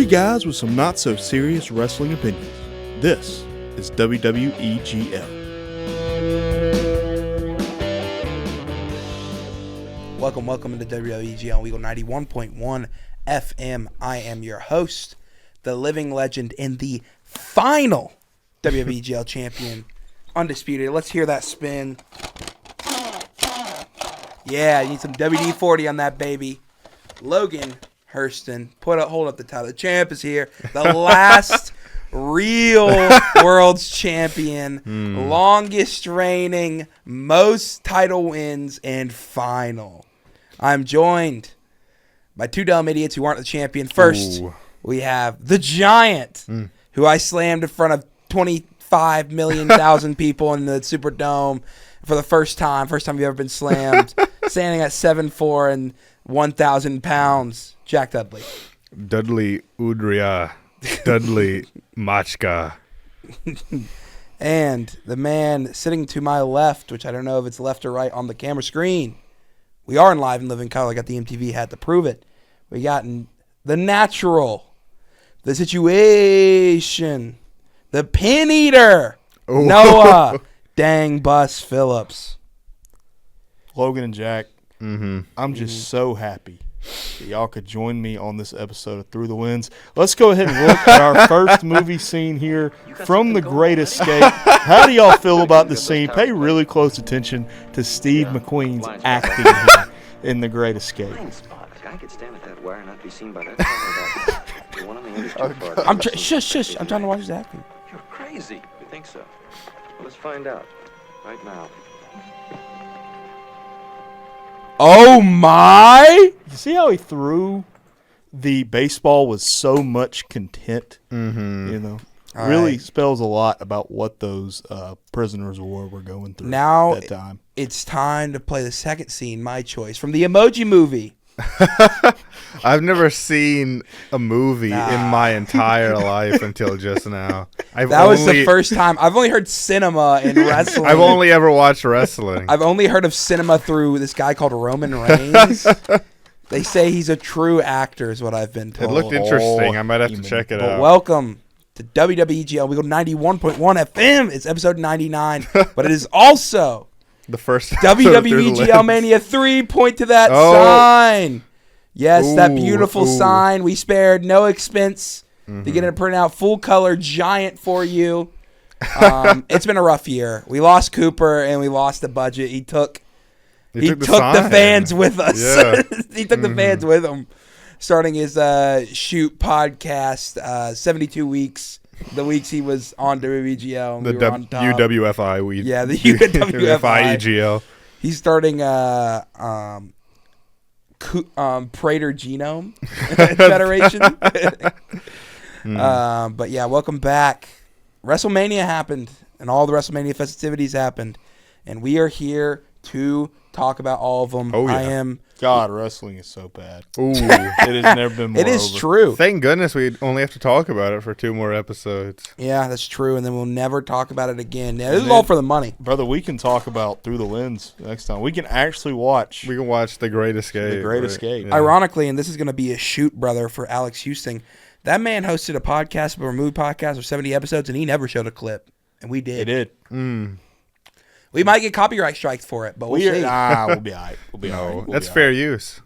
Three guys with some not-so-serious wrestling opinions. This is WWEGL. Welcome to WWEGL WeGL 91.1 FM. I am your host, the living legend and the final WWEGL champion, Undisputed. Let's hear that spin. Yeah, you need some WD-40 on that, baby. Logan Hurston, hold up the title. The champ is here. The last real world's champion, longest reigning, most title wins, and final. I'm joined by two dumb idiots who aren't the champion. First, we have the Giant, who I slammed in front of 25 million thousand people in the Superdome for the first time. First time you've ever been slammed. Standing at 7'4" and 1,000 pounds. Jack Dudley. Dudley Udria. Dudley Machka. And the man sitting to my left, which I don't know if it's left or right on the camera screen. We are in live and living color. I got the MTV hat to prove it. We got the natural, the situation, the pin eater, Noah Dang Bus Phillips. Logan and Jack, I'm just so happy that y'all could join me on this episode of Through the Winds. Let's go ahead and look at our first movie scene here from The Great Escape. How do y'all feel about the scene? Pay really close attention to Steve McQueen's acting here in The Great Escape. I could stand at that wire and not be seen by that. Shush. I'm trying to watch his acting. You're crazy. You think so? Well, let's find out right now. Oh my! You see how he threw the baseball with so much content? You know, really spells a lot about what those prisoners were going through now, at that time. It's time to play the second scene, my choice, from the Emoji Movie. I've never seen a movie in my entire life until just now. That was the first time. I've only heard cinema in wrestling. I've only ever watched wrestling. I've only heard of cinema through this guy called Roman Reigns. They say he's a true actor is what I've been told. It looked interesting. I might have to check it out. Welcome to WWEGL. We go 91.1 FM. It's episode 99, but it is also the first WWEGLMania III. Point to that sign. Yes, that beautiful sign. We spared no expense to get it printed out full color giant for you. It's been a rough year. We lost Cooper and we lost the budget. He took the fans with us. Yeah. He took the fans with him. Starting his shoot podcast, 72 weeks. The weeks he was on WWEGL. The UWFI. Yeah, the UWFI. EGL. He's starting Prater Genome Federation. But yeah, welcome back. WrestleMania happened, and all the WrestleMania festivities happened, and we are here to talk about all of them. Oh, yeah. I am. God, wrestling is so bad. Ooh. It has never been more It is over. true. Thank goodness we only have to talk about it for 2 more episodes. Yeah, that's true, and then we'll never talk about it again. Yeah, this is all for the money. Brother, we can talk about Through the Lens next time. We can actually watch We can watch The Great Escape. The Great Escape. Yeah. Ironically, and this is going to be a shoot, brother, for Alex Houston. That man hosted a podcast, a removed podcast of 70 episodes, and he never showed a clip, and we did. It did. We might get copyright strikes for it, but we'll see. We'll be all right. We'll be all right. That's fair use.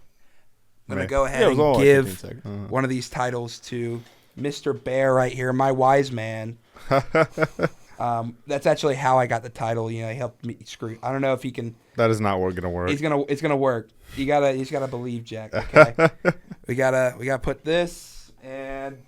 I'm going to go ahead Yeah, it was and only like 15 give seconds. one of these titles to Mr. Bear right here, my wise man. That's actually how I got the title. You know, he helped me screw. I don't know if he can. That is not going to work. It's gonna work. You gotta believe, Jack. Okay. we gotta put this and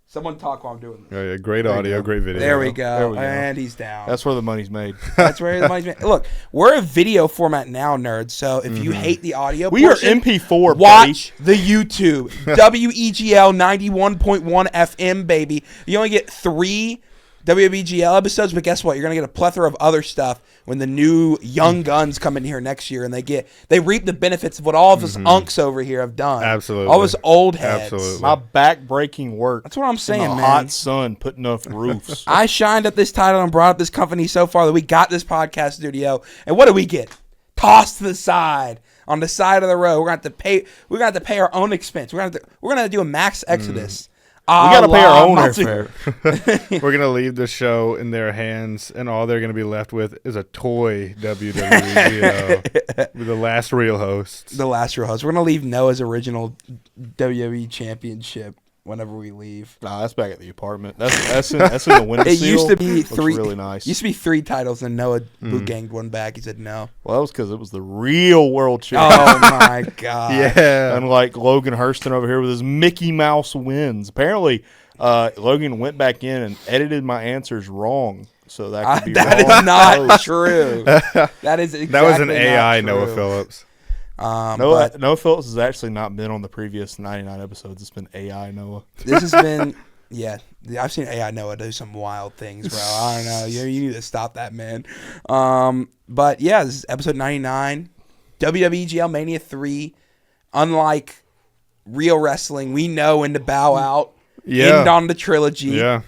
someone talk while I'm doing this. Yeah, great audio, great video. There we go. There we go. And he's down. That's where the money's made. That's where the money's made. Look, we're a video format now, nerds. So if you hate the audio, We are MP4, watch the YouTube. WEGL 91.1 FM, baby. You only get 3 WWEGL episodes, but guess what? You're going to get a plethora of other stuff when the new young guns come in here next year, and they reap the benefits of what all of us unks over here have done. Absolutely. All of us old heads. Absolutely. My back-breaking work. That's what I'm saying, in the man. hot sun, putting up roofs. I shined at this title and brought up this company so far that we got this podcast studio, and what do we get? Tossed to the side. On the side of the road, we're gonna have to pay. We're gonna have to pay our own expense. We're gonna do a max exodus. gotta pay our own airfare. We're gonna leave the show in their hands, and all they're gonna be left with is a toy WWEGL with the last real hosts. The last real host. We're gonna leave Noah's original WWE Championship whenever we leave. Nah, that's back at the apartment. That's in the window. It used to be three. Really nice. Used to be 3 titles, and Noah boot ganged one back. He said no. Well, that was because it was the real world champion. Oh my god. Yeah. Unlike Logan Hurston over here with his Mickey Mouse wins. Apparently, Logan went back in and edited my answers wrong. So that could be that wrong. is not true. That is exactly That was an AI not Noah true. Phillips. Noah Phillips has actually not been on the previous 99 episodes. It's been AI Noah. This has been, yeah. I've seen AI Noah do some wild things, bro. I don't know. You need to stop that, man. But yeah, this is episode 99. WWEGLMania III. Unlike real wrestling, we know when to bow out. Yeah. End on the trilogy. Yeah.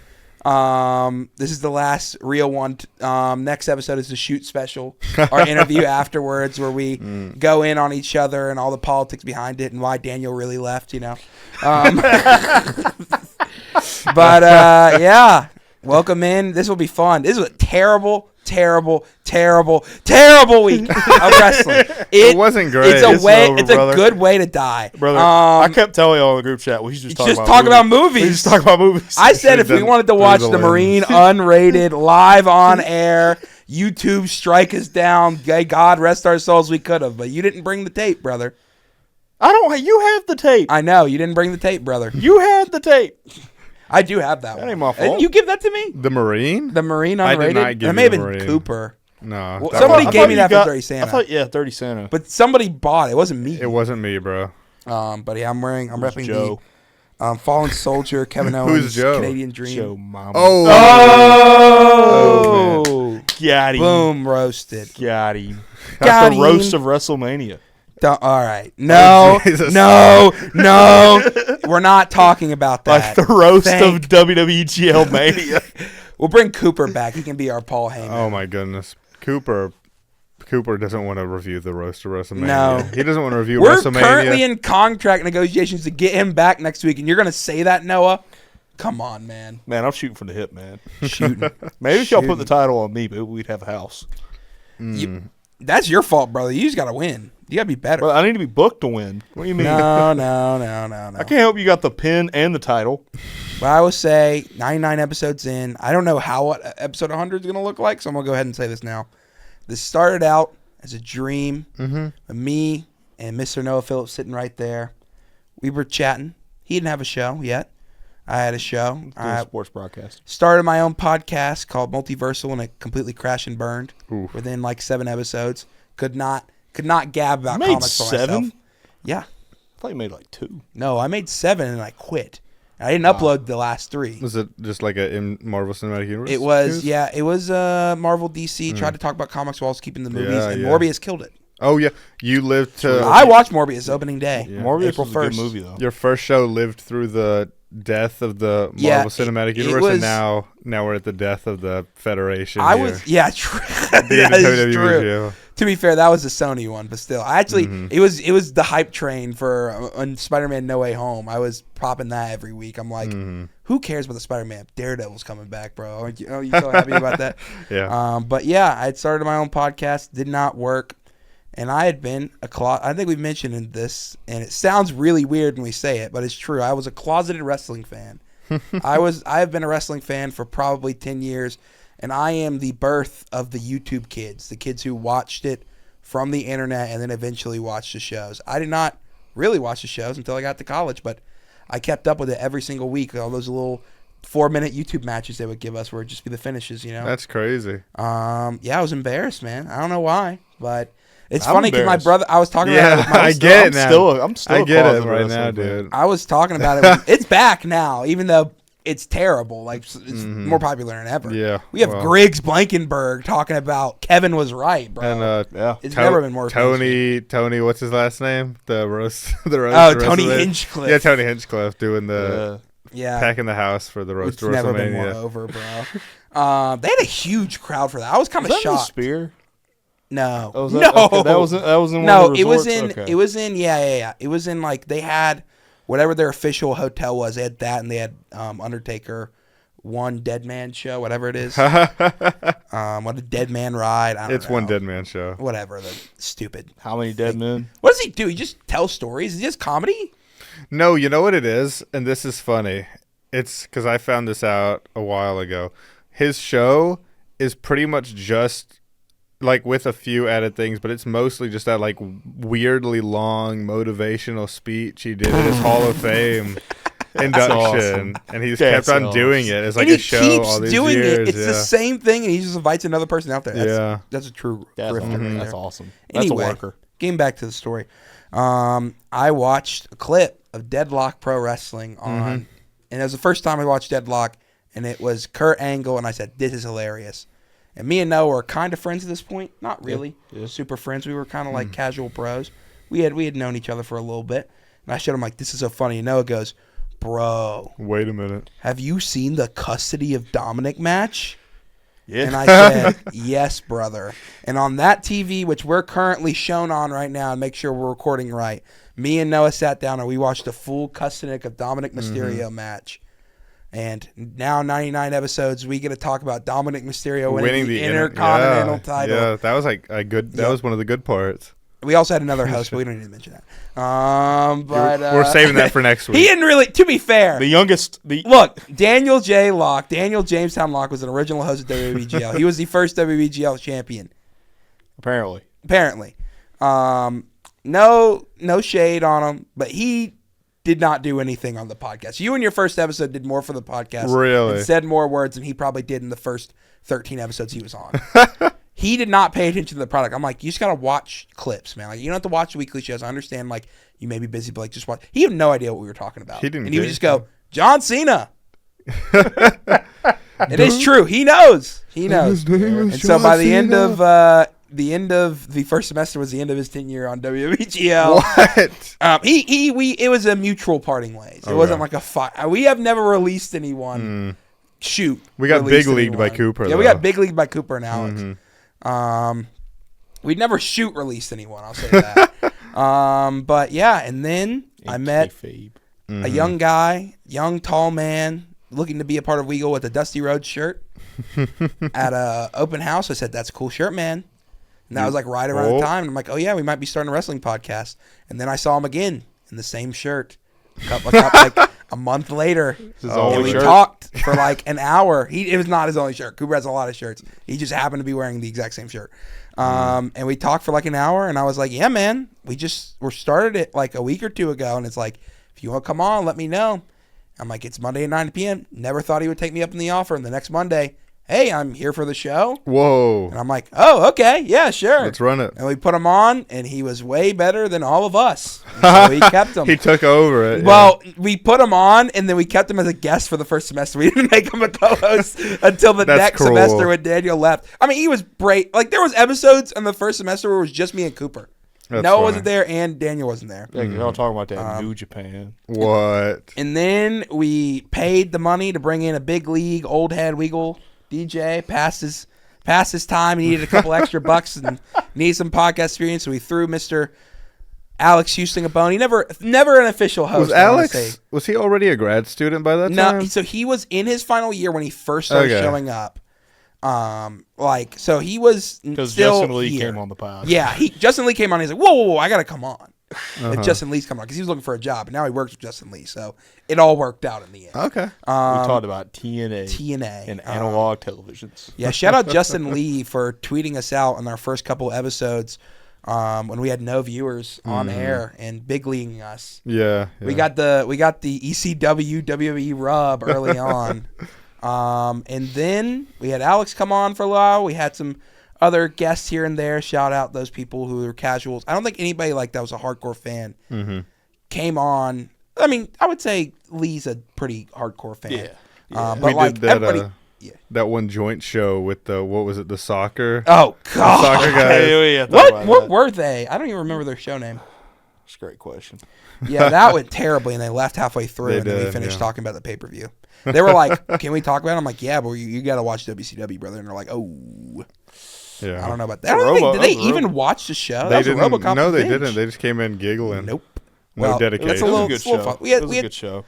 This is the last real one. Next episode is the shoot special, our interview afterwards, where we go in on each other and all the politics behind it and why Daniel really left. But yeah, welcome in. This will be fun. This is a terrible week of wrestling. It wasn't great. It's a It's way. over, It's brother. a good way to die, Brother, I kept telling y'all in the group chat, we should just talk about movies. We just talk about movies. I said if we done wanted to Through watch the the Marine Lens. unrated live on air, YouTube strike us down. God rest our souls, we could have, but you didn't bring the tape, brother. You have the tape. I know you didn't bring the tape, brother. You had the tape. I do have that one. That ain't my fault. Didn't you give that to me? The Marine? The Marine I did unrated. not give It may you have the been Marine. Cooper. No. Well, that somebody wasn't- gave me that for Dirty Santa. I thought, Dirty Santa. But somebody bought it. It wasn't me. It wasn't me, bro. But yeah, I'm repping Joe. the Fallen Soldier, Kevin Owens, Joe? Canadian Dream. Joe Mama. Oh! Got him. Boom, roasted. Got him. Got That's the him. roast of WrestleMania. All right. No, Jesus. no. We're not talking about Like that. the roast of WWEGL Mania. We'll bring Cooper back. He can be our Paul Heyman. Oh, my goodness. Cooper doesn't want to review the roast of WrestleMania. No. He doesn't want to review We're WrestleMania. currently in contract negotiations to get him back next week, and you're going to say that, Noah? Come on, man. Man, I'm shooting from the hip, man. Shooting. Maybe if y'all put the title on me, but we'd have a house. That's your fault, brother. You just got to win. You got to be better. Well, I need to be booked to win. What do you mean? No. I can't help you got the pin and the title. But I will say 99 episodes in. I don't know what episode 100 is going to look like, so I'm going to go ahead and say this now. This started out as a dream of me and Mr. Noah Phillips sitting right there. We were chatting. He didn't have a show yet. I had a show. Doing I sports broadcast. started my own podcast called Multiversal, and it completely crashed and burned Oof. within like 7 episodes. Could not gab about You made comics for 7? myself. Yeah. I thought you made like 2. No, I made 7 and I quit. I didn't upload the last 3. Was it just like a Marvel Cinematic Universe? It was, yeah. It was Marvel DC. Tried to talk about comics while I was keeping the movies, and yeah. Morbius killed it. Oh, yeah. You lived to... I watched Morbius opening day. Yeah. Morbius April was a good 1st. movie, though. Your first show lived through the death of the Yeah, Marvel Cinematic it Universe, was- and now we're at the death of the Federation. I here. was, yeah, true. Being that a is WWE true. show. To be fair, that was the Sony one, but still, I actually it was the hype train for on Spider-Man No Way Home. I was popping that every week. I'm like, who cares about the Spider-Man? Daredevil's coming back, bro. Are you so happy about that? Yeah. But yeah, I had started my own podcast, did not work, and I had been I think we've mentioned in this, and it sounds really weird when we say it, but it's true. I was a closeted wrestling fan. I have been a wrestling fan for probably 10 years. And I am the birth of the YouTube kids, the kids who watched it from the internet and then eventually watched the shows. I did not really watch the shows until I got to college, but I kept up with it every single week. All those little 4-minute YouTube matches they would give us where it'd just be the finishes, you know? That's crazy. Yeah, I was embarrassed, man. I don't know why, but it's I'm funny because my embarrassed. brother, I was talking about it with my I get it now. I'm still I a get it closeted right wrestling now, fan. dude. I was talking about it. It's back now, even though it's terrible. Like, it's more popular than ever. Yeah, We have well. Griggs Blankenberg talking about Kevin was right, bro. And Yeah. It's never been more Tony, what's his last name? The roast. The roast. Oh, of Tony WrestleMania. Hinchcliffe. Yeah, Tony Hinchcliffe doing the Yeah. packing the house for the roast It's of never been more WrestleMania. over, bro. They had a huge crowd for that. I was kind of Was that in the shocked. Spear? No. Oh, was that, no. okay, that was in one No, of the it was resorts? in Okay. it was in yeah. It was in like they had whatever their official hotel was. They had that, and they had Undertaker One Dead Man Show, whatever it is. What a Dead Man Ride. I don't It's know. One Dead Man Show. Whatever. The stupid. How many dead men? What does he do? He just tells stories. Is he just comedy? No, you know what it is? And this is funny. It's because I found this out a while ago. His show is pretty much just like with a few added things, but it's mostly just that like weirdly long motivational speech he did at his Hall of Fame induction. Awesome. And he's That's kept on awesome. doing it. It's like And he a show keeps all these doing years. it. It's the same thing, and he just invites another person out there. That's a true That's grifter awesome. right That's there. awesome. That's Anyway, a worker. getting back to the story. I watched a clip of Deadlock Pro Wrestling on, and it was the first time I watched Deadlock, and it was Kurt Angle, and I said, this is hilarious. And me and Noah were kind of friends at this point. Not really. Yeah. Super friends. We were kind of like casual bros. We had known each other for a little bit. And I showed him like, this is so funny. And Noah goes, bro, Wait a minute. have you seen the Custody of Dominic match? Yeah. And I said, yes, brother. And on that TV, which we're currently shown on right now, and make sure we're recording right, me and Noah sat down and we watched the full Custody of Dominic Mysterio match. And now 99 episodes, we get to talk about Dominic Mysterio winning the Intercontinental title. Yeah, that was like a good. That was one of the good parts. We also had another host, but we don't need to mention that. But We're saving that for next week. He didn't really. To be fair, The youngest. look, Daniel Jamestown Locke was an original host of WWEGL. He was the first WWEGL champion, Apparently. No shade on him, but he did not do anything on the podcast. You in your first episode did more for the podcast. Really? And said more words than he probably did in the first 13 episodes he was on. He did not pay attention to the product. I'm like, you just got to watch clips, man. Like, you don't have to watch the weekly shows. I understand, like, you may be busy, but, like, just watch. He had no idea what we were talking about. He didn't and he would care. just go, John Cena. It is true. He knows. And so by the end of the first semester was the end of his tenure on WWEGL. What? It was a mutual parting ways. It wasn't like a fight. We have never released anyone. Shoot, We got released big leagued by anyone. Cooper. Yeah, we though. got big leagued by Cooper and Alex. We'd never shoot released anyone. I'll say that. But yeah, and then I met a young guy, young tall man, looking to be a part of WeGL with a Dusty Rhodes shirt at a open house. I said, "That's a cool shirt, man." And that was like right around the time. And I'm like, "Oh yeah, we might be starting a wrestling podcast." And then I saw him again in the same shirt, like a month later. And we talked for like an hour. It was not his only shirt. Cooper has a lot of shirts. He just happened to be wearing the exact same shirt. And we talked for like an hour, and I was like, "Yeah, man, we're started it like a week or two ago." And it's like, if you want to come on, let me know. I'm like, it's Monday at 9 p.m. Never thought he would take me up on the offer. And the next Monday, hey, I'm here for the show. Whoa. And I'm like, oh, okay, yeah, sure. Let's run it. And we put him on, and he was way better than all of us. And so we kept him. He took over it. Well, we put him on, and then we kept him as a guest for the first semester. We didn't make him a co-host until the That's next cool. semester when Daniel left. I mean, he was great. Like, there was episodes in the first semester where it was just me and Cooper. That's Noah funny. wasn't there, and Daniel wasn't there. Yeah, y'all talking about that New Japan. What? And then we paid the money to bring in a big league old head WeGL DJ. Past his time, he needed a couple extra bucks and needed some podcast experience. So we threw Mr. Alex Houston a bone. He never an official host. Was he already a grad student by that No, time? so he was in his final year when he first started showing up. So he was Because still Justin Lee here. came on the pod. Yeah, Justin Lee came on. He's like, whoa, I gotta come on. If Justin Lee's coming on, because he was looking for a job, and now he works with Justin Lee, so it all worked out in the end. Okay. We talked about TNA and analog televisions. Yeah, shout out Justin Lee for tweeting us out on our first couple episodes when we had no viewers on air and big leaguing us. Yeah. We got the ECW WWE rub early on. And then we had Alex come on for a while. We had some other guests here and there. Shout out those people who were casuals. I don't think anybody like that was a hardcore fan came on. I mean, I would say Lee's a pretty hardcore fan. Yeah. But We like did that, everybody. that one joint show with the soccer. Oh God! Soccer guys. What were they? I don't even remember their show name. That's a great question. Yeah, that went terribly, and they left halfway through, They and then we did, finished yeah. talking about the pay-per-view. They were like, "Can we talk about it?" I'm like, "Yeah, but you got to watch WCW, brother." And they're like, "Oh, Yeah. I don't know about that." I don't think did they Robo- even watch the show? They That was a didn't. RoboCop No, they revenge. didn't. They just came in giggling. Nope. No dedication. That's a It was little, a good it's a little show. fun. It was a good show.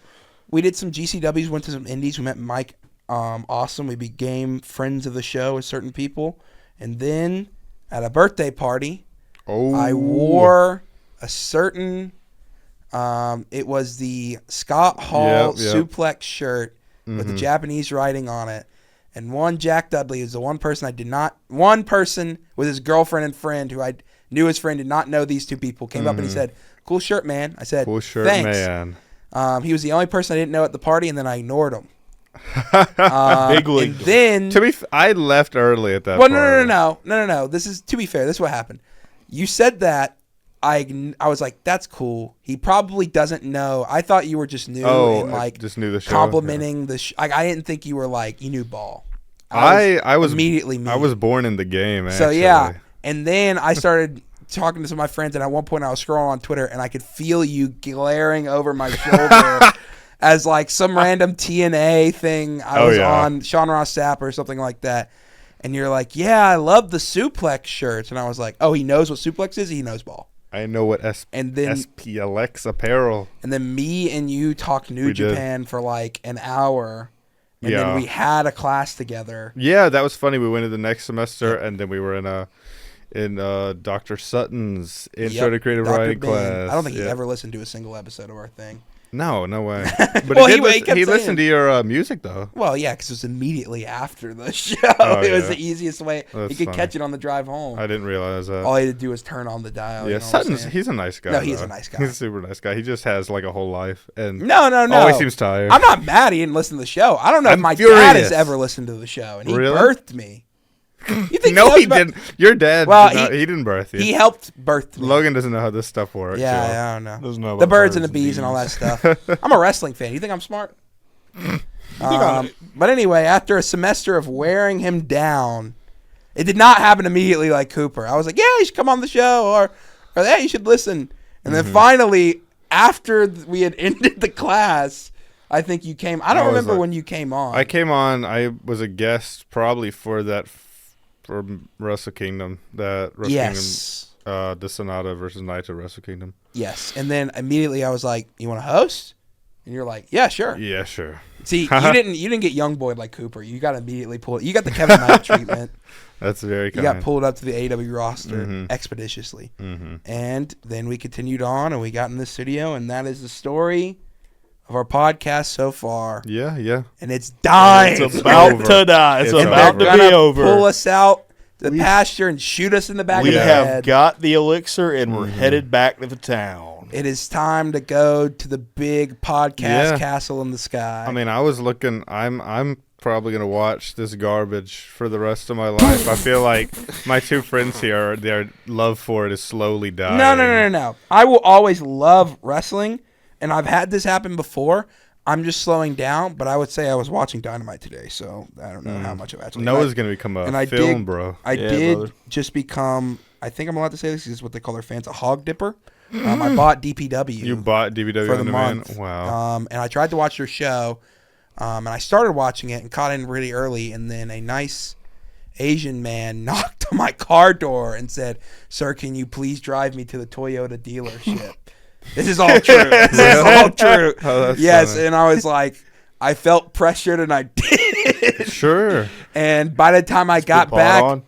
We did some GCWs, went to some indies. We met Mike Awesome. We became friends of the show with certain people. And then at a birthday party, I wore a certain, it was the Scott Hall suplex shirt with the Japanese writing on it. And one Jack Dudley is the one person one person with his girlfriend and friend who I knew his friend did not know these two people, came up and he said, "Cool shirt, man." I said, "Cool shirt, thanks. man." He was the only person I didn't know at the party, and then I ignored him. Big league. And then, I left early at that well, party. no. This is, to be fair, this is what happened. You said that. I was like, that's cool. He probably doesn't know. I thought you were just new and like just knew the show. complimenting the I didn't think you were like, you knew ball. I was immediately mean. I was born in the game, actually. So yeah. And then I started talking to some of my friends, and at one point I was scrolling on Twitter, and I could feel you glaring over my shoulder as like some random TNA thing I was on, Sean Ross Sapp or something like that. And you're like, yeah, I love the suplex shirts. And I was like, oh, he knows what suplex is? He knows ball. I know what SPLX apparel. And then me and you talked New Japan for like an hour. And then we had a class together. Yeah, that was funny. We went to the next semester, and then we were in Dr. Sutton's Intro to Creative Writing class. I don't think he ever listened to a single episode of our thing. No way. But Well, he listened to your music, though. Well, yeah, because it was immediately after the show. It was the easiest way. That's he could funny. catch it on the drive home. I didn't realize that. All he had to do was turn on the dial. Yeah, you know what I'm Sutton's, saying? he's a nice guy. No, he's a nice guy. He's a super nice guy. He just has like a whole life. And No. always seems tired. I'm not mad he didn't listen to the show. I don't know if I'm my dad furious. has ever listened to the show, and he Really? birthed me. You think No, knows he about- didn't. Your dad, Well, he didn't birth you. He helped birth me. Logan doesn't know how this stuff works. Yeah, so. I don't know. Doesn't know The about birds and the bees and all that stuff. I'm a wrestling fan. You think I'm smart? But anyway, after a semester of wearing him down, it did not happen immediately like Cooper. I was like, yeah, you should come on the show, or hey, you should listen. And then finally, after we had ended the class, I think you came. I don't remember when you came on. I came on. I was a guest probably for Wrestle Kingdom. Yes. Kingdom, the Sonata versus Naito Wrestle Kingdom. Yes. And then immediately I was like, you want to host? And you're like, yeah, sure. Yeah, sure. See, you didn't get young boyed like Cooper. You got immediately pulled. You got the Kevin Knight treatment. That's very You kind. got pulled up to the AEW roster expeditiously. And then we continued on, and we got in the studio, and that is the story of our podcast so far. Yeah. And it's dying. It's about to die. It's It's about over. to be over. Pull us out the pasture and shoot us in the back We of the have head. got the elixir, and we're headed back to the town. It is time to go to the big podcast castle in the sky. I mean, I was looking. I'm probably gonna watch this garbage for the rest of my life. I feel like my two friends here, their love for it is slowly dying. No. I will always love wrestling, and I've had this happen before. I'm just slowing down, but I would say I was watching Dynamite today, so I don't know how much of actually. Noah's gonna become a film, bro. I Yeah, did brother. just become. I think I'm allowed to say this. This is what they call their fans, a hog dipper. I bought DPW. You bought DWW for the on demand? month. Wow. And I tried to watch their show, and I started watching it and caught in really early, and then a nice Asian man knocked on my car door and said, "Sir, can you please drive me to the Toyota dealership?" This is all true. This is all true. Oh, that's yes, funny. and I was like, I felt pressured, and I did. Sure. And by the time I got Put back, on.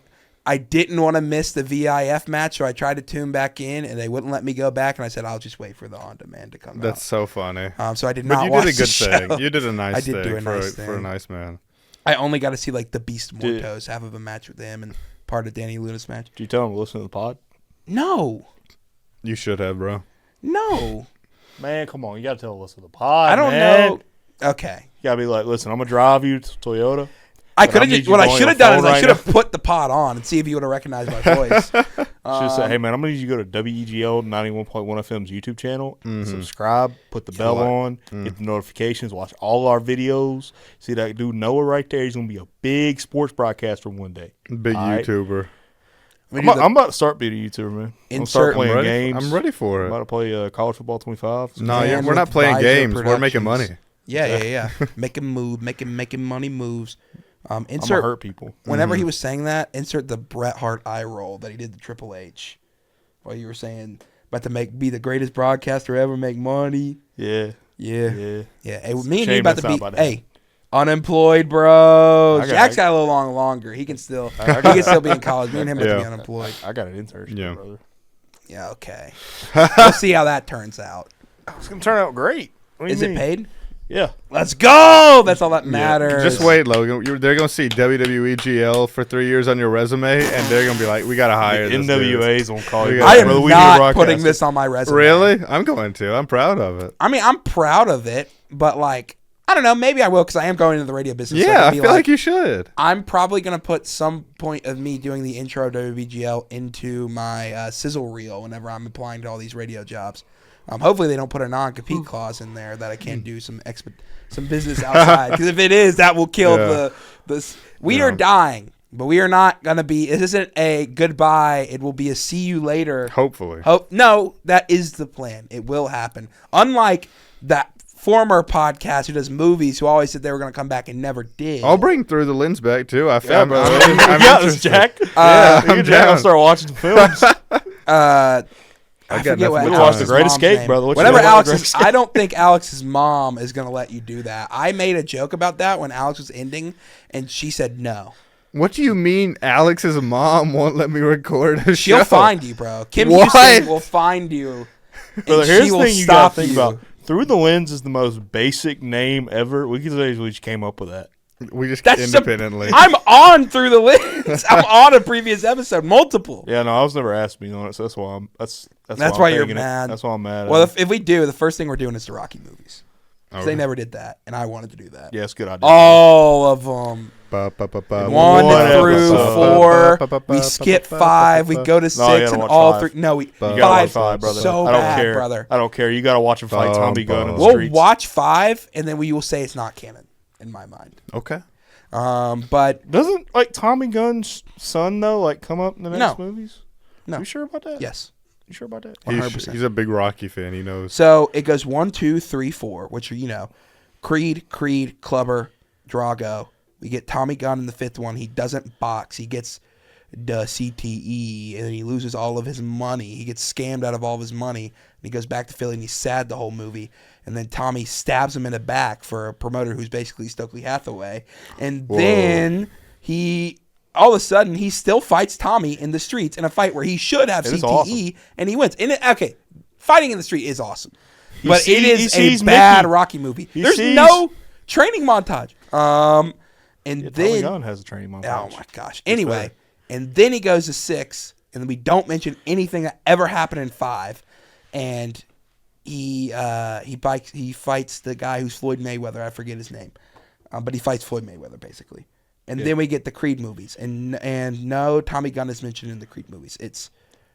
I didn't want to miss the VIF match, so I tried to tune back in, and they wouldn't let me go back. And I said, I'll just wait for the on-demand to come That's so funny. out. So I did But not you watch did a the good show. thing. You did a nice I did thing, do a nice for a thing. nice man. I only got to see like the Beast Dude. Mortos, half of a match with him, and part of Danny Luna's match. Did you tell him to listen to the pod? No. You should have, bro. No. Man, come on. You got to tell him to listen to the pod, I don't man. know. Okay. You got to be like, listen, I'm going to drive you to Toyota. I But could I have need just, you what I on should your have done is phone I right should have put the pod on and see if you would have recognized my voice. Just say, hey, man, I'm going to need you to go to WEGL 91.1 FM's YouTube channel, subscribe, put the bell on, get the notifications, watch all our videos. See that dude Noah right there? He's going to be a big sports broadcaster one day. Big All right. YouTuber. I'm about to start being a YouTuber, man. I'm start Insert- playing I'm ready, games. I'm ready for I'm about it. to play college football 25. No, Man we're not with playing Visor games. We're making Productions. money. Yeah. Making move, making money moves. I'm going to Insert hurt people. whenever he was saying that, insert the Bret Hart eye roll that he did to Triple H. While you were saying About to be the greatest broadcaster ever, make money. Yeah. Hey, me and Shame you about that's to not be. about to Hey, unemployed, bro. I got- Jack's got a little longer. He can still be in college. Me and him have to be unemployed. I got an internship, brother. Yeah, okay. We'll see how that turns out. It's gonna turn out great. What do you Is mean? it paid? Yeah. Let's go. That's all that matters. Just wait, Logan. They're gonna see WWEGL for 3 years on your resume, and they're gonna be like, "We gotta hire this NWA's gonna call you. I am Brother, we not need putting this on my resume. Really? I'm going to. I'm proud of it. I mean, I'm proud of it, but like, I don't know. Maybe I will because I am going into the radio business. Yeah, so I feel like you should. I'm probably going to put some point of me doing the intro of WWGL into my sizzle reel whenever I'm applying to all these radio jobs. Hopefully they don't put a non-compete clause in there that I can't do some business outside. Because if it is, that will kill the. We are dying, but we are not going to be. This isn't a goodbye. It will be a see you later. Hopefully. No, that is the plan. It will happen. Unlike that former podcast who does movies who always said they were going to come back and never did. I'll bring Through the Lens back too. I'm this, Jack. I'm Jack. I'll start watching the films. I forget what we Alex's watched The Great mom's Escape, name. brother. Whatever Alex's, I don't think Alex's mom is going to let you do that. I made a joke about that when Alex was ending, and she said no. What do you mean Alex's mom won't let me record a show? She'll find you, bro. Kim Houston will find you. Brother, and here's she the will thing you got stop to think you. about. Through the Lens is the most basic name ever. We could say we just came up with that. We just That's independently. I'm on Through the Lens. I'm on a previous episode, multiple. Yeah, no, I was never asked to be on it, so that's why I'm. That's why you're mad. That's why I'm mad. Well, if we do, the first thing we're doing is the Rocky movies. Because they never did that, and I wanted to do that. yeah, it's a good idea. All of them. 1 through 4. We skip 5. We go to 6 and all 3. No, you gotta watch 5, brother. so I don't bad, care, brother. I don't care. You gotta watch him fight Tommy Gunn in the We'll streets. watch 5, and then we will say it's not canon in my mind. Okay. But Doesn't Tommy Gunn's son though come up in the next movies? No. You sure about that? yes. You sure about that? 100%. He's a big Rocky fan. He knows. So it goes 1, 2, 3, 4, which are Creed, Clubber, Drago. We get Tommy Gunn in the 5th one. He doesn't box. He gets the CTE, and then he loses all of his money. He gets scammed out of all of his money, and he goes back to Philly, and he's sad the whole movie. And then Tommy stabs him in the back for a promoter who's basically Stokely Hathaway. And then all of a sudden, he still fights Tommy in the streets in a fight where he should have CTE, awesome. and he wins. Okay, fighting in the street is awesome. But it is a Mickey. bad Rocky movie. There's no training montage. And Tommy then Gunn has a training montage. oh my gosh. Anyway, and then he goes to 6, and then we don't mention anything that ever happened in 5, and he fights the guy who's Floyd Mayweather. I forget his name, but he fights Floyd Mayweather basically. And then we get the Creed movies, and no Tommy Gunn is mentioned in the Creed movies.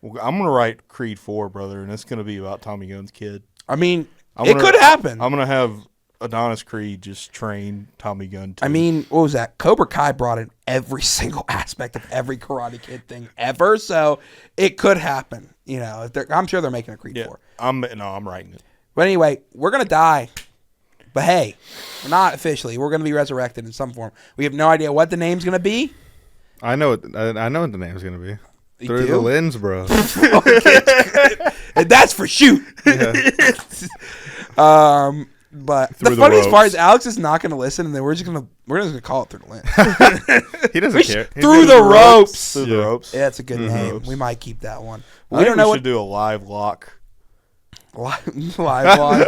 Well, I'm gonna write Creed 4, brother, and it's gonna be about Tommy Gunn's kid. I mean, it could happen. I'm gonna have Adonis Creed just train Tommy Gunn too. I mean, what was that? Cobra Kai brought in every single aspect of every Karate Kid thing ever, so it could happen. I'm sure they're making a Creed 4. I'm writing it. But anyway, we're gonna die. But hey, we're not officially. We're gonna be resurrected in some form. We have no idea what the name's gonna be. I know what the name's gonna be. You Through do? the Lens, bro. And that's for shoot. Yeah. But Through the the funniest part ropes. is Alex is not gonna listen, and then we're just gonna call it Through the Lens. He doesn't care. Through the ropes. Through the ropes. Yeah, it's a good name. ropes. We might keep that one. We don't know. We should do a live lock. Live one.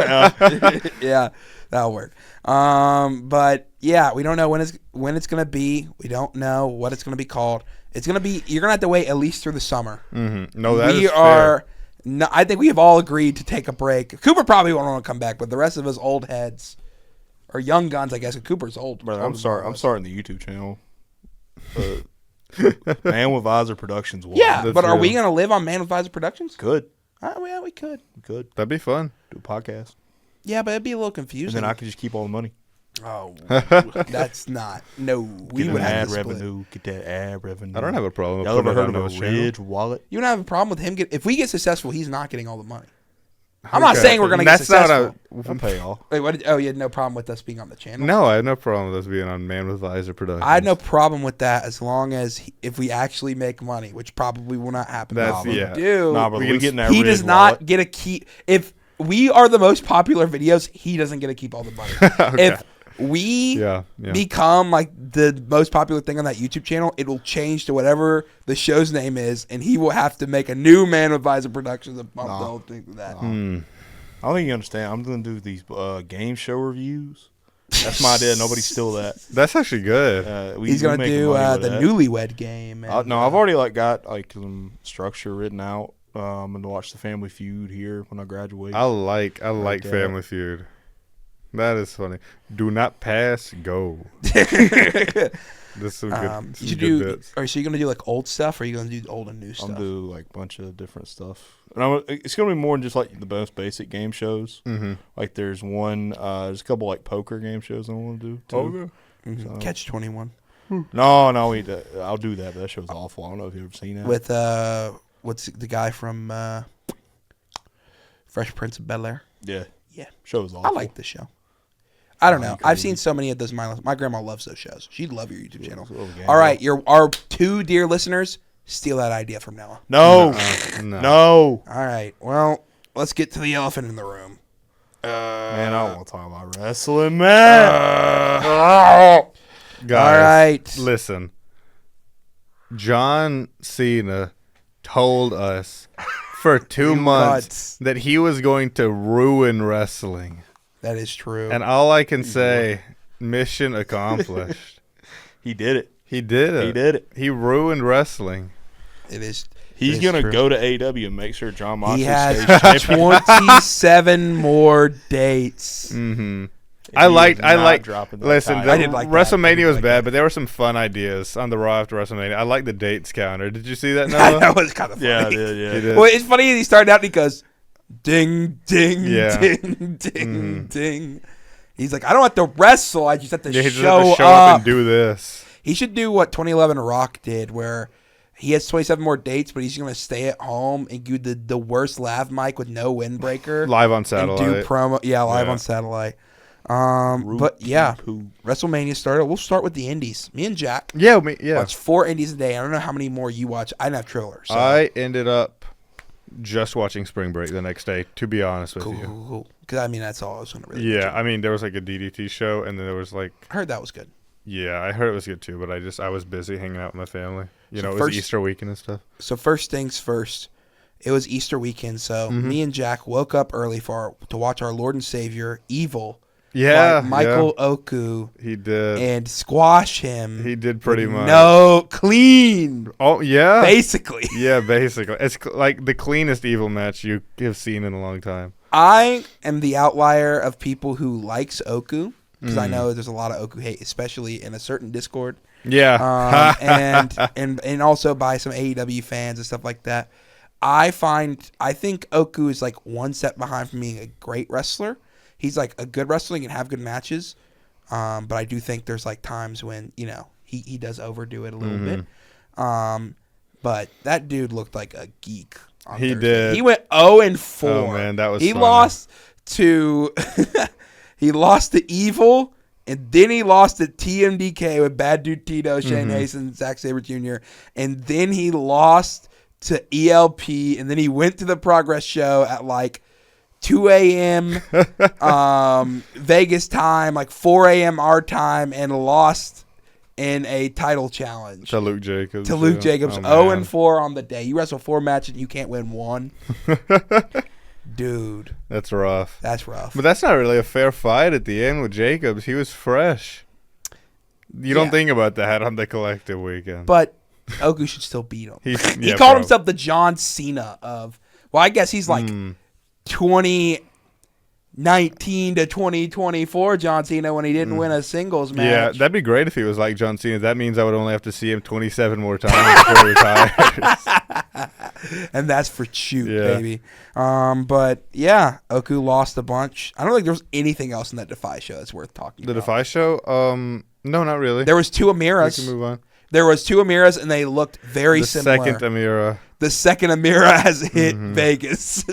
Yeah, that'll work. But yeah, we don't know when it's gonna be. We don't know what it's gonna be called. It's gonna be. You're gonna have to wait at least through the summer. Mm-hmm. No, that we is are. fair. No, I think we have all agreed to take a break. Cooper probably won't want to come back, but the rest of us old heads or young guns, I guess. Cooper's old. Brother, I'm sorry. I'm starting the YouTube channel. Man with Visor Productions. Yeah, That's but are we real. gonna live on Man with Visor Productions? Good. Yeah, we could. Good. That'd be fun. Do a podcast. Yeah, but it'd be a little And confusing. then I could just keep all the money. Oh, that's not. No, we Get would that have ad to split. revenue. Get that ad revenue. I don't have a problem with Y'all ever putting it heard on of a his channel. Ridge wallet? You don't have a problem with him if we get successful, he's not getting all the money. I'm not saying we're going to get successful. I'll pay y'all. Wait, what? You had no problem with us being on the channel? No, I had no problem with us being on Man with Visor Productions. I had no problem with that as long as if we actually make money, which probably will not happen. That's We yeah. do. Nah, but we getting that. He red does not wallet. get a key. If we are the most popular videos, he doesn't get to keep all the money. Okay. If we Yeah. become like the most popular thing on that YouTube channel, it will change to whatever the show's name is, and he will have to make a new Man with Visor Productions and bump the whole thing with that. I don't think you understand. I'm going to do these game show reviews. That's my idea. Nobody steal that. That's actually good. He's going to do the that. Newlywed Game. And, No, I've already got some structure written out. I'm going to watch the Family Feud here when I graduate. I like Family Feud. That is funny. Do not pass, go. This is some good bits. Are you going to do like old stuff, or are you going to do old and new stuff? I'll do like a bunch of different stuff. And it's going to be more than just like the most basic game shows. Mm-hmm. Like there's there's a couple like poker game shows I want to do too. Poker? Mm-hmm. So. Catch 21. No, I'll do that, but that show's awful. I don't know if you've ever seen that. With what's the guy from Fresh Prince of Bel-Air? Yeah. Yeah. Show is awful. I like the show. I don't know. I've seen so many of those. My grandma loves those shows. She'd love your YouTube channel. All right, our two dear listeners, steal that idea from Noah. No. All right. Well, let's get to the elephant in the room. Man, I don't want to talk about wrestling, man. Guys, all right. Listen. John Cena told us for 2 months that he was going to ruin wrestling. That is true. And all I can say, mission accomplished. He did it. He did it. He did it. He ruined wrestling. It is. He's going to go to AEW and make sure John Moxley He has stays champion. 27 more dates. Mm-hmm. I liked. Listen, I did like WrestleMania was like bad, that. but there were some fun ideas on the Raw after WrestleMania. I like the dates counter. Did you see that? Noah? That was kind of funny. Yeah, I did, yeah. He did. Well, it's funny. He started out and he goes, ding, ding, Yeah. ding, ding, ding. He's like, I don't have to wrestle. I just have to Yeah, he just show had to show up. up and do this. He should do what 2011 Rock did, where he has 27 more dates, but he's going to stay at home and do the worst lav mic with no windbreaker. Live on satellite. And do promo. Yeah, live Yeah. on satellite. But yeah, WrestleMania started. We'll start with the indies. Me and Jack Yeah. watch 4 indies a day. I don't know how many more you watch. I didn't have Triller. So. I ended up just watching Spring Break the next day, to be honest with you. Cool. Because, I mean, that's all I was going to really Yeah, I mean, there was like a DDT show, and then there was like... I heard that was good. Yeah, I heard it was good too, but I was busy hanging out with my family. You know, it was first- Easter weekend and stuff. So first things first, it was Easter weekend. So me and Jack woke up early to watch our Lord and Savior, Evil, Yeah, fight Michael Oku, he did. and squash him. He did pretty much. No, clean. Oh yeah, Basically. yeah, basically. It's like the cleanest Evil match you have seen in a long time. I am the outlier of people who likes Oku because I know there's a lot of Oku hate, especially in a certain Discord. Yeah, and also by some AEW fans and stuff like that. I think Oku is like one step behind from being a great wrestler. He's like a good wrestler and can have good matches, but I do think there's like times when he does overdo it a little bit. But that dude looked like a geek. On He Thursday. did. He went 0-4. Oh man, that was. He funny. lost to Evil, and then he lost to TMDK with Bad Dude Tito, Shane Hasten, Zack Sabre Jr., and then he lost to ELP, and then he went to the Progress show at like 2 a.m. Vegas time, like 4 a.m. our time, and lost in a title challenge. to Luke Jacobs. To Luke yeah. Jacobs, Oh, man. 0-4 on the day. You wrestle 4 matches and you can't win 1. Dude, That's rough. that's rough. But that's not really a fair fight at the end with Jacobs. He was fresh. You don't think about that on the collective weekend. But Oku should still beat him. He yeah, called bro. himself the John Cena of. Well, I guess he's like 2019 to 2024 John Cena when he didn't win a singles match. Yeah, that'd be great if he was like John Cena. That means I would only have to see him 27 more times before he retires. And that's for shoot, Yeah. baby. But yeah, Oku lost a bunch. I don't think there was anything else in that Defy show that's worth talking The about. Defy show? No, not really. There was 2 We Amiras. can move on. There was 2 Amiras, and they looked very The similar. second Amira. The second Amira has hit Vegas.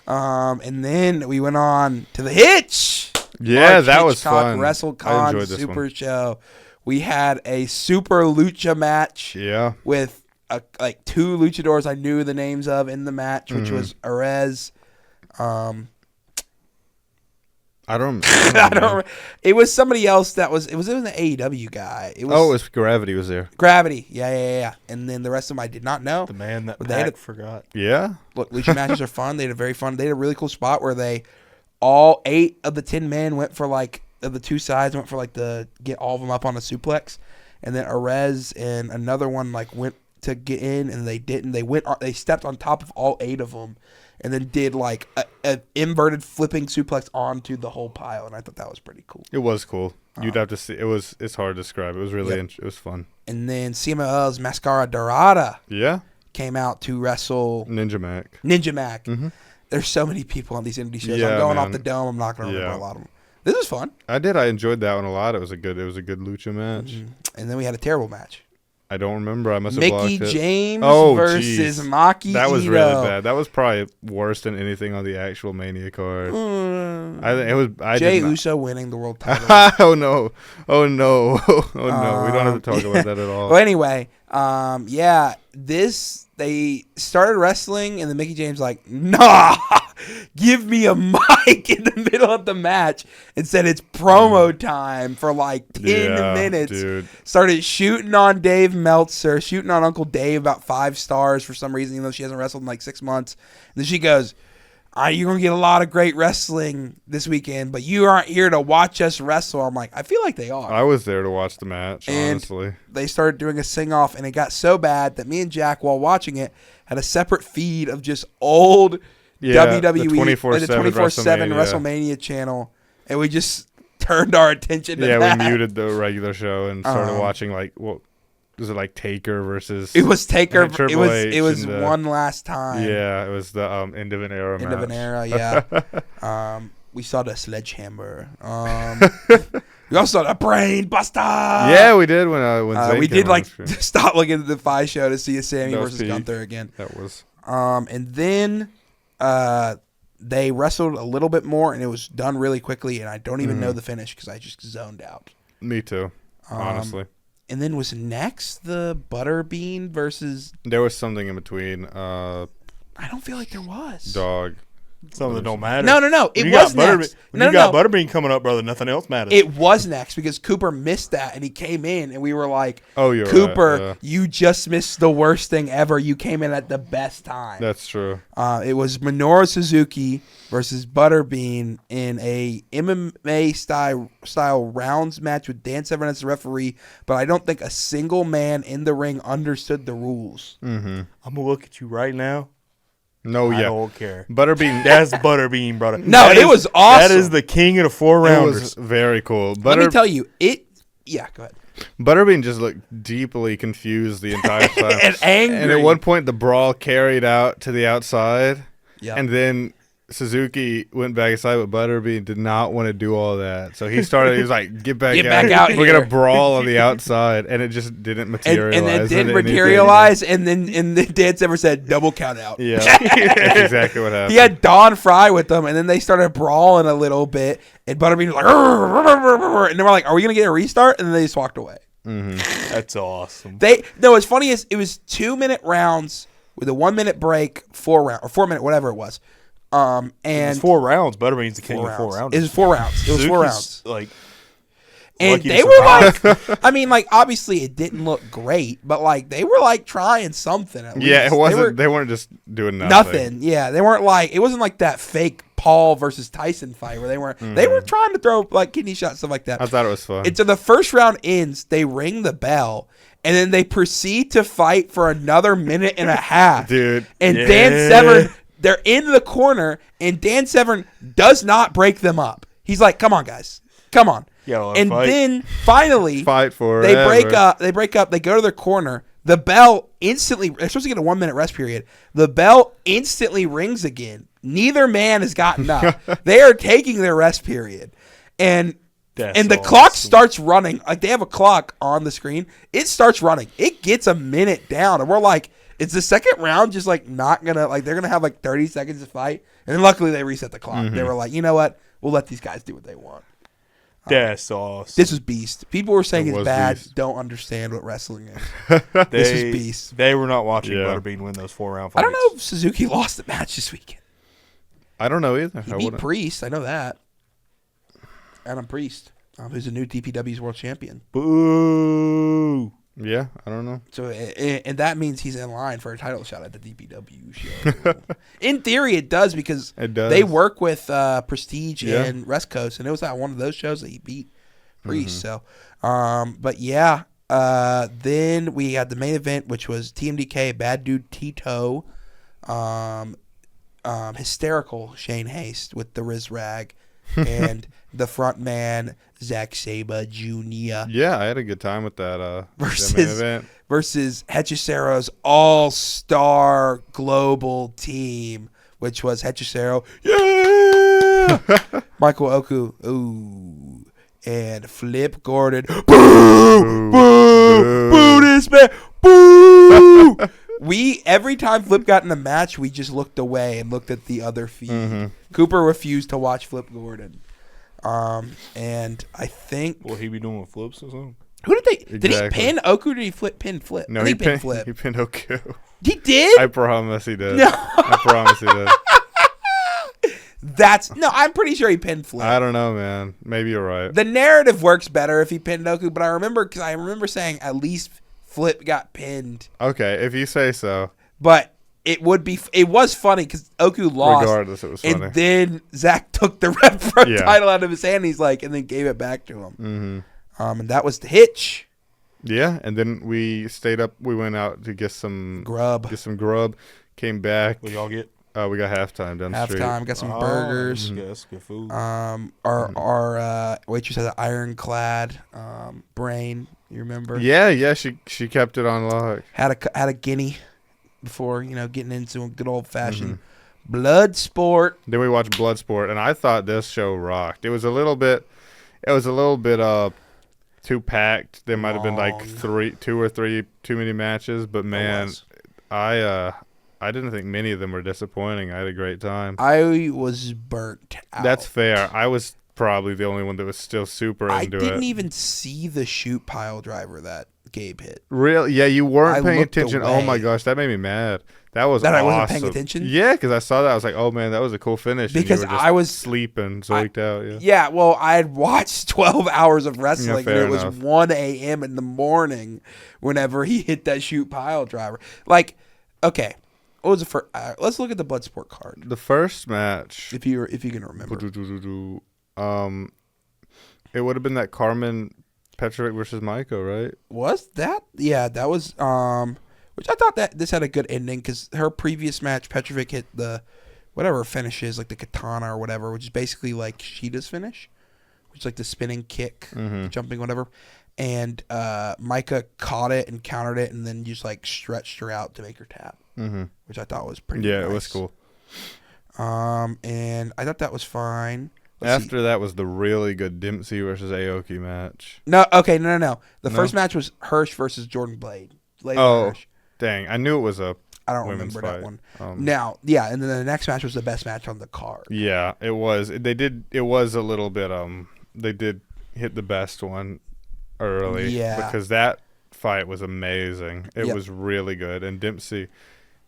And then we went on to the Hitch. Yeah, Mark that was Hitchcock fun. I WrestleCon enjoyed this Super one. Show. We had a Super Lucha match Yeah. with like 2 luchadors I knew the names of in the match, which was Arez. I don't I don't. It was somebody else that was. It was an AEW guy. It was, Oh, it was Gravity was there. Gravity. Yeah. And then the rest of them I did not know. The man that But they had Pac forgot. Yeah. Look, lucha matches are fun. They had a very fun. They had a really cool spot where all 8 of the 10 men went for like of the 2 sides went for like the get all of them up on a suplex, and then Arez and another one like went to get in and they didn't. They stepped on top of all 8 of them, and then did like a inverted flipping suplex onto the whole pile, and I thought that was pretty cool. It was cool. You'd have to see. It's hard to describe. It was really it was fun. And then CMLL's Mascara Dorada Yeah. came out to wrestle Ninja Mac. Ninja Mac. There's so many people on these indie shows. Yeah, I'm going man. off the dome. I'm not going to remember Yeah. a lot of them. This was fun. I enjoyed that one a lot. It was a good lucha match. And then we had a terrible match. I don't remember. I must have blocked Mickey it. James Oh, versus jeez. Maki That was Ito. really bad. That was probably worse than anything on the actual Mania card. I Jay did not- Uso winning the world title. Oh no! Oh no! Oh no! We don't have to talk about that at all. Well, anyway, they started wrestling, and then Mickey James like, nah, give me a mic in the middle of the match, and said it's promo time for like 10 Yeah, minutes. dude. Started shooting on Dave Meltzer, shooting on Uncle Dave about 5 stars for some reason, even though she hasn't wrestled in like 6 months. And then she goes, you're going to get a lot of great wrestling this weekend, but you aren't here to watch us wrestle. I'm like, I feel like they are. I was there to watch the match. And Honestly, they started doing a sing-off, and it got so bad that me and Jack, while watching it, had a separate feed of just old WWE, the 24/7 the 24/7 WrestleMania channel, and we just turned our attention to that. we muted the regular show and started watching what was it like Taker versus? It was Taker. Triple It H was and, one last time. Yeah, it was the end of an era. End of an era. Yeah. We saw the sledgehammer. We also saw the brain buster. Yeah, we did when Zayn we came did on like screen. stop looking at the Fi show to see a Sammy That was versus peak. Gunther again. That was. And then they wrestled a little bit more, and it was done really quickly, and I don't even know the finish because I just zoned out. Me too. Honestly, And then was next the Butterbean versus... there was something in between. I don't feel like there was. Dog. Some of it don't matter. No. It was next. When you got Butterbean coming up, brother, nothing else matters. It was next because Cooper missed that, and he came in, and we were like, Oh, you're Cooper, right, yeah. you just missed the worst thing ever. You came in at the best time. That's true. It was Minoru Suzuki versus Butterbean in a MMA style rounds match with Dan Severn as the referee, but I don't think a single man in the ring understood the rules. I'm going to look at you right now. No, I yeah. don't care. Butterbean. That's Butterbean, brother. No, it was awesome. That is the king of the 4 It rounders. was very cool. Let me tell you, yeah, go ahead. Butterbean just looked deeply confused the entire time. And angry. And at one point, the brawl carried out to the outside. Yeah. And then Suzuki went back inside, but Butterbean did not want to do all that. So he was like, get back out We're here." going to brawl on the outside. And it just didn't materialize. And it did into materialize, and then Dan Severn said double count out. anything. Yeah, that's exactly what happened. He had Don Fry with them, and then they started brawling a little bit, and Butterbean was like, "Rrr, rrr, rrr, rrr," and they were like, are we going to get a restart? And then they just walked away. That's awesome. What's funny is it was 2-minute rounds with a 1-minute break, 4-minute, whatever it was. And It's 4 rounds. Butterbean's the king of 4 rounders. It was 4 rounds. It was 4 rounds. Like, And lucky to they were survive. like, I mean, like, obviously it didn't look great, but like they were like trying something at least. Yeah, it wasn't. They weren't just doing nothing. Nothing. Yeah, they weren't like, it wasn't like that fake Paul versus Tyson fight where they weren't, they were trying to throw like kidney shots, stuff like that. I thought it was fun. And so the first round ends, they ring the bell, and then they proceed to fight for another minute and a half. Dude. And Yeah. Dan Severn, they're in the corner, and Dan Severn does not break them up. He's like, come on, guys. Come on. Yeah, and fight. then finally, Fight for they break up. They break up. They go to their corner. The bell instantly. They're supposed to get a 1-minute rest period. The bell instantly rings again. Neither man has gotten up. They are taking their rest period, and That's the awesome. clock starts running. Like they have a clock on the screen. It starts running. It gets a minute down, and we're like, Is the second round just like not gonna like they're gonna have like 30 seconds to fight? And then luckily they reset the clock. They were like, you know what? We'll let these guys do what they want. That's awesome. This was beast. People were saying it's bad. Beast. don't understand what wrestling is. This is beast. They were not watching Yeah. Butterbean win those 4-round fights. I don't know if Suzuki lost the match this weekend. I don't know either. He I beat wouldn't. Priest. I know that. Adam Priest, who's the new DPW's world champion. Boo. Yeah, I don't know. So, and that means he's in line for a title shot at the DPW show. In theory, it does because It does. they work with Prestige Yeah. and West Coast, and it was at one of those shows that he beat Priest. So, but yeah, then we had the main event, which was TMDK, Bad Dude Tito, hysterical Shane Haste with the Riz Rag, and the front man Zack Sabre Jr. Yeah, I had a good time with that that main versus event. versus Hechicero's all-star global team, which was Hechicero, yeah, Michael Oku, ooh, and Flip Gordon, boo, boo this man, boo. Every time Flip got in a match, we just looked away and looked at the other feed. Cooper refused to watch Flip Gordon. And I think Will he be doing with flips or something? who did they? Did he Exactly. pin Oku? Or did he pin Flip? No, I he think pinned Flip. He pinned Oku. He did. I promise he did. No. I promise he did. I'm pretty sure he pinned Flip. I don't know, man. Maybe you're right. The narrative works better if he pinned Oku, but I remember saying at least Flip got pinned, Okay, if you say so. but it was funny because Oku lost. Regardless, it was funny. And then Zach took the Red Pro Yeah. title out of his hand. He's like, and then gave it back to him. And that was the hitch. Yeah, and then we stayed up. We went out to get some Grub. Came back. What y'all get? We got halftime down the street. Halftime, got some burgers. That's good food. Our waitress had an ironclad brain. You remember? Yeah. She kept it on lock. Had a guinea before getting into a good old fashioned blood sport. Then we watched Bloodsport, and I thought this show rocked. It was a little bit too packed. There might have been like two or three too many matches, but man, I didn't think many of them were disappointing. I had a great time. I was burnt out. That's fair. I was probably the only one that was still super into it. I didn't even see the shoot pile driver that Gabe hit. Really? Yeah, you weren't I paying looked attention. away. Oh my gosh, that made me mad. That was That I awesome. wasn't paying attention? Yeah, because I saw that. I was like, oh man, that was a cool finish. And Because you were just I was sleeping, zoiked out. Yeah. Yeah, well, I had watched 12 hours of wrestling, and fair it was enough. 1 a.m. in the morning whenever he hit that shoot pile driver. Like, okay, what was the first? Let's look at the Bloodsport card The first match. if you can remember. It would have been that Carmen Petrovic versus Maiko, right? Was that? Yeah, that was. Which I thought that this had a good ending because her previous match, Petrovic hit the whatever finish is, like the katana or whatever, which is basically like Sheeta's finish, which is like the spinning kick, jumping whatever. And Micah caught it and countered it, and then just like stretched her out to make her tap, which I thought was pretty. Yeah, nice. it was cool. And I thought that was fine. Let's see. After that was the really good Dempsey versus Aoki match. No. The first match was Hirsch versus Jordan Blade. Hirsch. Dang, I knew it was a I don't women's remember that fight. one. And then the next match was the best match on the card. Yeah, it was. It was a little bit. They did hit the best one early. Yeah. Because that fight was amazing. It was really good. And Dempsey,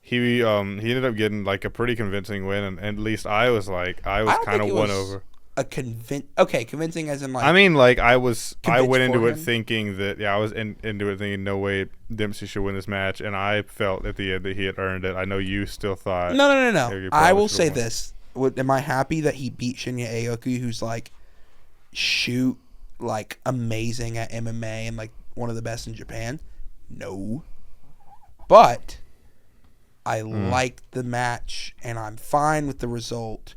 he ended up getting like a pretty convincing win. And at least I was kind of won over. Convincing as in like. I mean, like I went Convinced into for it him? thinking that I was into it thinking no way Dempsey should win this match, and I felt at the end that he had earned it. I know you still thought. No. Aoki I probably will should've say won. this: am I happy that he beat Shinya Aoki, who's like shoot like amazing at MMA and like one of the best in Japan? No, but I liked the match and I'm fine with the result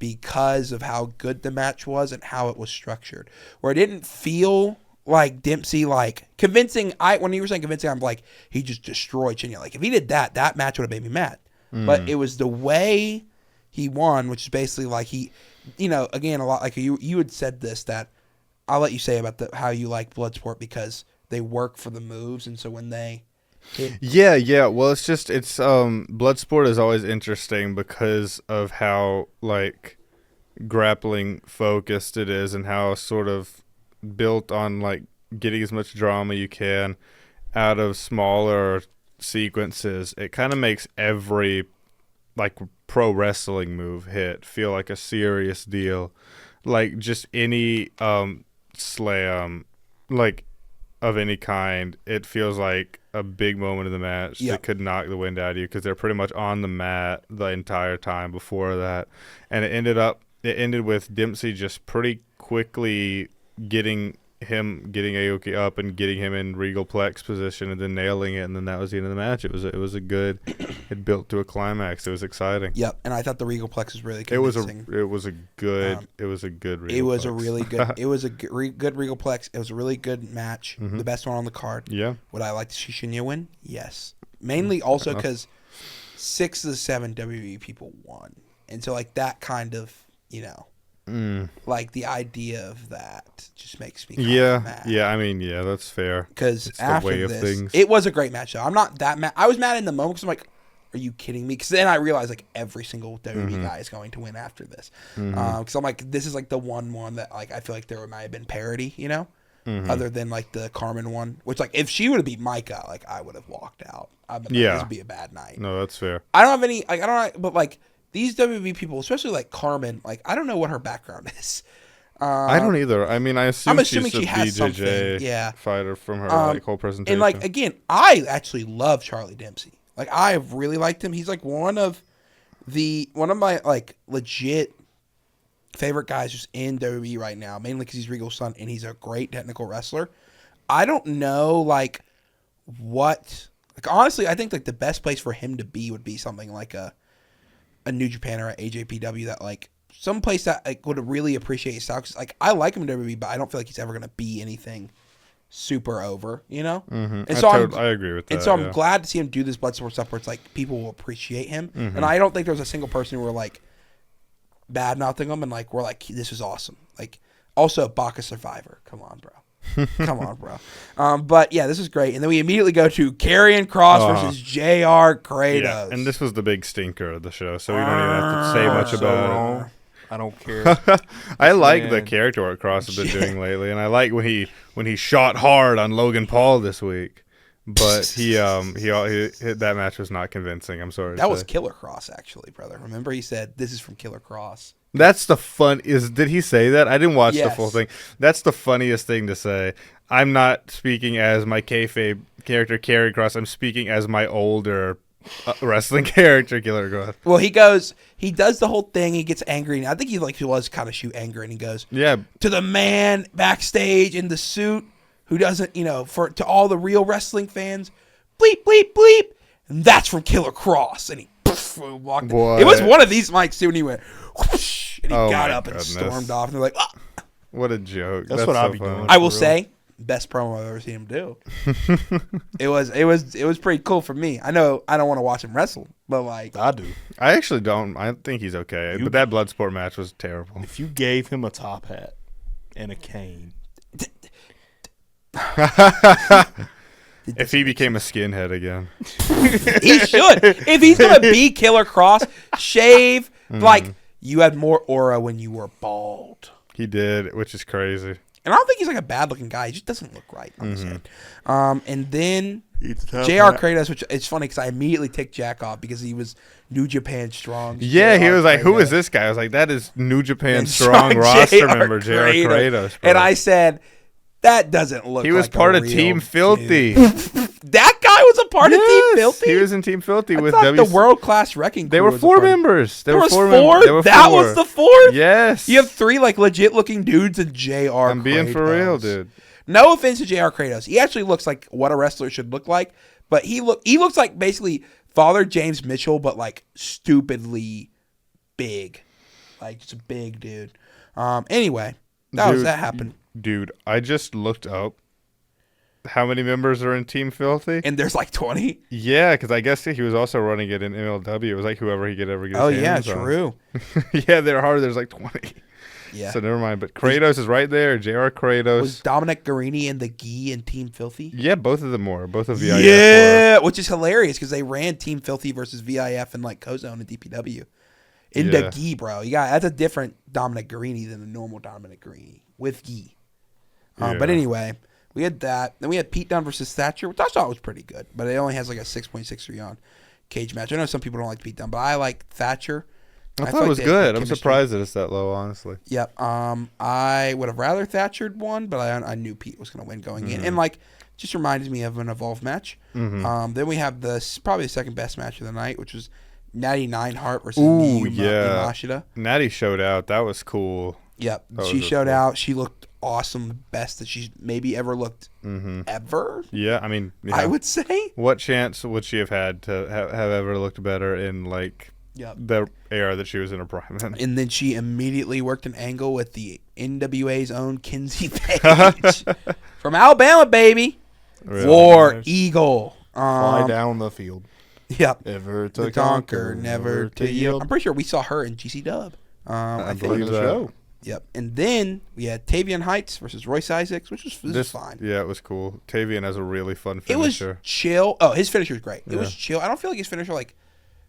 because of how good the match was and how it was structured. Where it didn't feel like Dempsey like convincing. When you were saying convincing, I'm like he just destroyed Shinya. Like if he did that match would have made me mad. But it was the way he won, which is basically like he, again a lot like you had said this that I'll let you say about how you like Bloodsport because they work for the moves, and so when they Yeah. Well, it's Bloodsport is always interesting because of how like grappling focused it is and how sort of built on like getting as much drama you can out of smaller sequences. It kind of makes every like pro wrestling move feel like a serious deal. Like just any slam like of any kind, it feels like a big moment of the match that could knock the wind out of you because they're pretty much on the mat the entire time before that. And it ended with Dempsey just pretty quickly getting Aoki up and getting him in Regal Plex position and then nailing it, and then that was the end of the match. It was a good, it built to a climax. It was exciting. Yep, and I thought the Regal Plex was really convincing. It was a good Regal Plex. A really good. It was a good Regal Plex. It was a really good match. Mm-hmm. The best one on the card. Yeah. Would I like to see Shinya win? Yes. Mainly also because 6 of the 7 WWE people won, and so like that kind of like the idea of that just makes me kind of mad. Yeah. I mean, yeah, that's fair. Because after the way this, of things. it was a great match. Though I'm not that mad. I was mad in the moment because I'm like, "Are you kidding me?" Because then I realized like every single WWE guy is going to win after this. Because I'm like, this is like the one that like I feel like there might have been parity, other than like the Carmen one, which like if she would have beat Micah, like I would have walked out. This would be a bad night. No, that's fair. I don't have any. Like I don't. But like. These WWE people, especially like Carmen, like I don't know what her background is. I don't either. I mean, I'm assuming she's a she has BJJ fighter from her whole presentation. And like again, I actually love Charlie Dempsey. Like I really liked him. He's like one of my like legit favorite guys just in WWE right now, mainly because he's Regal's son and he's a great technical wrestler. I don't know like what. Like honestly, I think like the best place for him to be would be something like a New Japan or a NJPW that like some place that like would really appreciate his style. Cause like I like him in WWE, but I don't feel like he's ever gonna be anything super over, And so I agree with that. And so I'm glad to see him do this Bloodsport stuff where it's like people will appreciate him. And I don't think there's a single person who were like bad mouthing him and like we're like this is awesome. Like also Baka Survivor. Come on, bro. Come on, bro. But yeah, this is great. And then we immediately go to Karrion Kross versus JR Kratos. Yeah, and this was the big stinker of the show, so we don't even have to say much about it. I don't care. I like the character work Kross has been doing lately, and I like when he shot hard on Logan Paul this week. But he that match was not convincing. I'm sorry. That was Killer Kross, actually, brother. Remember, he said this is from Killer Kross. That's the fun. Did he say that? I didn't watch the full thing. That's the funniest thing to say. I'm not speaking as my kayfabe character, Karrion Kross. I'm speaking as my older wrestling character, Killer Kross. Well, he does the whole thing. He gets angry. And I think he was kind of shoot anger, and he goes, to the man backstage in the suit who doesn't, to all the real wrestling fans, bleep, bleep, bleep. And that's from Killer Kross. And he walked. It was one of these mics too, and he went, whoosh, and he got up and stormed off. And they're like, ah. What a joke. That's what I'll be doing. I will say, best promo I've ever seen him do. It was pretty cool for me. I know I don't want to watch him wrestle, but like I do. I actually don't. I think he's okay. But that Bloodsport match was terrible. If you gave him a top hat and a cane. If he became a skinhead again. He should. If he's going to be Killer Kross, shave. Like, you had more aura when you were bald. He did, which is crazy. And I don't think he's like a bad-looking guy. He just doesn't look right on his head. And then JR Kratos, which it's funny because I immediately ticked Jack off because he was New Japan Strong. Yeah, he was like, who is this guy? I was like, that is New Japan Strong roster member, JR Kratos. And I said, that doesn't look like he was part of Team Filthy. That guy was a part of Team Filthy? He was in Team Filthy with the world-class wrecking crew. They were 4 members. There was 4? That was the 4th? Yes. You have 3 like legit-looking dudes and JR Kratos. I'm being for real, dude. No offense to JR Kratos. He actually looks like what a wrestler should look like, but he looks like basically Father James Mitchell, but like stupidly big. Like just a big dude. Anyway, that happened. Dude, I just looked up how many members are in Team Filthy. And there's like 20? Yeah, because I guess he was also running it in MLW. It was like whoever he could ever get his hands on. True. Yeah, they're hard. There's like 20. Yeah. So never mind. But Kratos is right there. JR Kratos. Was Dominic Garrini and the Gee and Team Filthy? Yeah, both of them were. Both of VIF were. Yeah, which is hilarious because they ran Team Filthy versus VIF and like Kozone and DPW. In the Gee, bro. That's a different Dominic Garrini than the normal Dominic Garrini with Gee. But anyway, we had that. Then we had Pete Dunne versus Thatcher, which I thought was pretty good. But it only has like a 6.63 on Cage Match. I know some people don't like Pete Dunne, but I like Thatcher. I thought it was good. I'm surprised that it's that low, honestly. Yep. I would have rather Thatchered won, but I knew Pete was going to win going in. And like, just reminds me of an Evolve match. Then we have probably the second best match of the night, which was Natty Neidhart versus Yamashita. Natty showed out. That was cool. Yep. She showed out. She looked awesome. The best that she's maybe ever looked ever. Yeah, I mean. Yeah. I would say. What chance would she have had to have ever looked better in, like, the era that she was in her prime in? And then she immediately worked an angle with the NWA's own Kinsey Page. From Alabama, baby. Really? War Eagle. Fly down the field. Yep. Ever to conquer, never to yield. I'm pretty sure we saw her in GC Dub. I think. believe that. Show. Yep. And then we had Tavian Heights versus Royce Isaacs, which was fine. Yeah, it was cool. Tavian has a really fun finisher. It was chill. Oh, his finisher was great. It was chill. I don't feel like his finisher like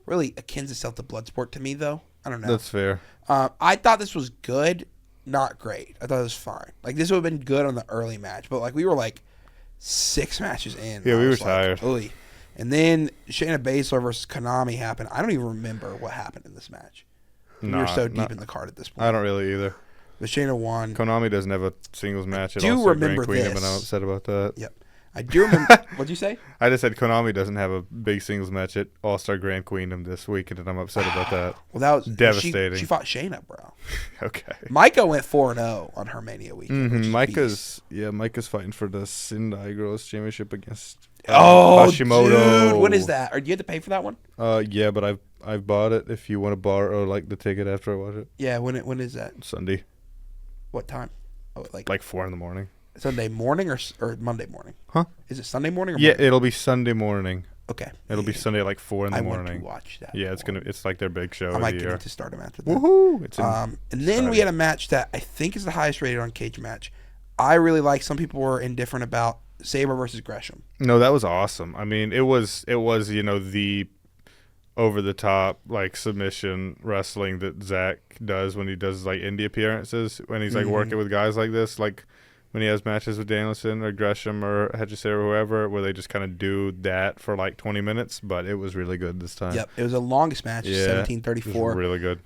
really akins itself to Bloodsport to me though. I don't know. That's fair. I thought this was good, not great. I thought it was fine. Like this would have been good on the early match, but like we were like 6 matches in. Yeah, we were tired. Oy. And then Shayna Baszler versus Konami happened. I don't even remember what happened in this match. We were so deep in the card at this point. I don't really either. But Shayna won. Konami doesn't have a singles match at I do all. remember Grand Queendom, this. and I'm upset about that. Yep. I do remember. What'd you say? I just said Konami doesn't have a big singles match at All-Star Grand Queendom this weekend, and I'm upset about that. Well, that was devastating. She fought Shayna, bro. Okay. Micah went 4-0 on her Mania weekend. Micah's fighting for the Sendai Girls Championship against Hashimoto. Dude, what is that? Or do you have to pay for that one? Yeah, but I've bought it. If you want to borrow like the ticket after I watch it. Yeah, when is that? Sunday. What time? Oh, like 4 a.m. Sunday morning or Monday morning? Huh? Is it Sunday morning? Or yeah, Monday? It'll be Sunday morning. Okay. It'll be Sunday at like 4 a.m. I want to watch that. Yeah, it's like their big show. I of might the get year. into Stardom after that. Woohoo! And then we had a match that I think is the highest rated on Cage Match. I really like. Some people were indifferent about Sabre versus Gresham. No, that was awesome. I mean, it was the over the top like submission wrestling that Zach does when he does like indie appearances, when he's like working with guys like this, like when he has matches with Danielson or Gresham or Hedges or whoever, where they just kind of do that for like 20 minutes. But it was really good this time. Yep, it was the longest match, 17:34. It was really good.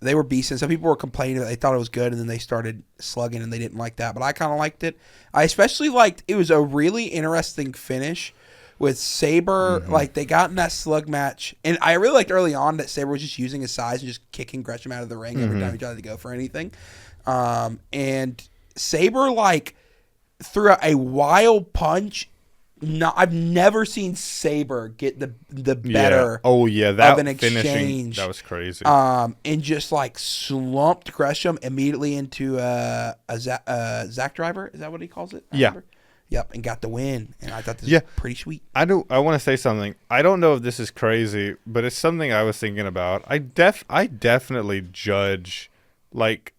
They were beasting. Some people were complaining that they thought it was good, and then they started slugging, and they didn't like that. But I kind of liked it. I especially liked it was a really interesting finish with Sabre. Like they got in that slug match, and I really liked early on that Sabre was just using his size and just kicking Gresham out of the ring every time he tried to go for anything. And Sabre like threw out a wild punch. No, I've never seen Sabre get the better. Oh yeah, that of an finishing exchange. that was crazy. And just like slumped Gresham immediately into a Zach driver. Is that what he calls it? Yeah. Remember? Yep, and got the win. And I thought this was pretty sweet. I want to say something. I don't know if this is crazy, but it's something I was thinking about. I definitely judge like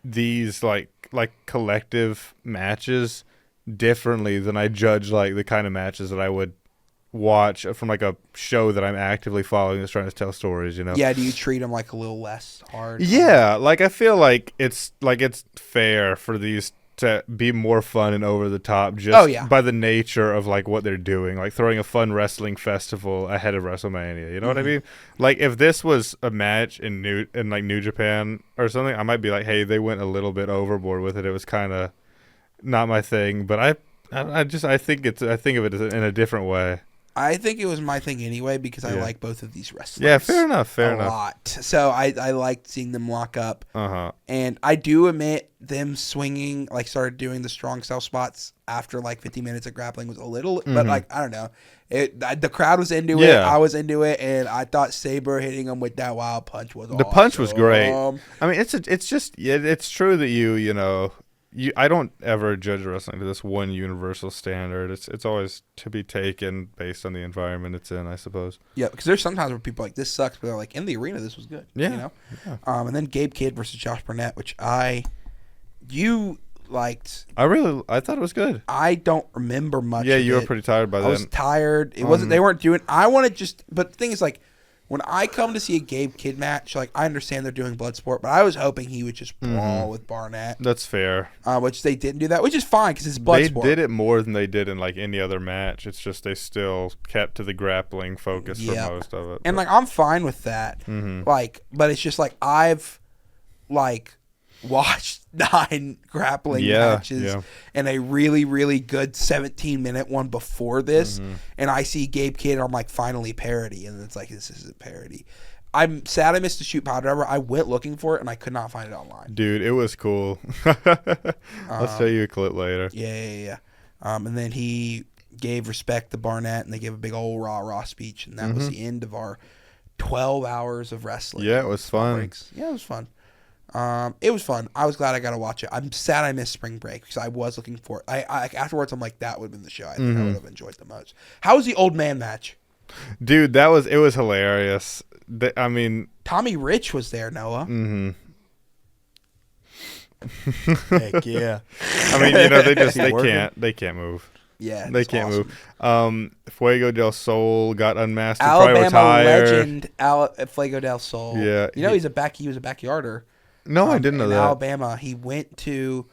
these like collective matches differently than I judge like the kind of matches that I would watch from like a show that I'm actively following that's trying to tell stories, you know? Yeah, do you treat them like a little less hard? Yeah, like I feel like it's fair for these to be more fun and over the top just by the nature of like what they're doing, like throwing a fun wrestling festival ahead of WrestleMania. You know what I mean? Like if this was a match in New Japan or something, I might be like, hey, they went a little bit overboard with it. It was kind of not my thing, but I think of it in a different way. I think it was my thing anyway because I like both of these wrestlers. Yeah, fair enough. A lot. So I liked seeing them lock up. Uh-huh. And I do admit them swinging, like started doing the strong style spots after like 50 minutes of grappling was a little, but like, I don't know. The crowd was into it. I was into it. And I thought Sabre hitting him with that wild punch was awesome. The punch was great. I mean, it's true that you know, I don't ever judge wrestling to this one universal standard. It's always to be taken based on the environment it's in, I suppose. Yeah, because there's sometimes where people are like, this sucks, but they're like, in the arena, this was good. Yeah. You know? Yeah. And then Gabe Kidd versus Josh Burnett, which you liked. I thought it was good. I don't remember much. Yeah, of you were it. pretty tired by then. I was tired. It wasn't. They weren't doing. I want to just. But the thing is, like, when I come to see a Gabe Kidd match, like, I understand they're doing Bloodsport, but I was hoping he would just brawl with Barnett. That's fair. Which they didn't do that, which is fine because it's Bloodsport. They did it more than they did in like any other match. It's just they still kept to the grappling focus for most of it. And like, I'm fine with that. Like, but it's just like I've like watched 9 grappling matches and a really, really good 17-minute one before this, and I see Gabe Kidd and I'm like, finally parody, and it's like, this isn't parody. I'm sad I missed the shoot pile driver. I went looking for it and I could not find it online. Dude, it was cool. I'll show you a clip later. Yeah. And then he gave respect to Barnett, and they gave a big old rah speech, and that was the end of our 12 hours of wrestling. Yeah, it was fun. Yeah, it was fun. It was fun. I was glad I got to watch it. I'm sad I missed spring break because I was looking for it. I afterwards, I'm like, that would have been the show I think I would have enjoyed the most. How was the old man match? Dude, it was hilarious. I mean, Tommy Rich was there, Noah. Heck yeah. I mean, they can't move. Yeah, they can't move. Fuego del Sol got unmasked. Alabama legend Fuego del Sol. Yeah, he was a backyarder. No, I didn't know in that. Alabama, he went to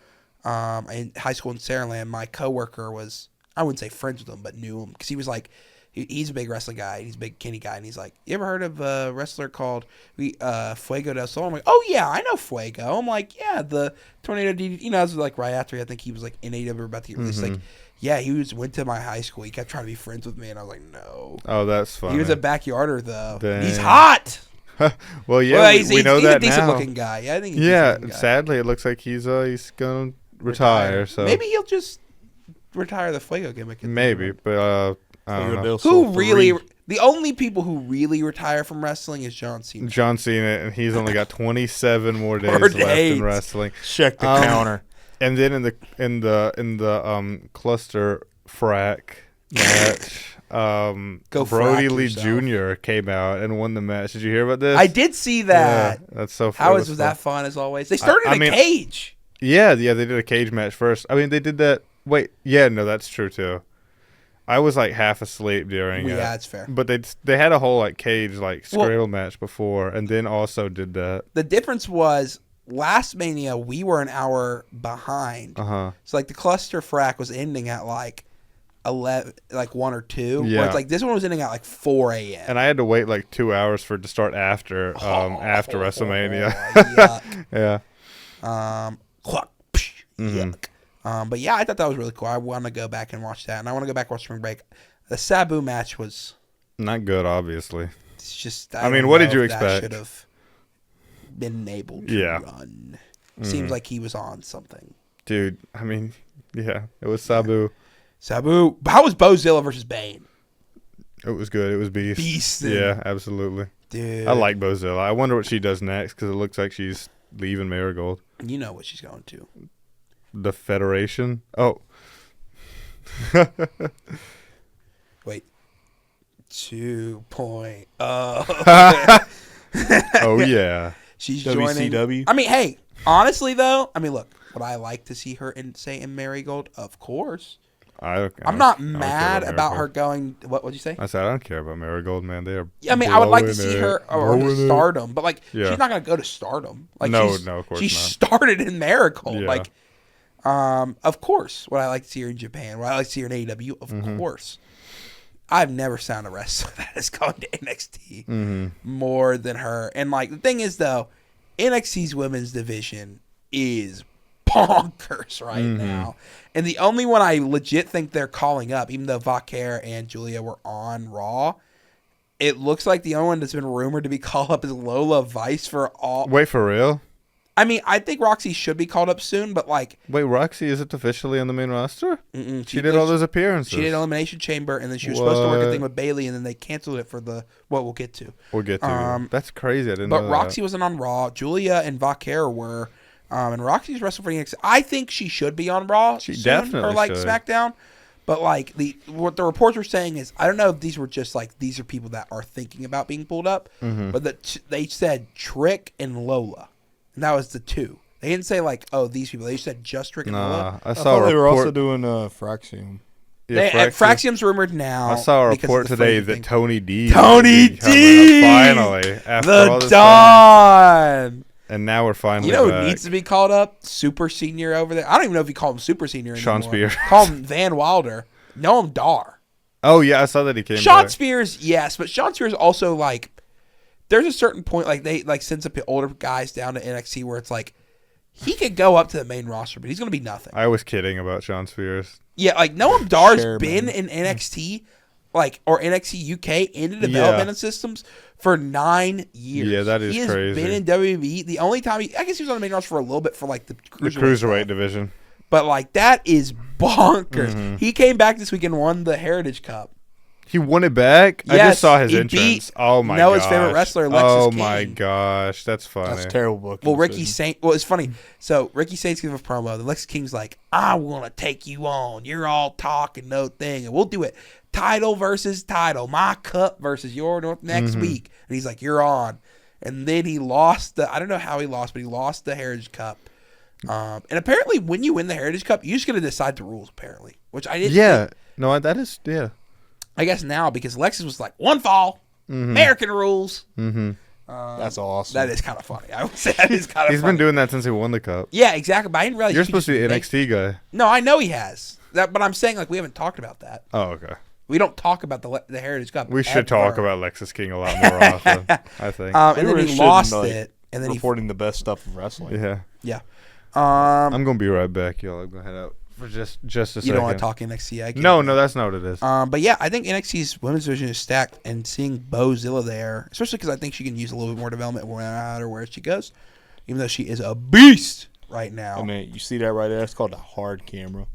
in high school in Saraland. My coworker was, I wouldn't say friends with him, but knew him because he was like, he's a big wrestling guy. He's a big Kenny guy, and he's like, you ever heard of a wrestler called Fuego del Sol? I'm like, oh yeah, I know Fuego. I'm like, yeah, the Tornado DDT. You know, this was like right after I think he was like in AEW about to get released. Like, yeah, went to my high school. He kept trying to be friends with me, and I was like, no. Oh, that's funny. He was a backyarder though. Dang. He's hot. Well, yeah, we know that he's a decent now. looking guy. Yeah, I think. He's a decent looking guy. Sadly, it looks like he's gonna retire. So maybe he'll just retire the Fuego gimmick. Maybe, but I don't know. Who really? The only people who really retire from wrestling is John Cena. John Cena, and he's only got 27 more days left in wrestling. Check the counter. And then in the cluster frack match, Brody Lee Jr. came out and won the match. Did you hear about this? I did see that. Yeah, that's so fun. How was that fun as always? They started in a cage. Yeah, they did a cage match first. I mean, they did that. Wait, yeah, no, that's true too. I was like half asleep during it. Yeah, that's fair. But they had a whole like cage like scramble match before, and then also did that. The difference was last Mania we were an hour behind. So like the cluster frack was ending at like 11, like 1 or 2. Yeah. Where it's like this one was ending at like 4 a.m. And I had to wait like 2 hours for it to start after WrestleMania. Yuck. Yeah. Yuck. But yeah, I thought that was really cool. I want to go back and watch that, and I want to go back and watch Spring Break. The Sabu match was not good, obviously. It's just. I mean, what did you expect? That should have been able to run. Seems like he was on something. Dude, I mean, yeah, it was Sabu. Sabu. How was Bozilla versus Bane? It was good. It was beast. Beast. Yeah, absolutely. Dude, I like Bozilla. I wonder what she does next because it looks like she's leaving Marigold. You know what she's going to. The Federation? Oh. Wait. 2.0. Oh, yeah. She's WCW. joining. I mean, hey, honestly, though, look, would I like to see her in Marigold? Of course. I'm not mad about her going. What would you say? I said I don't care about Marigold, man. They are. I mean, I would like to see her or Stardom, but like she's not going to go to Stardom. Like no, of course she not. started in Marigold. Yeah. Like, of course, would I like to see her in Japan? Would I like to see her in AEW? Of course. I've never found a wrestler that has gone to NXT more than her. And like the thing is, though, NXT's women's division is bonkers right now. And the only one I legit think they're calling up, even though Vaquer and Julia were on Raw, it looks like the only one that's been rumored to be called up is Lola Vice for all. Wait, for real? I mean, I think Roxy should be called up soon, but like... Wait, Roxy isn't officially on the main roster? She did all those appearances. She did Elimination Chamber, and then she was supposed to work a thing with Bailey, and then they canceled it for what we'll get to. We'll get to. That's crazy. I didn't know that. But Roxy wasn't on Raw. Julia and Vaquer were. And Roxy's wrestling for NXT. I think she should be on Raw. She soon, definitely or like should. SmackDown. But like what the reports were saying is, I don't know if these were just like these are people that are thinking about being pulled up, but that they said Trick and Lola, and that was the two. They didn't say like, oh, these people. They said just Trick and Lola. I I saw thought a they were also report. doing Fraxium. Yeah, Fraxium's rumored now. I saw a because report of the today Frazier that thing. Tony D. Tony would be coming up finally after all the this Don. time. And now we're finally You know back. who needs to be called up? Super Senior over there. I don't even know if you call him Super Senior anymore. Sean Spears. Call him Van Wilder. No, him Dar. Oh yeah, I saw that he came Sean back. Spears, yes, but Sean Spears also like. There's a certain point like they like send some older guys down to NXT where it's like he could go up to the main roster, but he's gonna be nothing. I was kidding about Sean Spears. Yeah, like Noam Dar's Chairman. been in NXT, like or NXT UK in the development and systems for 9 years. Yeah, that is he has crazy. been in WWE. The only time I guess he was on the main roster for a little bit for like the The cruiserweight. cruiserweight stuff. division. But like that is bonkers. He came back this week and won the Heritage Cup. He won it back? I Yes, just saw his he entrance. beat Oh my Noah's gosh. favorite wrestler, Lexis Oh King. my gosh, that's funny. That's terrible booking. Well, Ricky decision. Saint. Well, it's funny. So Ricky Saint's giving a promo. The Lex King's like, "I want to take you on. You're all talk and no thing, and we'll do it. Title versus title. My cup versus your next week." And he's like, "You're on." And then he lost the. I don't know how he lost, but he lost the Heritage Cup. And apparently, when you win the Heritage Cup, you're just gonna decide the rules. Apparently, which I didn't. Yeah. think. No, that is, yeah. I guess now because Lexus was like one fall, American rules. That's awesome. That is kind of funny. I would say that is kind of. He's funny. been doing that since he won the cup. Yeah, exactly. But I didn't realize You're you could supposed to be an just NXT guy. No, I know he has that, but I'm saying like we haven't talked about that. Oh, okay. We don't talk about the Heritage Cup. We should ever. talk about Lexus King a lot more often, I think. And We then were he interested lost in, like, it, and then reporting the best stuff of wrestling. Yeah. yeah. I'm going to be right back, y'all. I'm going to head out for just a second. You don't want to talk NXT? I get No, it. that's not what it is. But yeah, I think NXT's women's division is stacked, and seeing Bozilla there, especially because I think she can use a little bit more development no matter where she goes, even though she is a beast right now. I mean, you see that right there? It's called a hard camera.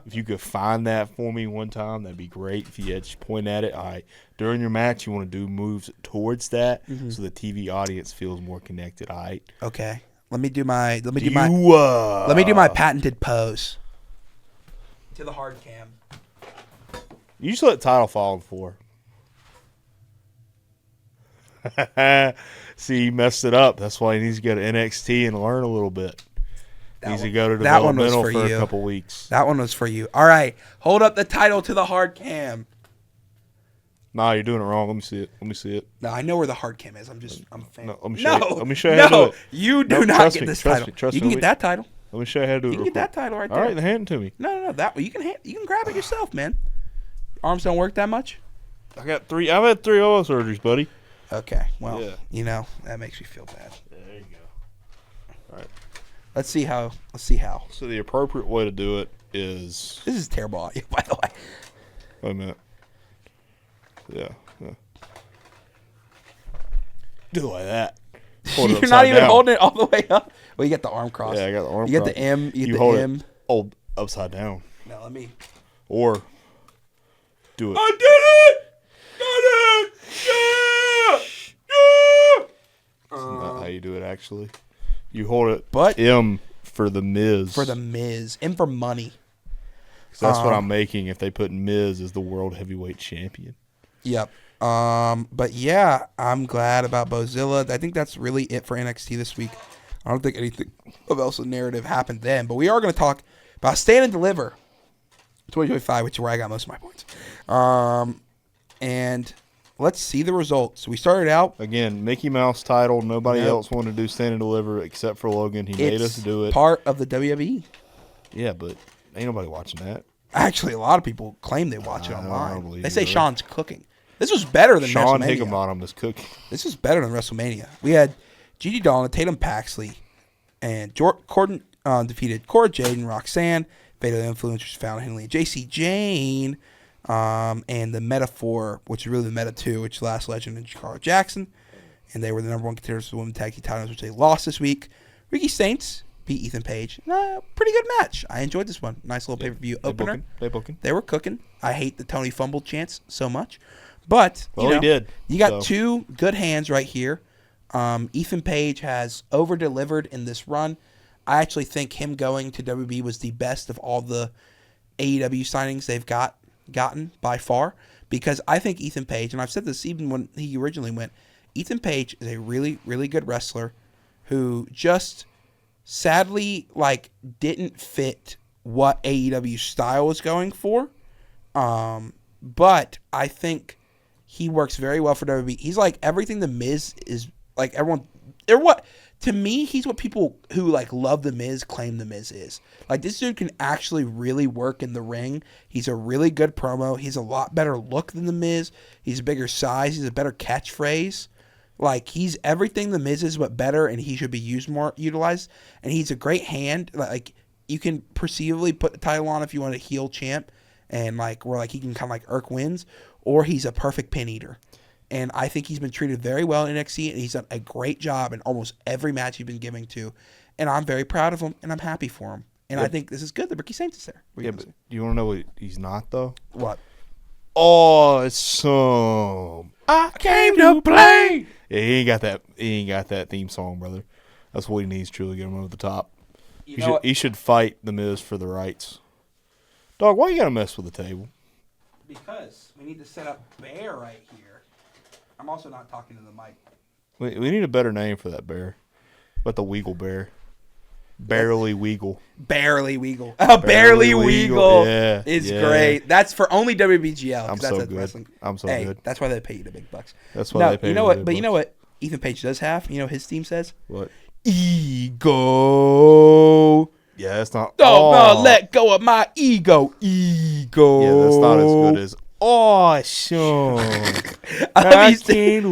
If you could find that for me one time, that'd be great. If you had just point at it, all right. During your match, you want to do moves towards that so the TV audience feels more connected. All right. Okay, let me do my Let me my patented pose to the hard cam. You just let title fall on the floor. See, he messed it up. That's why he needs to go to NXT and learn a little bit. He needs to go to that one was developmental for for you. a couple weeks. That one was for you. All right, hold up the title to the hard cam. Nah, you're doing it wrong. Let me see it. Let me see it. No, I know where the hard cam is. I'm a fan. No, let me show you. Let me show you how to do No, it. you do No, not trust get me, this trust title. me, trust You can me. get that title. Let me show you how to do it. You can real get that quick. title right All there. right, then hand it to me. No. That you can grab it yourself, man. Arms don't work that much. I've had 3 oil surgeries, buddy. Okay, well, Yeah. you know that makes me feel bad. There you go. All right. Let's see how. So the appropriate way to do it is. This is terrible audio, by the way. Wait a minute. Yeah. Do it like that. Hold it You're not upside even down. holding it all the way up. Well, you got the arm cross. Yeah, I got the arm You got crossed. the M. You got hold the M. it hold upside down. No, let me. Or do it. I did it! Got it! Yeah! That's not how you do it, actually. You hold it But- M for the Miz. For the Miz. M for money. 'Cause that's what I'm making if they put Miz as the World Heavyweight Champion. Yep. But yeah, I'm glad about Bozilla. I think that's really it for NXT this week. I don't think anything of else in narrative happened then, but we are going to talk about Stand and Deliver 2025, which is where I got most of my points. And let's see the results. We started out. Again, Mickey Mouse title. Nobody Nope. else wanted to do Stand and Deliver except for Logan. He made us It's do it. part of the WWE. Yeah, but ain't nobody watching that. Actually, a lot of people claim they watch it I don't online. believe They it, say really. Sean's cooking. This was better than Sean WrestleMania. Higginbottom is cooking. This is better than WrestleMania. We had Gigi Dolan, Tatum Paxley, and Corden defeated Cora Jade and Roxanne. Fatal Influencers found Henley and JC Jane. And the Metaphor, which is really the Meta 2, which is Last Legend and Carl Jackson. And they were the number 1 contenders for the women's tag team titles, which they lost this week. Ricky Saints beat Ethan Page. Pretty good match. I enjoyed this one. Nice little pay-per-view opener. They booking. They were cooking. I hate the Tony fumble chance so much. But, Well, he did, You got so. 2 good hands right here. Ethan Page has over-delivered in this run. I actually think him going to WB was the best of all the AEW signings they've gotten by far, because I think Ethan Page, and I've said this even when he originally went, Ethan Page is a really, really good wrestler who just sadly didn't fit what AEW style was going for. But I think he works very well for WWE. He's like everything The Miz is, like everyone, or what, to me, he's what people who love The Miz claim The Miz is. Like, this dude can actually really work in the ring. He's a really good promo. He's a lot better look than The Miz. He's a bigger size. He's a better catchphrase. Like, he's everything The Miz is, but better, and he should be utilized. And he's a great hand. Like, you can perceivably put the title on if you want a heel champ, and where he can kind of irk wins, or he's a perfect pin eater. And I think he's been treated very well in NXT, and he's done a great job in almost every match he's been giving to. And I'm very proud of him, and I'm happy for him. And I think this is good that Ricky Saints is there. Yeah, but you want to know what he's not, though? What? Awesome. I came to play. Yeah, he ain't got that theme song, brother. That's what he needs to truly get him over the top. He should fight The Miz for the rights. Dog, why you got to mess with the table? Because we need to set up Bear right here. I'm also not talking to the mic. We need a better name for that bear. But the Weagle Bear. Barely Weagle. Barely Weagle. Oh, Barely Weagle. Yeah. It's great. That's for only WWEGL. I'm so good. I'm so good. That's why they pay you the big bucks. That's why they pay you the big bucks. But you know what Ethan Page does have? You know what his theme says? What? Ego. Yeah, that's not. No, let go of my ego. Ego. Yeah, that's not as good as awesome. He's saying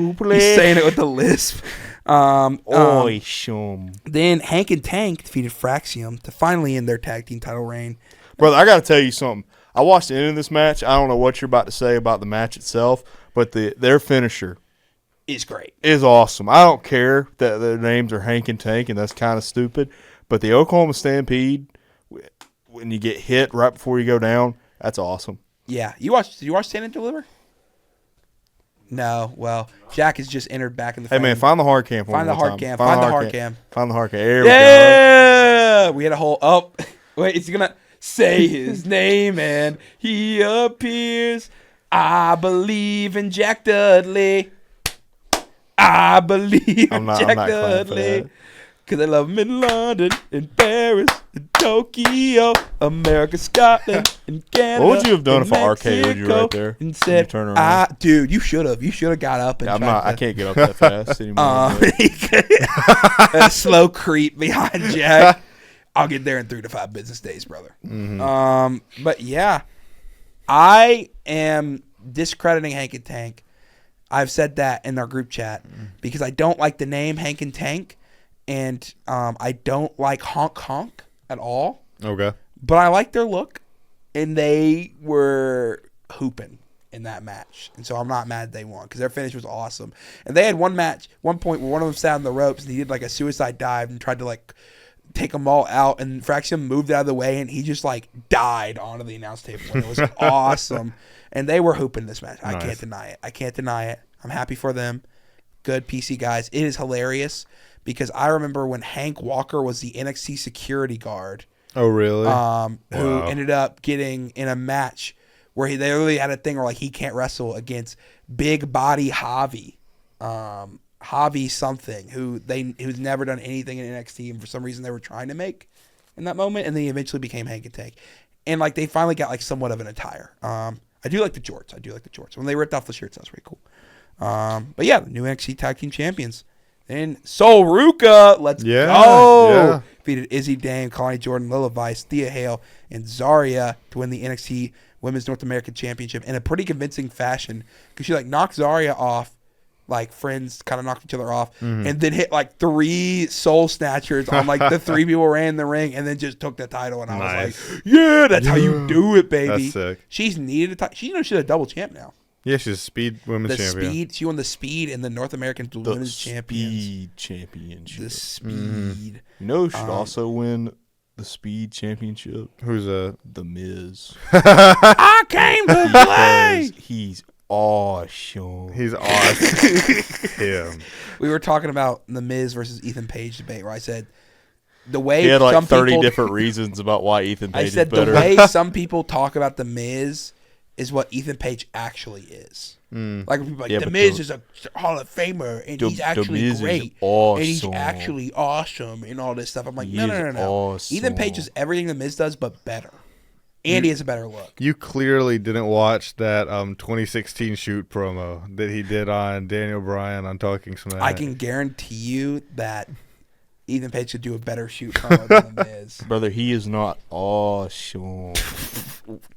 it with the lisp. Awesome. Then Hank and Tank defeated Fraxium to finally end their tag team title reign. Brother, I got to tell you something. I watched the end of this match. I don't know what you're about to say about the match itself, but their finisher is great. Is awesome. I don't care that their names are Hank and Tank, and that's kind of stupid. But the Oklahoma Stampede, when you get hit right before you go down, that's awesome. Yeah. Did you watch Stand and Deliver? No. Well, Jack has just entered back in the frame. Hey, man, find the hard cam. Find the hard cam. Find the hard cam. Find the hard cam. There we go. We had a whole... Oh, wait. It's going to say his name and he appears. I believe in Jack Dudley. I believe in Jack Dudley. Because I love him in London, in Paris, in Tokyo, America, Scotland, and Canada. What would you have done if I RKO'd you right there? And said, turn around? Dude, you should have. You should have got up and I can't get up that fast anymore. A slow creep behind Jack. I'll get there in 3 to 5 business days, brother. Mm-hmm. But yeah, I am discrediting Hank and Tank. I've said that in our group chat because I don't like the name Hank and Tank. And I don't like Honk Honk at all. Okay. But I like their look. And they were hooping in that match. And so I'm not mad they won because their finish was awesome. And they had one point where one of them sat on the ropes and he did a suicide dive and tried to take them all out. And Fraxium moved out of the way and he just died onto the announce table. And it was awesome. And they were hooping this match. Nice. I can't deny it. I'm happy for them. Good PC guys. It is hilarious. Because I remember when Hank Walker was the NXT security guard. Oh, really? Who ended up getting in a match where they literally had a thing where he can't wrestle against Big Body Javi. Javi something, who's never done anything in NXT, and for some reason they were trying to make in that moment, and then he eventually became Hank and Tank. And they finally got somewhat of an attire. I do like the jorts. When they ripped off the shirts, that was pretty cool. But yeah, the new NXT Tag Team Champions. And Sol Ruka, let's go. Yeah. Defeated Izzy Dame, Connie Jordan, Lila Vice, Thea Hale, and Zarya to win the NXT Women's North American Championship in a pretty convincing fashion. Because she knocked Zarya off, friends kind of knocked each other off, and then hit 3 soul snatchers on the 3 people ran in the ring, and then just took the title. And I was like, yeah, that's how you do it, baby. That's sick. She's needed a title. She's a double champ now. Yeah, she's a speed women's champion. She won the speed and the North American women's champions. Speed championship. The speed. You know who should also win the speed championship? Who's The Miz. I came to play. He's awesome. He's awesome. We were talking about the Miz versus Ethan Page debate where I said the way He had like some 30 people, different reasons about why Ethan Page I said is better. the way some people talk about The Miz is what Ethan Page actually is. Like people are like, Yeah, The but Miz is a Hall of Famer and he's actually Miz is great awesome. and he's actually awesome and all this stuff. I'm like, He no. is awesome. Ethan Page is everything The Miz does, but better. And he has a better look. You clearly didn't watch that 2016 shoot promo that he did on Daniel Bryan on Talking Smack. I can guarantee you that Ethan Page could do a better shoot promo than The Miz. Brother, he is not awesome.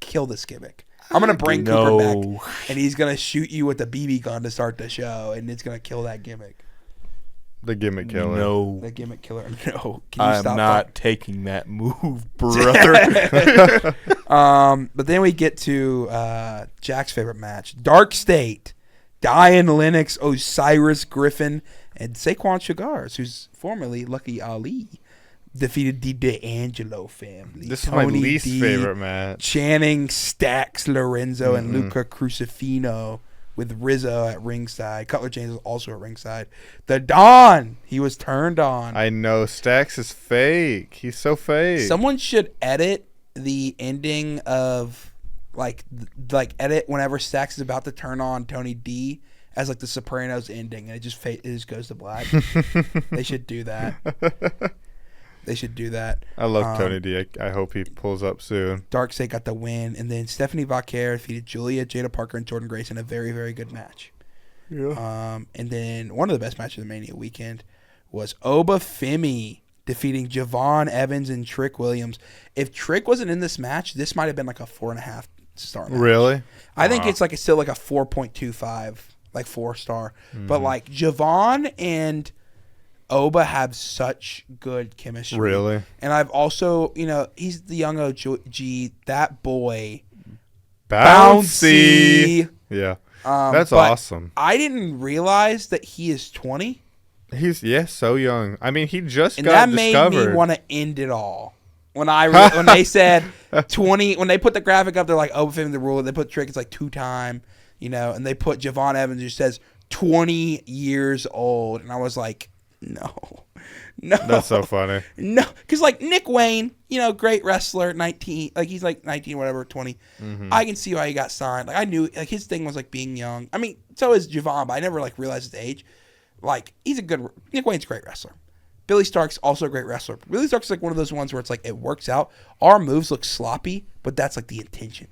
Kill this gimmick. I'm going to bring Cooper back, and he's going to shoot you with a BB gun to start the show, and it's going to kill that gimmick. The gimmick killer. No. The gimmick killer. No. Can you I am stop not taking that move, brother. But then we get to Jack's favorite match. Dark State. Diane Lennox, Osiris Griffin, and Saquon Chagars, who's formerly Lucky Ali, defeated the D'Angelo family. This is my least favorite match. Channing, Stax, Lorenzo, and Luca Crucifino with Rizzo at ringside. Cutler James was also at ringside. The Don, he was turned on. I know. Stax is fake. He's so fake. Someone should edit the ending of, like edit whenever Stax is about to turn on Tony D as like the Sopranos ending, and it just goes to black. They should do that. They should do that. I love Tony D. I hope he pulls up soon. Dark State got the win, and then Stephanie Vaquer defeated Julia, Jada Parker, and Jordan Grace in a very, very good match. Yeah. And then one of the best matches of the Mania weekend was Oba Femi defeating Javon Evans and Trick Williams. If Trick wasn't in this match, this might have been like a 4.5 star match. Really? I think it's still like a 4.25, like 4-star. But like Javon and Oba have such good chemistry. Really? And I've also, he's the young OG, that boy. Bouncy. Yeah. That's but awesome. I didn't realize that he is 20. He's so young. I mean, he just And got that discovered. made me want to end it all. When they said 20, when they put the graphic up, they're like, Oba Femi the ruler. They put Trick, it's like 2-time, and they put Javon Evans, who says 20 years old. And I was like, no. That's so funny. No, because like Nick Wayne, great wrestler, 19, like he's like 19, whatever, 20. I can see why he got signed. Like I knew, like his thing was like being young. I mean, so is Javon, but I never like realized his age. Like Nick Wayne's a great wrestler. Billy Stark's also a great wrestler. Billy Stark's like one of those ones where it's like it works out. Our moves look sloppy, but that's like the intention,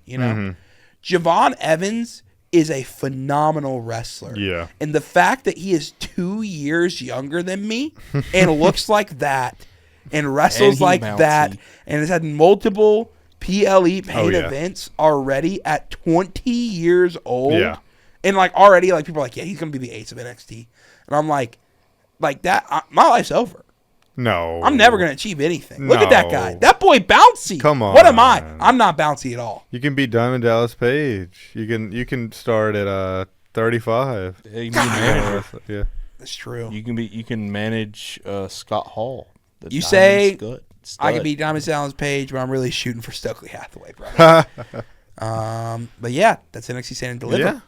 Javon Evans is a phenomenal wrestler. Yeah. And the fact that he is 2 years younger than me and looks like that and wrestles like that and has had multiple PLE paid events already at 20 years old. Yeah. And like already like people are like, yeah, he's going to be the ace of NXT. And I'm like that, my life's over. No. I'm never going to achieve anything. Look at that guy. No. That boy bouncy. Come on. What am I? I'm not bouncy at all. You can be Diamond Dallas Page. You can start at 35. Yeah, you can be manager. Yeah. That's true. You can manage Scott Hall. You say Stud. I could be Diamond Dallas Page, but I'm really shooting for Stokely Hathaway, brother. But yeah, that's NXT Stand and Deliver.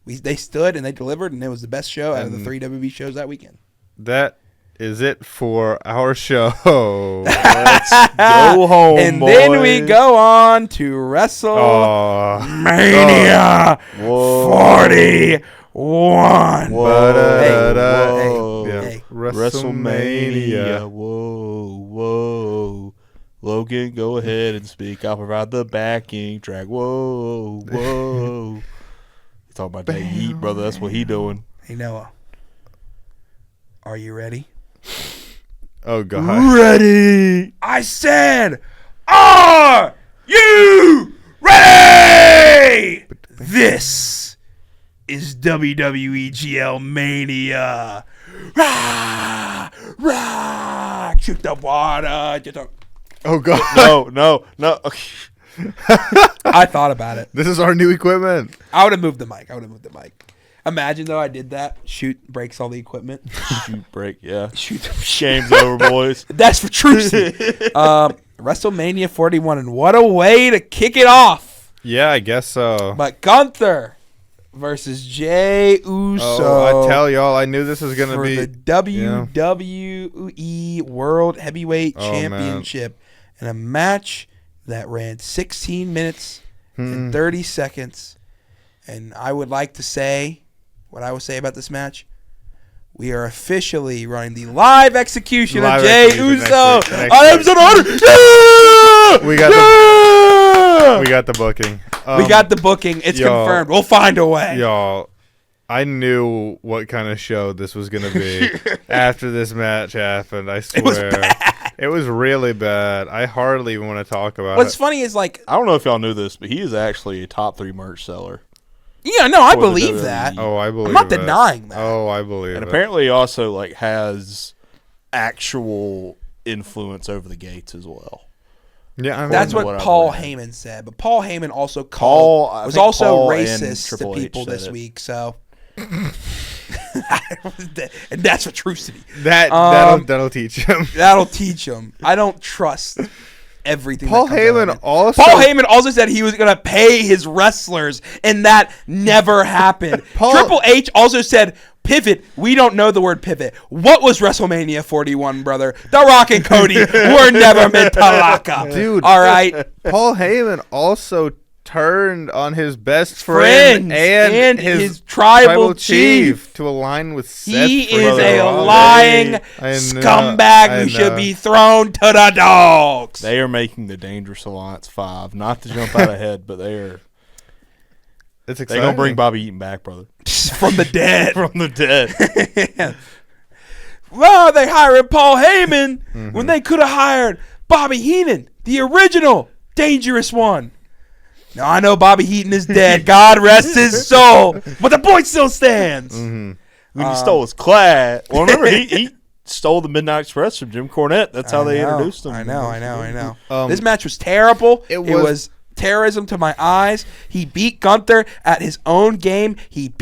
Yeah. They stood and they delivered, and it was the best show out of the 3 WB shows that weekend. That is it for our show. Let's go home, And boys. then we go on to WrestleMania 41. Hey. WrestleMania. Whoa. Logan, go ahead and speak. I'll provide the backing track. Whoa. You talking about that heat, brother. That's what he doing. Hey, Noah. Are you ready? Oh, God. Ready. I said, are you ready? This is WWEGLMania. Rah! Shoot the water. Oh, God. No. I thought about it. This is our new equipment. I would have moved the mic. Imagine, though, I did that. Shoot breaks all the equipment. Shoot break, yeah. Shoot. Game's over, boys. That's for Trucy. WrestleMania 41, and what a way to kick it off. Yeah, I guess so. But Gunther versus Jey Uso. Oh, I tell y'all, I knew this was gonna be the WWE World Heavyweight Championship in a match that ran 16 minutes and 30 seconds. And I would like to say, what I will say about this match, we are officially running the live execution of Jey Uso on episode 100. Yeah! We got the booking. We got the booking. It's confirmed. We'll find a way. Y'all, I knew what kind of show this was going to be after this match happened. I swear. It was really bad. I hardly even want to talk about it. What's funny is, like, I don't know if y'all knew this, but he is actually a top 3 merch seller. Yeah, no, I believe that. Oh, I believe I'm not denying that. Oh, I believe And it. apparently he also like has actual influence over the gates as well. Yeah, I mean, That's what Paul Heyman said. But Paul Heyman also was also racist to people this week. So, and that's a truth to me. That'll teach him. That'll teach him. I don't trust everything. Paul Heyman also said he was going to pay his wrestlers, and that never happened. Triple H also said, pivot. We don't know the word pivot. What was WrestleMania 41, brother? The Rock and Cody were never meant to lock up. Dude. All right? Paul Heyman also turned on his best friend and his tribal chief to align with Seth. He is a lying scumbag who should be thrown to the dogs. They are making the Dangerous Alliance 5. Not to jump out ahead, but they're exciting. They're going to bring Bobby Eaton back, brother. From the dead. From the dead. Well, they hired Paul Heyman when they could have hired Bobby Heenan, the original Dangerous One. Now, I know Bobby Heenan is dead. God rest his soul. But the boy still stands. When he stole his clad. Well, remember, he stole the Midnight Express from Jim Cornette. That's how they introduced him. I know. This match was terrible. It was terrorism to my eyes. He beat Gunther at his own game. He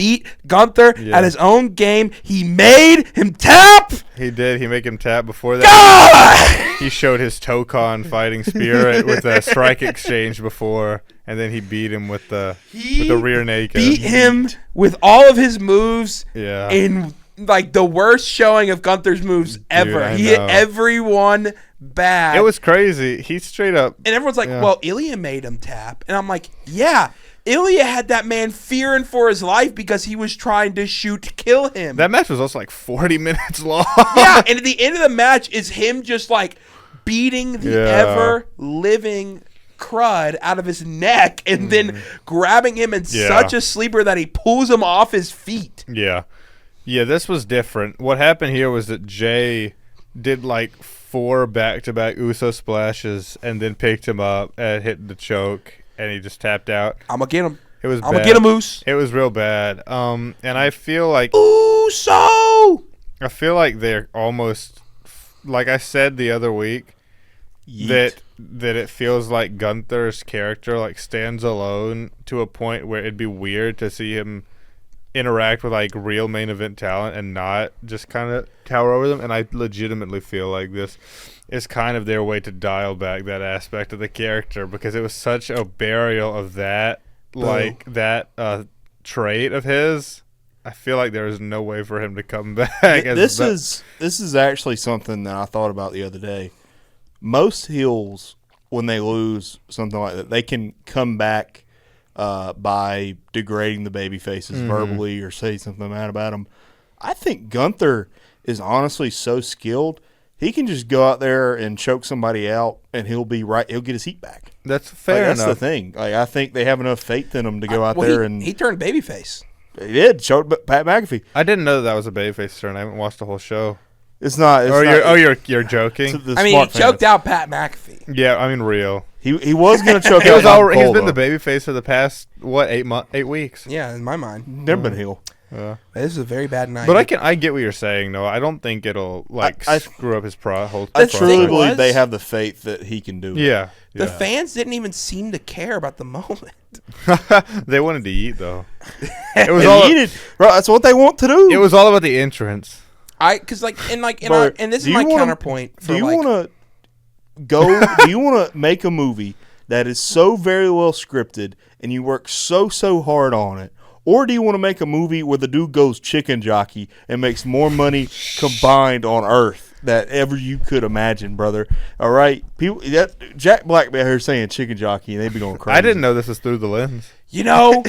made him tap. He did. He made him tap before that. God! He showed his Tokon fighting spirit with a strike exchange before, and then he beat him with the rear naked. Beat him with all of his moves. Yeah. In like the worst showing of Gunther's moves ever. He hit everyone bad. It was crazy. He straight up. And everyone's like, well, Ilya made him tap. And I'm like, yeah. Ilya had that man fearing for his life because he was trying to kill him. That match was also like 40 minutes long. Yeah, and at the end of the match is him just like beating the ever-living crud out of his neck and then grabbing him in such a sleeper that he pulls him off his feet. Yeah. Yeah, this was different. What happened here was that Jay did like 4 back-to-back Uso splashes and then picked him up and hit the choke, and he just tapped out. I'm going to get him. It was I'm going to get him, Moose. It was real bad. And I feel like Uso! I feel like they're almost, like I said the other week, that it feels like Gunther's character like stands alone to a point where it'd be weird to see him interact with like real main event talent and not just kind of tower over them. And I legitimately feel like this is kind of their way to dial back that aspect of the character, because it was such a burial of that trait of his. I feel like there is no way for him to come back. This is actually something that I thought about the other day. Most heels, when they lose something like that, they can come back by degrading the baby faces verbally or say something bad about them. I think Gunther is honestly so skilled. He can just go out there and choke somebody out, and he'll be right. He'll get his heat back. That's fair enough. That's the thing. Like, I think they have enough faith in him to go out there and he turned babyface. He did. Choked Pat McAfee. I didn't know that was a babyface turn. I haven't watched the whole show. It's not. You're joking. I mean, he choked out Pat McAfee. Yeah, I mean, real. He was gonna choke. He's been the babyface for the past 8 weeks. Yeah, in my mind, never been heel. This is a very bad night. But I get what you're saying though. I don't think it'll screw up his whole. I truly believe they have the faith that he can do it. Yeah. The fans didn't even seem to care about the moment. They wanted to eat though. It was all bro. That's what they want to do. It was all about the entrance. And this is my counterpoint. Do you want to make a movie that is so very well scripted and you work so hard on it, Or do you want to make a movie where the dude goes chicken jockey and makes more money combined on Earth than ever you could imagine, brother? All right? People, Jack Black be out here saying chicken jockey, and they be going crazy. I didn't know this was through the lens. You know,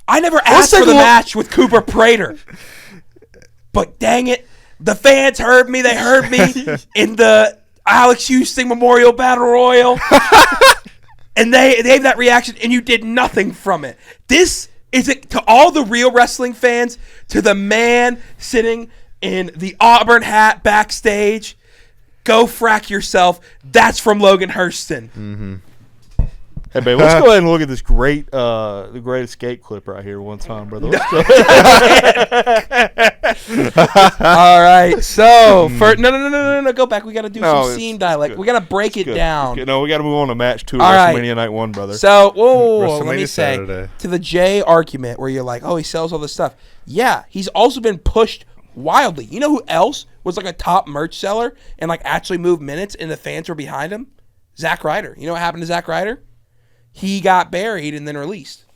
I never asked for the match with Cooper Prater. But dang it, the fans heard me. They heard me in the Alex Houston Memorial Battle Royal. And they have that reaction, and you did nothing from it. This is it to all the real wrestling fans, to the man sitting in the Auburn hat backstage. Go frack yourself. That's from Logan Hurston. Mm-hmm. Hey, babe, let's go ahead and look at this the Great Escape clip right here one time, brother. Let's go. All right, so no, go back. We got to do some scene dialect. We got to break it down. No, we got to move on to match 2 of All WrestleMania right. Night 1, brother. So, let me say, Saturday. to the Jay argument where you're like, oh, he sells all this stuff. Yeah, he's also been pushed wildly. You know who else was like a top merch seller and like actually moved minutes and the fans were behind him? Zack Ryder. You know what happened to Zack Ryder? He got buried and then released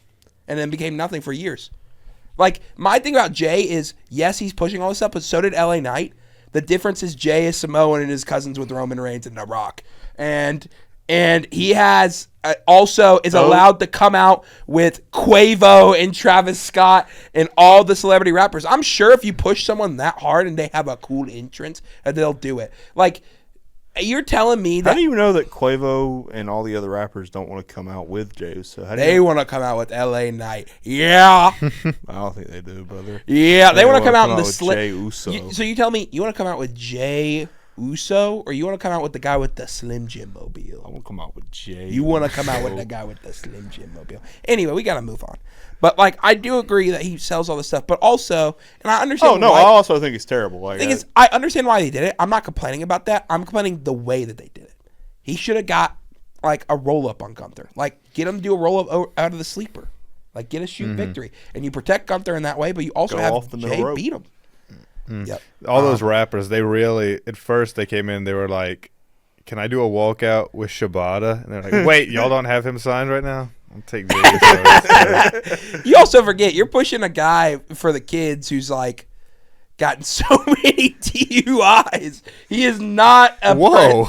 and then became nothing for years. Like, my thing about Jay is, yes, he's pushing all this stuff, but so did LA Knight. The difference is Jay is Samoan and his cousins with Roman Reigns and The Rock. And he has also is allowed to come out with Quavo and Travis Scott and all the celebrity rappers. I'm sure if you push someone that hard and they have a cool entrance, they'll do it. Like, you're telling me that... How do you know that Quavo and all the other rappers don't want to come out with Jay Uso? They want to come out with LA Knight. Yeah. I don't think they do, brother. Yeah, they want to come out in the Jay Uso. So you tell me, you want to come out with Jay Uso, or you want to come out with the guy with the Slim Jim mobile? I want to come out with Jay. You want to come out with the guy with the Slim Jim mobile. Anyway, we got to move on. But, like, I do agree that he sells all this stuff. But also, and I understand Oh, no, I also think it's terrible. Like, the thing is, I understand why they did it. I'm not complaining about that. I'm complaining the way that they did it. He should have got, like, a roll-up on Gunther. Like, get him to do a roll-up out of the sleeper. Like, get a shoot victory. And you protect Gunther in that way, but you also have Jay beat him. Yep. All those rappers, they really, at first they came in, they were like, can I do a walkout with Shibata? And they're like, wait, y'all don't have him signed right now? I'll take Vegas. You also forget, you're pushing a guy for the kids who's like gotten so many DUIs. He is not a Whoa.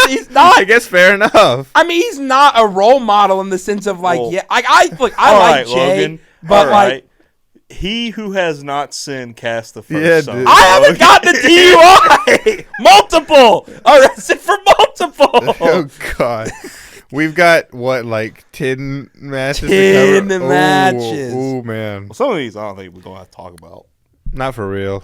He's not. I guess fair enough. I mean, he's not a role model in the sense of like, I like right, Jay, Logan. but All like, right. He who has not sinned cast the first Yeah, stone. dude. I haven't gotten a DUI. Multiple. Arrested for multiple. Oh, God. We've got, what, like 10 matches 10 to cover? matches. Oh, man. Well, some of these I don't think we're going to have to talk about. Not for real.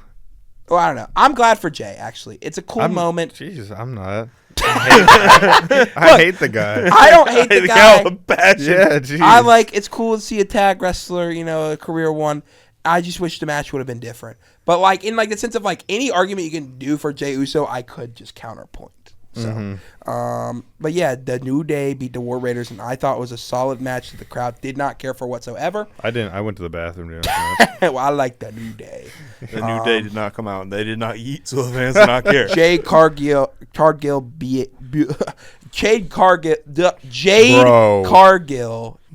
Well, I don't know. I'm glad for Jay, actually. It's a cool moment. Jesus, I'm not. I hate the guy. I don't hate the guy. Yeah, geez. It's cool to see a tag wrestler, a career one. I just wish the match would have been different. But like in like the sense of like any argument you can do for Jey Uso, I could just counterpoint. So, but yeah, the New Day beat the War Raiders, and I thought it was a solid match that the crowd did not care for whatsoever. I didn't. I went to the bathroom. Well, I like the New Day. The New Day did not come out, and they did not eat, so the fans did not care. Jade Cargill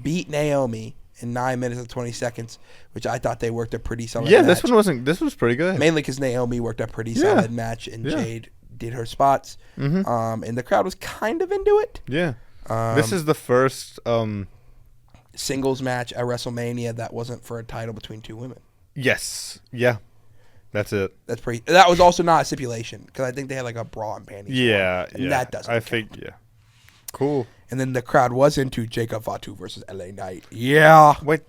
beat Naomi in 9 minutes and 20 seconds, which I thought they worked a pretty solid match. This was pretty good. Mainly because Naomi worked a pretty solid match, and Jade did her spots. And the crowd was kind of into it. Yeah. This is the first singles match at WrestleMania that wasn't for a title between two women. Yes. Yeah. That's it. That was also not a stipulation because I think they had like a bra and panties. Yeah. And that doesn't count. think. Yeah. Cool. And then the crowd was into Jacob Fatu versus LA Knight. Yeah. Wait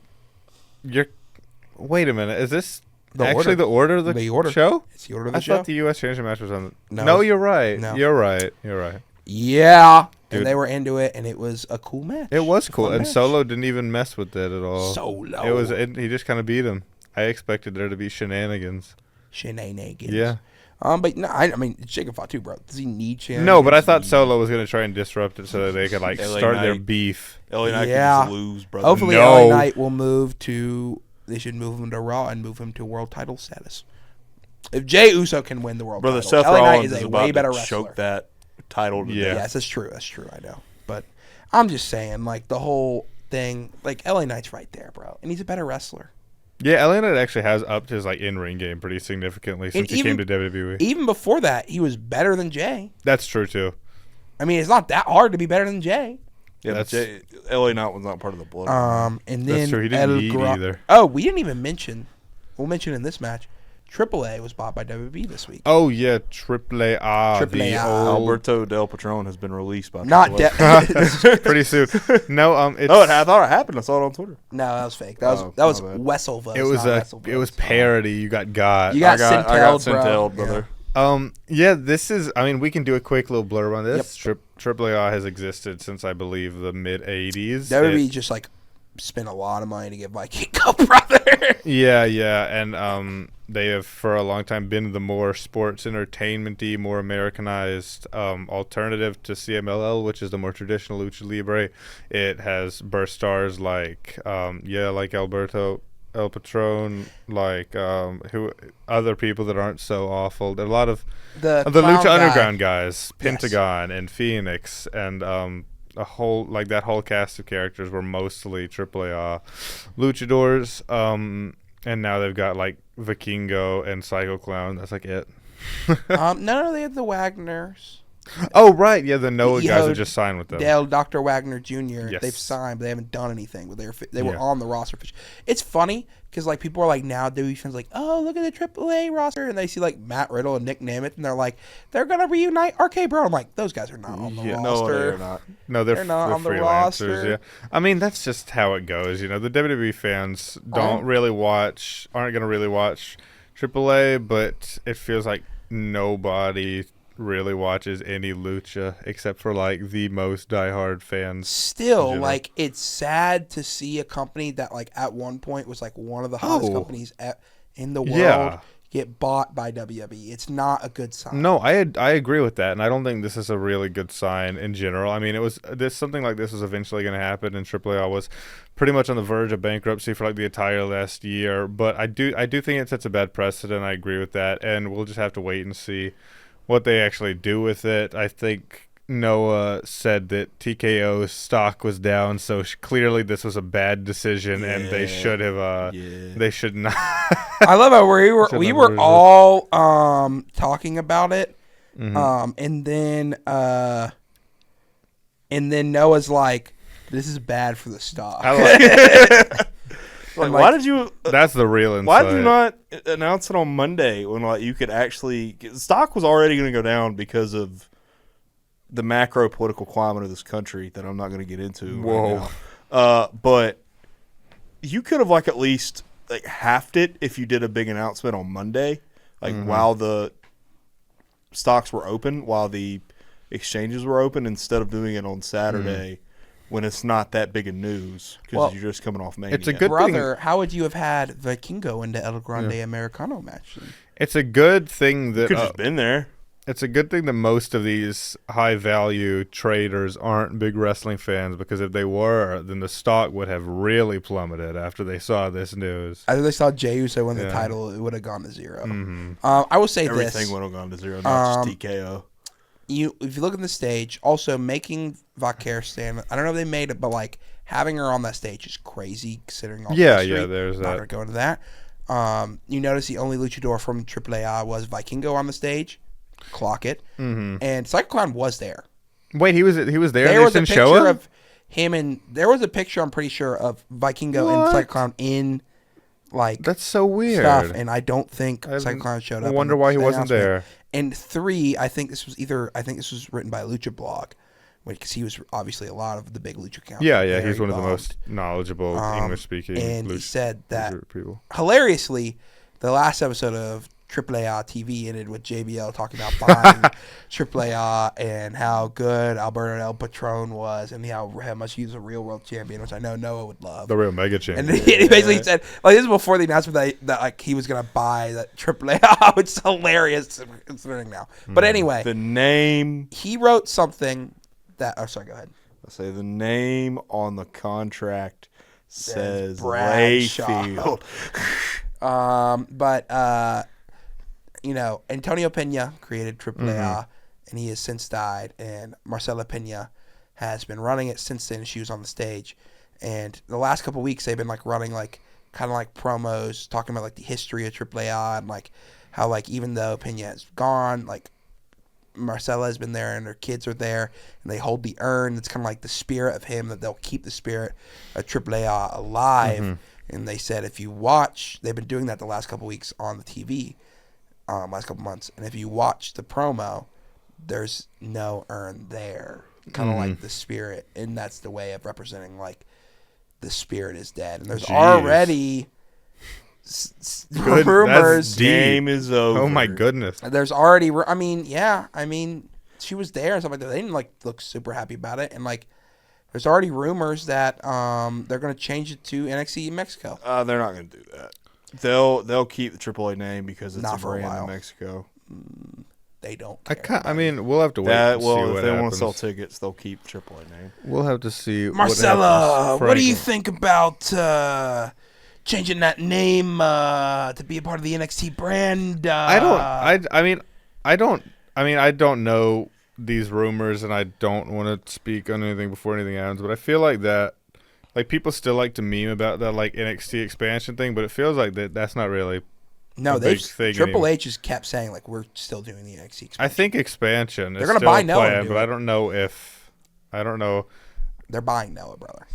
a minute. Is this the order of the show? It's the order of the I show. thought the U.S. Championship match was on. No, you're right. No. You're right. Yeah. Dude. And they were into it, and it was a cool match. It was cool, and match. Solo didn't even mess with it at all. Solo. He just kind of beat him. I expected there to be shenanigans. Yeah. But no, I mean, it's Jacob Fatu, bro. Does he need shenanigans? No, but I thought Solo was going to try and disrupt it so that they could like LA start Knight. their beef. LA Knight can just lose, brother. Hopefully, No. LA Knight will move to. They should move him to Raw and move him to world title status. If Jey Uso can win the world Brother, title, Seth LA Knight Rollins is is a way about better to wrestler. choke that title to Yeah. death. Yes, that's true. That's true. I know, but I'm just saying, like the whole thing, like LA Knight's right there, bro, and he's a better wrestler. Yeah, LA Knight actually has upped his like in-ring game pretty significantly since he came to WWE. Even before that, he was better than Jay. That's true too. I mean, it's not that hard to be better than Jay. Yeah, but LA Knight was not part of the blood. And then That's true. He didn't need either. Oh, we didn't even mention. We'll mention in this match. AAA was bought by WWE this week. Oh yeah, AAA. AAA. Alberto Del Patron has been released by Not AAA. pretty soon. No, it's, I thought it happened. I saw it on Twitter. No, that was fake. That was Wessel votes. it was parody. You got. You got I got Centelled, brother. Yeah, this is. I mean, we can do a quick little blurb on this. Yep. AAA has existed since I believe the mid '80s. WWE just like spent a lot of money to get Vikingo, brother. Yeah, and they have for a long time been the more sports entertainment-y, more Americanized alternative to CMLL, which is the more traditional Lucha Libre. It has burst stars like like Alberto El Patron, like who other people that aren't so awful. There are a lot of the Lucha Underground guys, Pentagon and Phoenix, and a whole that whole cast of characters were mostly AAA luchadors. And now they've got like Vikingo and Psycho Clown. That's like it. No, they had the Wagners. Oh right, yeah, the Noah guys have just signed with them. Dr. Wagner Jr. Yes. They've signed, but they haven't done anything. But they were on the roster. It's funny because like people are like now WWE fans like, oh look at the AAA roster, and they see like Matt Riddle and Nick Nemeth, and they're like, they're gonna reunite RK Bro. I'm like, those guys are not on the roster. No, they're not. No, they're not on the freelancers. roster. Yeah, I mean that's just how it goes. You know, the WWE fans aren't gonna really watch AAA, but it feels like nobody really watches any lucha except for like the most diehard fans. Still, like it's sad to see a company that like at one point was like one of the hottest companies in the world get bought by WWE. It's not a good sign. No, I agree with that, and I don't think this is a really good sign in general. I mean, something like this was eventually going to happen, and AAA was pretty much on the verge of bankruptcy for like the entire last year. But I do think it sets a bad precedent. I agree with that, and we'll just have to wait and see what they actually do with it. I think Noah said that TKO's stock was down, so clearly this was a bad decision, and they should have. They should not. I love how we were all talking about it, and then Noah's like, "This is bad for the stock." Like, why did you? That's the real insight. Why did you not announce it on Monday when like you could actually? Stock was already going to go down because of the macro political climate of this country that I'm not going to get into. Whoa! Right now. But you could have like at least like halved it if you did a big announcement on Monday, like while the stocks were open, while the exchanges were open, instead of doing it on Saturday. When it's not that big of news because you're just coming off Mania. It's a good brother. How would you have had Vikingo in the El Grande Americano match? Then? It's a good thing that could just been there. It's a good thing that most of these high value traders aren't big wrestling fans, because if they were, then the stock would have really plummeted after they saw this news. After they saw Jey Uso win the title, it would have gone to zero. I will say everything would have gone to zero, not just TKO. If you look at the stage, also making Valkyrie stand. I don't know if they made it, but like having her on that stage is crazy considering all. There's that. Not gonna go into that. You notice the only luchador from AAA was Vikingo on the stage. Clock it. And Psycho Clown was there. Wait, he was there. There was a picture show of him, and there was a picture. I'm pretty sure of Vikingo and Psycho Clown in. Like that's so weird stuff, and I don't think Psycho Clown showed up. I wonder why he wasn't there. And 3, I think this was written by Lucha Blog, because he was obviously a lot of the big Lucha accounts. Yeah, he's one of the most knowledgeable English-speaking. And he said that people. Hilariously, the last episode of AAA TV ended with JBL talking about buying AAA and how good Alberto El Patron was, and how much he was a real world champion, which I know Noah would love. The real mega champion. And he basically said, like, this is before the announcement that like he was gonna buy that AAA, which is hilarious considering now. But anyway, the name he wrote something that. Oh, sorry. Go ahead. I say the name on the contract says Layfield. You know, Antonio Pena created AAA, and he has since died. And Marcela Pena has been running it since then. She was on the stage, and the last couple of weeks they've been like running like kind of like promos talking about like the history of AAA and like how like even though Pena is gone, like Marcella has been there and her kids are there and they hold the urn. It's kind of like the spirit of him, that they'll keep the spirit of AAA alive. And they said if you watch, they've been doing that the last couple weeks on the TV, last couple months. And if you watch the promo, there's no urn there. Kind of like the spirit. And that's the way of representing like the spirit is dead. And there's already rumors. Game is over. Oh my goodness. There's already, I mean, she was there and stuff like that. They didn't like look super happy about it. And like, there's already rumors that they're going to change it to NXT Mexico. They're not going to do that. They'll keep the AAA name because it's Not a for a brand while. in Mexico. They don't care. I mean, we'll have to wait and see If what they want happens. to sell tickets, they'll keep AAA name. We'll have to see. Marcella, what what do you happens. think about changing that name to be a part of the NXT brand? I don't know these rumors, and I don't want to speak on anything before anything happens. But I feel like that, like people still like to meme about that like NXT expansion thing, but it feels like that's not really. No, a they big thing Triple anymore. H just kept saying like we're still doing the NXT expansion. I think expansion. They're is gonna still buy a Noah and plan, do but it. I don't know if. I don't know. They're buying Noah, brother.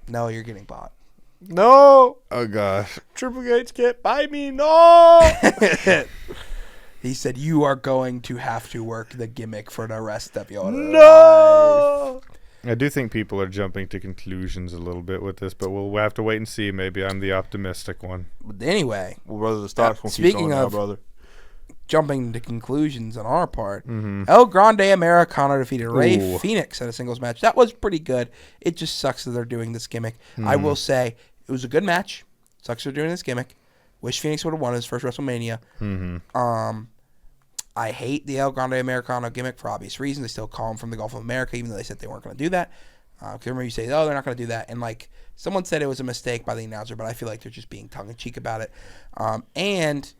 No, you're getting bought. No, Oh gosh. Triple H can't buy me. No. He said you are going to have to work the gimmick for the rest of your life. No. I do think people are jumping to conclusions a little bit with this, but we'll have to wait and see. Maybe I'm the optimistic one. But anyway, Well, brother, the stock's gonna keep speaking going now, of- brother. jumping to conclusions on our part, El Grande Americano defeated Rey Ooh. Fenix in a singles match. That was pretty good. It just sucks that they're doing this gimmick. I will say it was a good match. Sucks they're doing this gimmick. Wish Phoenix would have won his first WrestleMania. I hate the El Grande Americano gimmick for obvious reasons. They still call him from the Gulf of America, even though they said they weren't going to do that. Because remember you say, oh, they're not going to do that. And like someone said it was a mistake by the announcer, but I feel like they're just being tongue-in-cheek about it. And,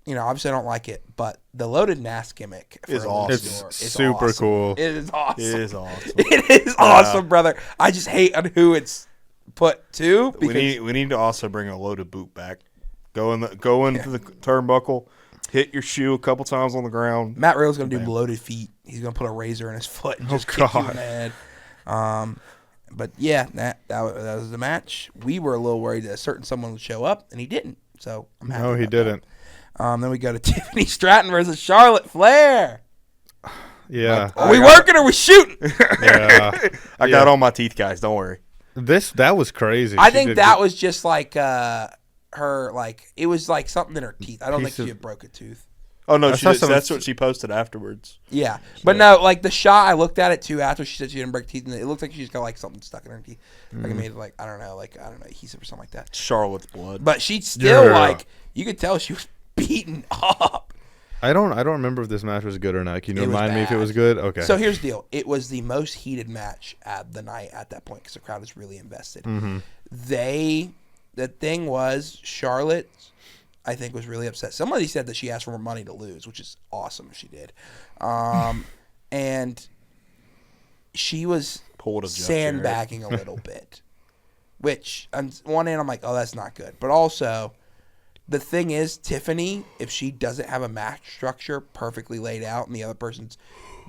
you know, obviously I don't like it, but the loaded NAS gimmick for Is a awesome. luchador It's is super awesome. cool. It is awesome. It is awesome. It is awesome, brother. I just hate on who it's put to. Because We need to also bring a loaded boot back. Go into the turnbuckle, hit your shoe a couple times on the ground. Matt Riddle's going to do loaded feet. He's going to put a razor in his foot and just kick you in the head. But yeah, that was the match. We were a little worried that a certain someone would show up, and he didn't. So I'm happy. No, he about that. didn't. Then we go to Tiffany Stratton versus Charlotte Flair. Yeah. Are we working or are we shooting? Yeah. I got all my teeth, guys. Don't worry. That was crazy. I She think did that good- was just like her, like it was like something in her teeth. I don't think Piece she of- had broke a tooth. Oh no, I saw some- that's what she posted afterwards. Yeah, but no, like the shot I looked at it too after she said she didn't break teeth, and it looked like she's got like something stuck in her teeth, like it made it like I don't know, adhesive or something like that. Charlotte's blood. But she still Yeah. like you could tell she was beaten up. I don't remember if this match was good or not. Can you It was remind me if it bad. was good? Okay. So here's the deal: it was the most heated match at the night at that point because the crowd is really invested. The thing was Charlotte, I think, was really upset. Somebody said that she asked for more money to lose, which is awesome if she did. And she was Pulled a Jeff sandbagging a little bit, which on one hand I'm like, oh, that's not good. But also, the thing is, Tiffany, if she doesn't have a match structure perfectly laid out and the other person's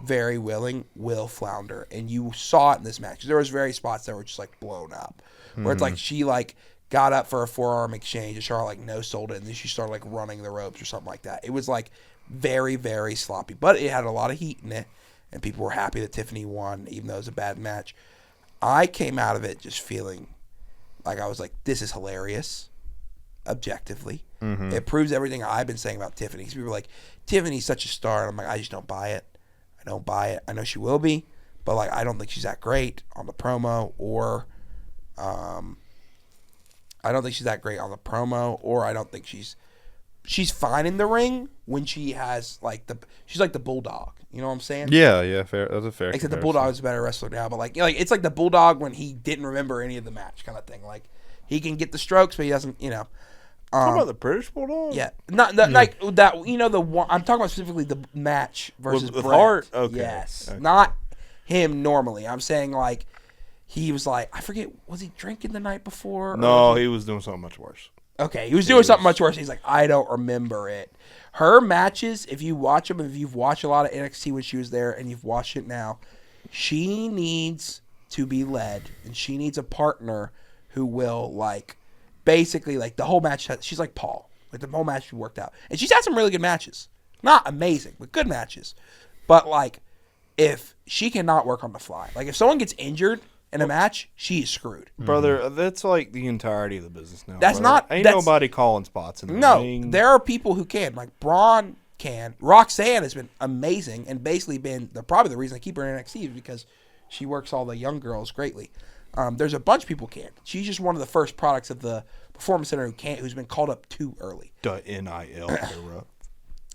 very willing, will flounder. And you saw it in this match. There was various spots that were just like blown up, where it's like she like got up for a forearm exchange and Charlotte like no sold it, and then she started like running the ropes or something like that. It was like very, very sloppy, but it had a lot of heat in it, and people were happy that Tiffany won, even though it was a bad match. I came out of it just feeling like I was like, this is hilarious. Objectively, it proves everything I've been saying about Tiffany. 'Cause people were like, Tiffany's such a star, and I'm like, I just don't buy it. I don't buy it. I know she will be, but like, I don't think she's that great on the promo, or I don't think she's that great on the promo, or I don't think she's fine in the ring when she has like she's like the Bulldog. You know what I'm saying? yeah, fair. That's a fair. Except the comparison. Bulldog is a better wrestler now, but like, you know, like it's like the Bulldog when he didn't remember any of the match kind of thing. Like he can get the strokes, but he doesn't. You know. Talking about the British Bulldog? Yeah, not like that. You know the one I'm talking about specifically the match versus With Brett. Hart? Okay. Yes, Okay. not him normally. I'm saying like he was like, I forget, was he drinking the night before? No, he was doing something much worse. Okay, he was doing something much worse. He's like, I don't remember it. Her matches, if you watch them, if you've watched a lot of NXT when she was there and you've watched it now, she needs to be led, and she needs a partner who will, like, basically, like, the whole match, she's like Paul. Like, the whole match worked out. And she's had some really good matches. Not amazing, but good matches. But, like, if she cannot work on the fly, like, if someone gets injured in a match, she is screwed. Brother, that's like the entirety of the business now. That's brother. not... Ain't that's, nobody calling spots in the No, ring. there are people who can. Like, Braun can. Roxanne has been amazing and basically been probably the reason I keep her in NXT is because she works all the young girls greatly. There's a bunch of people who can. She's just one of the first products of the Performance Center who's been called up too early. The NIL era.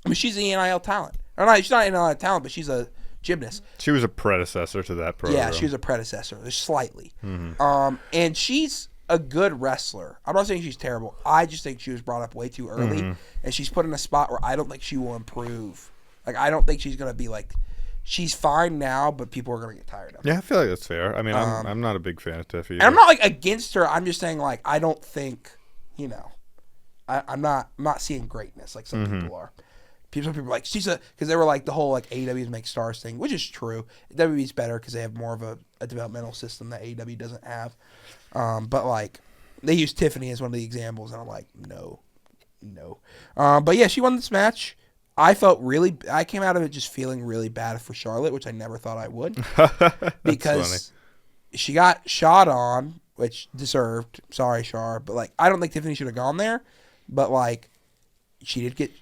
I mean, she's the NIL talent. Or not, she's not an NIL talent, but she's a gymnast. She was a predecessor to that program. Yeah, she was a predecessor, just slightly. And she's a good wrestler. I'm not saying she's terrible. I just think she was brought up way too early, and she's put in a spot where I don't think she will improve. Like, I don't think she's going to be like... She's fine now, but people are going to get tired of her. Yeah, I feel like that's fair. I mean, I'm not a big fan of Tiffy. And I'm not, like, against her. I'm just saying, like, I don't think, you know... I'm not seeing greatness like some people are. Some people are like, she's a... Because they were like, the whole, like, AEW's make stars thing, which is true. WWE's better because they have more of a developmental system that AEW doesn't have. But, like, they use Tiffany as one of the examples, and I'm like, no. But, yeah, she won this match. I came out of it just feeling really bad for Charlotte, which I never thought I would. Because she got shot on, which deserved. Sorry, Char. But, like, I don't think Tiffany should have gone there. But, like, she did get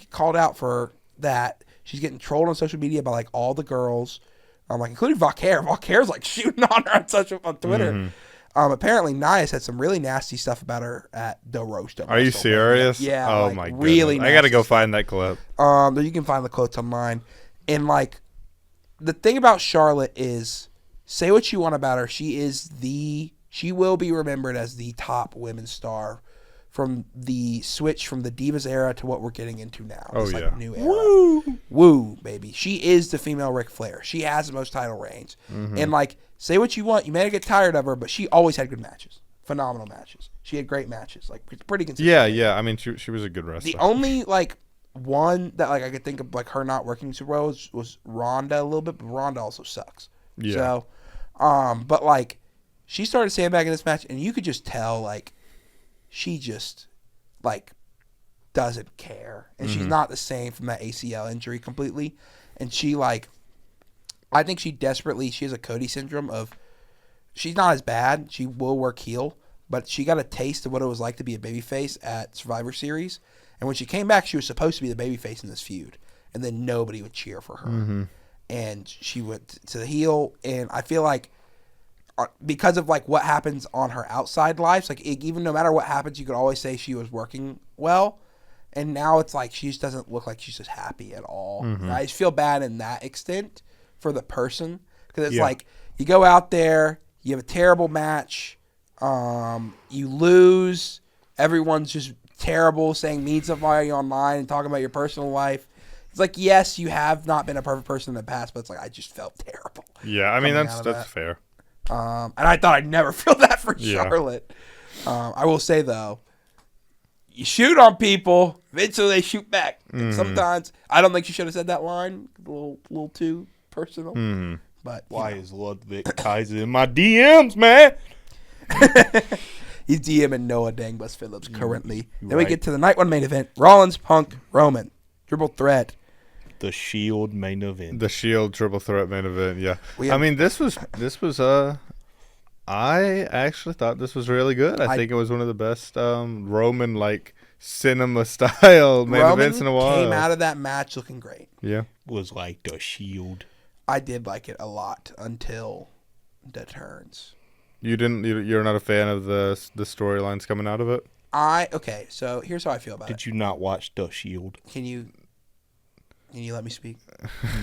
called out for that. She's getting trolled on social media by, like, all the girls, like, including Valkyrie. Valkyrie's, like, shooting on her on Twitter. Apparently, Nia said some really nasty stuff about her at the roast. Are you serious? Yeah. Oh, like, my goodness. really I got to go find that clip. You can find the quotes online. And, like, the thing about Charlotte is, say what you want about her, she will be remembered as the top women's star from the switch from the Divas era to what we're getting into now. Oh, this, yeah. Like, new era. Woo, baby. She is the female Ric Flair. She has the most title reigns. And, like, say what you want. You may get tired of her, but she always had good matches. Phenomenal matches. She had great matches. Like, pretty consistent. Yeah. I mean, she was a good wrestler. The only, like, one that, like, I could think of, like, her not working super well was Ronda a little bit, but Ronda also sucks. Yeah. So, but, like, she started sandbagging in this match, and you could just tell, like, she just, like, doesn't care. And she's not the same from that ACL injury completely. And she, like, I think she has a Cody syndrome of, she's not as bad. She will work heel, but she got a taste of what it was like to be a babyface at Survivor Series. And when she came back, she was supposed to be the babyface in this feud. And then nobody would cheer for her. And she went to the heel. And I feel like because of, like, what happens on her outside lives, like, even no matter what happens, you could always say she was working well. And now it's like she just doesn't look like she's just happy at all. I just feel bad in that extent for the person. Because it's like, you go out there, you have a terrible match, you lose, everyone's just terrible, saying mean stuff while you're online and talking about your personal life. It's like, yes, you have not been a perfect person in the past, but it's like, I just felt terrible. Yeah, I mean, that's fair. And I thought I'd never feel that for Charlotte. I will say, though, you shoot on people, eventually they shoot back. And sometimes, I don't think she should have said that line, a little too personal. But Why is Ludwig Kaiser in my DMs, man? He's DMing Noah Dangbus Phillips currently. Then we get to the night one main event: Rollins, Punk, Roman, triple threat. The Shield main event. The Shield triple threat main event. Yeah. We have- I mean, this was. I actually thought this was really good. I think it was one of the best Roman, like, cinema style main events in a while. Came out of that match looking great. Yeah. Was like the Shield. I did like it a lot until the turns. You're not a fan of the storylines coming out of it? Okay, so here's how I feel about it. Did you not watch the Shield? Can you let me speak?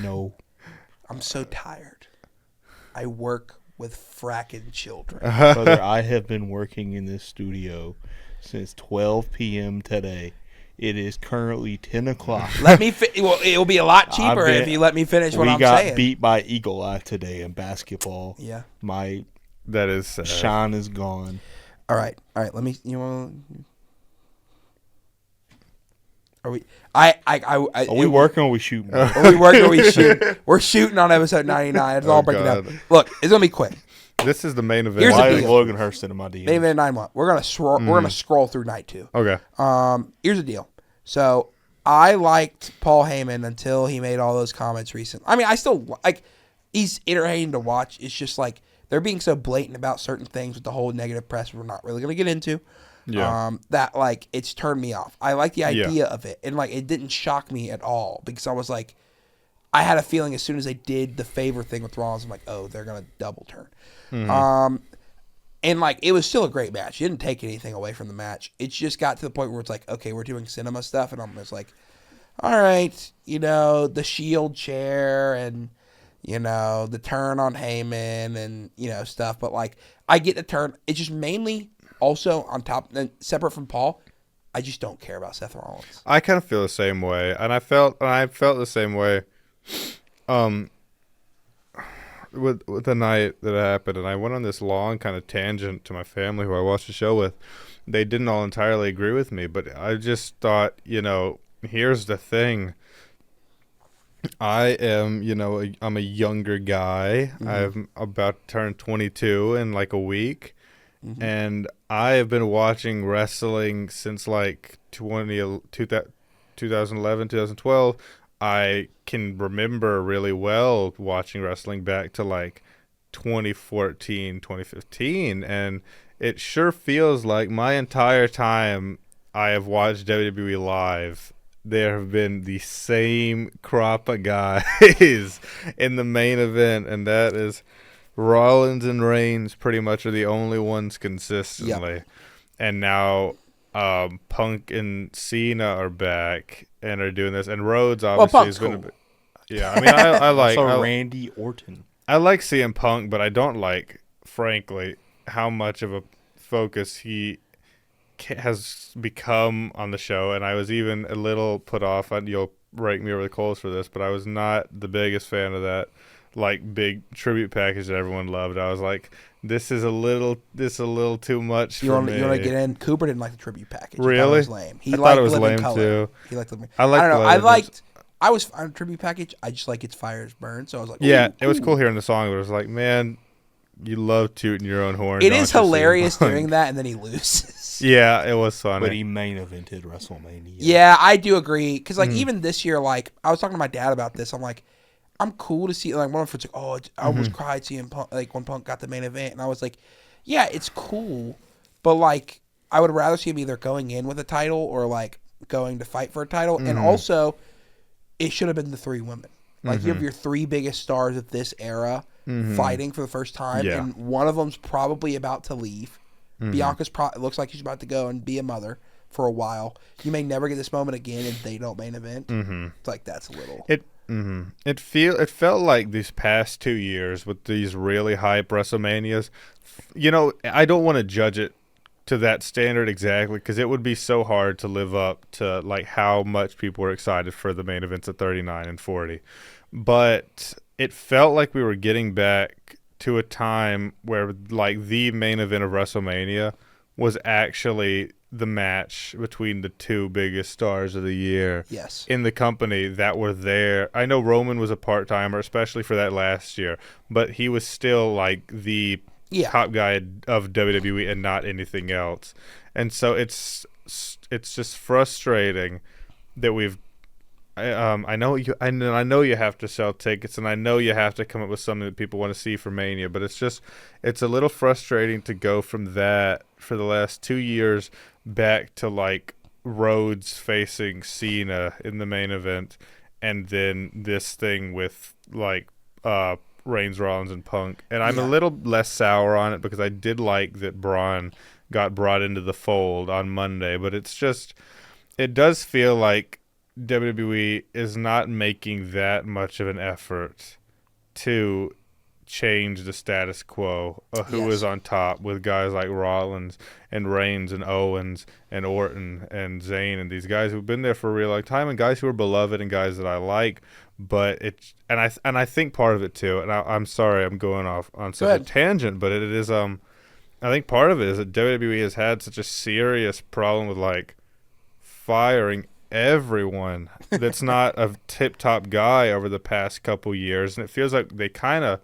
No. I'm so tired. I work with fracking children. Brother, I have been working in this studio since 12 p.m. today. It is currently 10 o'clock. Let me well, it'll be a lot cheaper if you let me finish what I'm saying. We got beat by Eagle Eye today in basketball. Yeah. My That is sad. Shine is gone. All right. Let me. You want? Are we? Are we working or are we shooting? Are we working? Or we shoot? We're shooting on episode 99. It's all breaking down. Look, it's gonna be quick. This is the main event. Here's the Why is deal. Logan Hurston in my DMs? Main event 9-1. We're gonna scroll through night 2. Okay. Here's the deal. So I liked Paul Heyman until he made all those comments recently. I mean, I still like. He's entertaining to watch. It's just like they're being so blatant about certain things with the whole negative press we're not really gonna get into. Yeah. That like it's turned me off. I like the idea of it, and like it didn't shock me at all because I was like, I had a feeling as soon as they did the favor thing with Rollins, I'm like, oh, they're gonna double turn. And like it was still a great match. It didn't take anything away from the match. It just got to the point where it's like, okay, we're doing cinema stuff, and I'm just like, all right, the Shield chair and the turn on Heyman and stuff, but like I get the turn. It's just mainly. Also, on top, and separate from Paul, I just don't care about Seth Rollins. I kind of feel the same way, and I felt the same way, with the night that it happened, and I went on this long kind of tangent to my family who I watched the show with. They didn't all entirely agree with me, but I just thought, here's the thing. I am, I'm a younger guy. Mm-hmm. I'm about to turn 22 in like a week. Mm-hmm. And I have been watching wrestling since like 2011, 2012. I can remember really well watching wrestling back to like 2014, 2015. And it sure feels like my entire time I have watched WWE live, there have been the same crop of guys in the main event. And that is... Rollins and Reigns pretty much are the only ones consistently. Yep. And now Punk and Cena are back and are doing this. And Rhodes obviously is going to be... Yeah, I mean, I like... Randy Orton. I like CM Punk, but I don't like, frankly, how much of a focus he has become on the show. And I was even a little put off. You'll rake me over the coals for this, but I was not the biggest fan of that. Like big tribute package that everyone loved. I was like, this is a little too much for me. You want to get in? Cooper didn't like the tribute package. Really? He thought it was lame. I thought it was lame too. He liked the. I don't know. I was fine with the tribute package. I just like it's fire as burn. So I was like, yeah, it was cool hearing the song. But it was like, man, you love tooting your own horn. It is hilarious doing that, and then he loses. Yeah, it was funny. But he main evented WrestleMania. Yeah, I do agree. Because like even this year, like I was talking to my dad about this. I'm like. I'm cool to see, like, one of my friends like, oh, I almost cried seeing Punk, like, when Punk got the main event. And I was like, yeah, it's cool. But, like, I would rather see him either going in with a title or, like, going to fight for a title. And also, it should have been the 3 women. Like, you have your 3 biggest stars of this era fighting for the first time. Yeah. And one of them's probably about to leave. Bianca's looks like she's about to go and be a mother for a while. You may never get this moment again if they don't main event. It's like, that's a little... It felt like these past 2 years with these really hype WrestleManias, I don't want to judge it to that standard exactly because it would be so hard to live up to like how much people were excited for the main events of 39 and 40. But it felt like we were getting back to a time where like the main event of WrestleMania was actually the match between the 2 biggest stars of the year in the company that were there. I know Roman was a part-timer, especially for that last year, but he was still like the top guy of WWE and not anything else. And so it's just frustrating that we've I know you have to sell tickets and I know you have to come up with something that people want to see for Mania, but it's a little frustrating to go from that for the last 2 years back to like Rhodes facing Cena in the main event and then this thing with like Reigns, Rollins, and Punk. And I'm a little less sour on it because I did like that Braun got brought into the fold on Monday, but it does feel like WWE is not making that much of an effort to change the status quo of who is on top with guys like Rollins and Reigns and Owens and Orton and Zayn and these guys who've been there for a real long time and guys who are beloved and guys that I like. But I think part of it too, and I'm sorry I'm going off on such a tangent, but it is I think part of it is that WWE has had such a serious problem with like firing everyone that's not a tip-top guy over the past couple years, and it feels like they kind of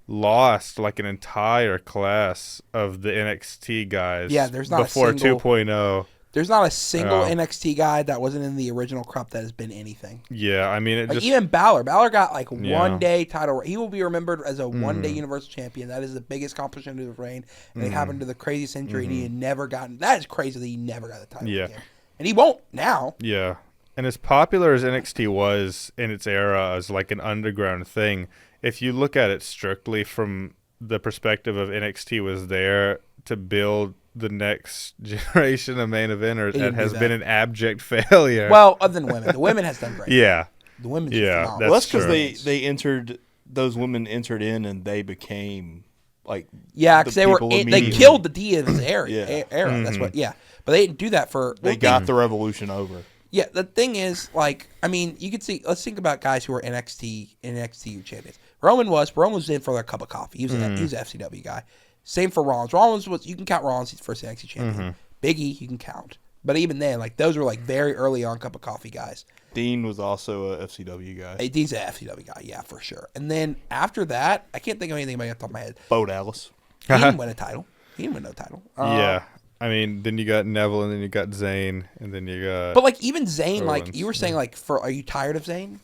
lost like an entire class of the NXT guys. Yeah, there's not before a single 2.0. There's not a single NXT guy that wasn't in the original crop that has been anything. Yeah, I mean, even Balor got like one day title. He will be remembered as a one-day Universal Champion. That is the biggest accomplishment of his reign, and it happened to the craziest injury. And he had never gotten. That is crazy that he never got the title again. And he won't now. Yeah, and as popular as NXT was in its era as like an underground thing, if you look at it strictly from the perspective of NXT was there to build the next generation of main eventers, and has been an abject failure. Well, other than women, the women has done great. Yeah, the women. That's because those women entered in and they became like because they killed the Divas era. That's what. Yeah, but they didn't do that for. They got the revolution over. Yeah, the thing is, like, I mean, you could see. Let's think about guys who are NXT champions. Roman was in for a cup of coffee. He was an FCW guy. Same for Rollins. You can count Rollins as first NXT champion. Big E, you can count. But even then, like, those were like very early on cup of coffee guys. Dean was also a FCW guy. Hey, Dean's an FCW guy, yeah, for sure. And then after that, I can't think of anything off the top of my head. Bo Dallas. He didn't win a title. He didn't win no title. Yeah. I mean, then you got Neville, and then you got Zayn, and then you got. But like even Zayn, Owens. like you were saying, like are you tired of Zayn?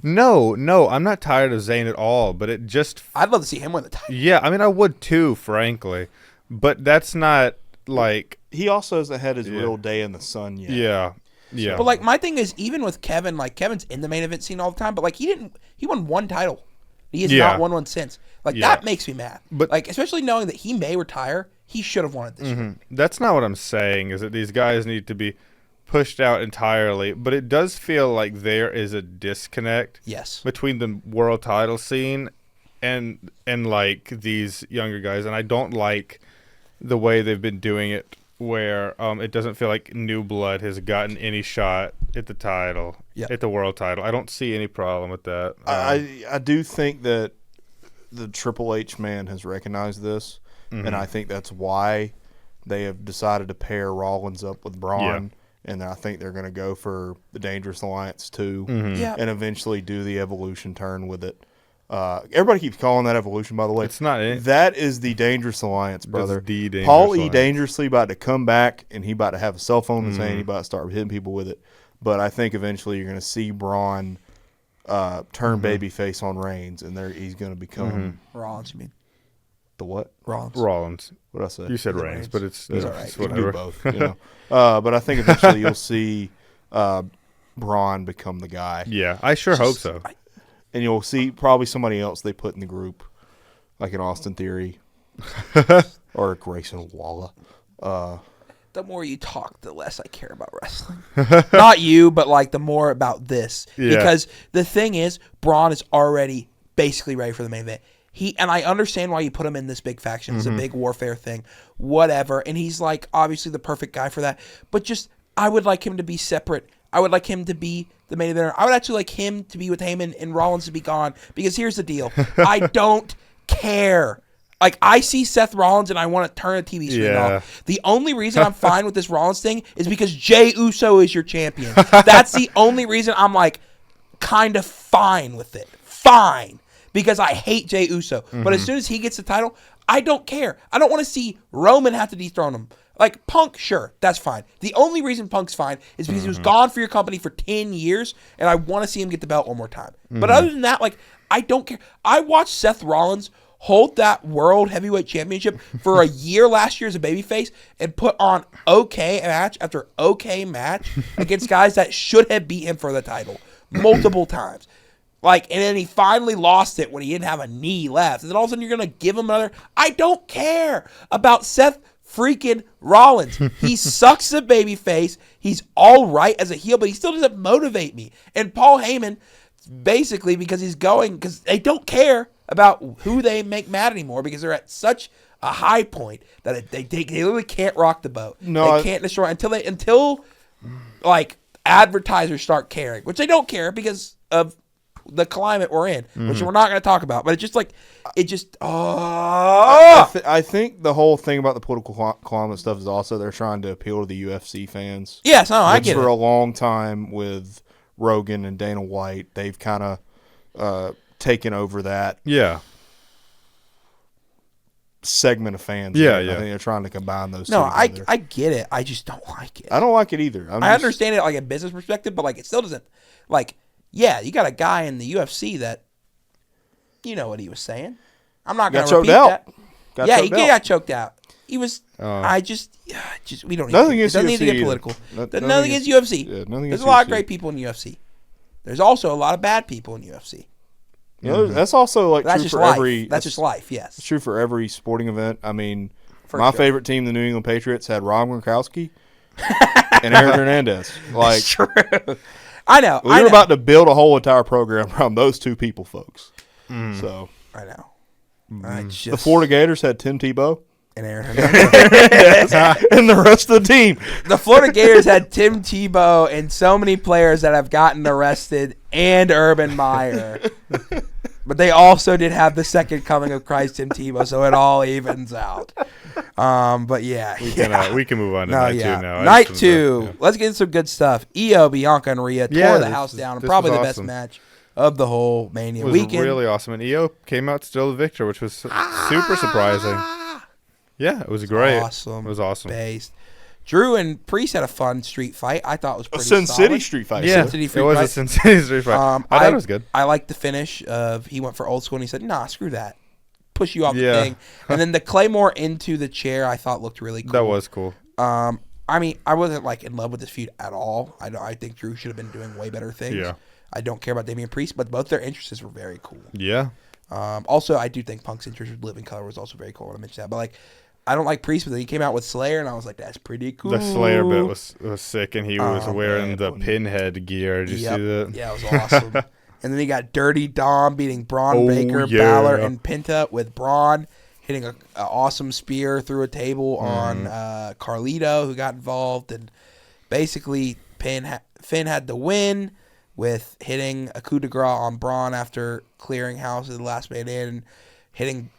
No, I'm not tired of Zayn at all. But it just. I'd love to see him win the title. Yeah, I mean, I would too, frankly. But that's not like. He also hasn't had his real day in the sun yet. Yeah. Yeah. But like my thing is, even with Kevin, like Kevin's in the main event scene all the time, but like he won one title. He has not won one since. Like that makes me mad. But like especially knowing that he may retire, he should have won it this year. That's not what I'm saying. Is that these guys need to be pushed out entirely? But it does feel like there is a disconnect. Yes. Between the world title scene and like these younger guys, and I don't like the way they've been doing it, where it doesn't feel like new blood has gotten any shot at the title, at the world title. I don't see any problem with that. I do think that the Triple H man has recognized this, and I think that's why they have decided to pair Rollins up with Braun, and I think they're going to go for the Dangerous Alliance too, and eventually do the Evolution turn with it. Everybody keeps calling that Evolution, by the way. It's not it. That is the Dangerous Alliance, brother. That's the Dangerous Paul E. Alliance. Dangerously about to come back, and he about to have a cell phone in his hand. He about to start hitting people with it. But I think eventually you're going to see Braun turn babyface on Reigns, and he's going to become Rollins, you mean? The what? Rollins. What did I say? You said Reigns, but it's all right. it's You can do whatever. both. But I think eventually you'll see Braun become the guy. Yeah, I sure hope so. And you'll see probably somebody else they put in the group, like an Austin Theory or a Grayson Waller. The more you talk, the less I care about wrestling. Not you, but like the more about this. Yeah. Because the thing is, Braun is already basically ready for the main event. And I understand why you put him in this big faction. It's a big warfare thing, whatever. And he's like obviously the perfect guy for that. But just I would like him to be separate. I would like him to be the main eventer. I would actually like him to be with Heyman and Rollins to be gone. Because here's the deal. I don't care. Like, I see Seth Rollins and I want to turn a TV screen off. The only reason I'm fine with this Rollins thing is because Jey Uso is your champion. That's the only reason I'm, like, kind of fine with it. Fine. Because I hate Jey Uso. But as soon as he gets the title, I don't care. I don't want to see Roman have to dethrone him. Like, Punk, sure, that's fine. The only reason Punk's fine is because he was gone for your company for 10 years, and I want to see him get the belt one more time. But other than that, like, I don't care. I watched Seth Rollins hold that World Heavyweight Championship for a year last year as a babyface and put on okay match after okay match against guys that should have beat him for the title multiple times. Like, and then he finally lost it when he didn't have a knee left. And then all of a sudden you're going to give him another. I don't care about Seth freaking Rollins. He sucks as a babyface. He's all right as a heel, but he still doesn't motivate me. And Paul Heyman, basically, because they don't care about who they make mad anymore because they're at such a high point that they literally can't rock the boat. They can't destroy until like advertisers start caring, which they don't care because of the climate we're in, which we're not going to talk about. But it's just like I think the whole thing about the political climate stuff is also they're trying to appeal to the UFC fans. Yes, no, I get for it. a long time with Rogan and Dana White, they've kind of taken over that segment of fans. I think they're trying to combine those two together. I get it. I just don't like it. I don't like it either. I understand it like a business perspective, but like it still doesn't. Like, yeah, you got a guy in the UFC that, you know what he was saying. I'm not going to repeat that. He got choked out. He was. I just we don't. Nothing need to get political. Nothing against UFC. Yeah, There's a lot of great people in UFC. There's also a lot of bad people in UFC. You know, that's also like That's true just for life. every. That's just life. Yes. It's true for every sporting event. I mean, My favorite team, the New England Patriots, had Rob Gronkowski and Aaron Hernandez. Like, it's true. I know. We're about to build a whole entire program around those two people, folks. So I know. The Florida Gators had Tim Tebow and Aaron Hernandez and the rest of the team. The Florida Gators had Tim Tebow and so many players that have gotten arrested and Urban Meyer. But they also did have the second coming of Christ, Tim Tebow, so it all evens out. But we can move on to night 2 now. Night 2. Let's get into some good stuff. Io, Bianca, and Rhea tore the house down. Probably the best match of the whole Mania weekend. It was really awesome. And Io came out still the victor, which was super surprising. Yeah, it was great. Awesome. It was awesome. Based. Drew and Priest had a fun street fight. I thought it was pretty Sin solid. City street fight. Yeah, it was a Sin City street fight. I thought it was good. I liked the finish of he went for old school and he said, nah, screw that. Push you off the thing. And then the Claymore into the chair I thought looked really cool. That was cool. I mean, I wasn't like in love with this feud at all. I think Drew should have been doing way better things. Yeah. I don't care about Damian Priest, but both their interests were very cool. Yeah. Also, I do think Punk's interest with Living Color was also very cool. I want to mention that. But like, I don't like Priest, but then he came out with Slayer, and I was like, that's pretty cool. The Slayer bit was sick, and he was wearing the pinhead gear. Did you see that? Yeah, it was awesome. And then he got Dirty Dom beating Braun Baker, Balor, and Penta with Braun hitting an awesome spear through a table on Carlito, who got involved. And basically, Finn had the win with hitting a coup de grace on Braun after clearing house as the last man in and hitting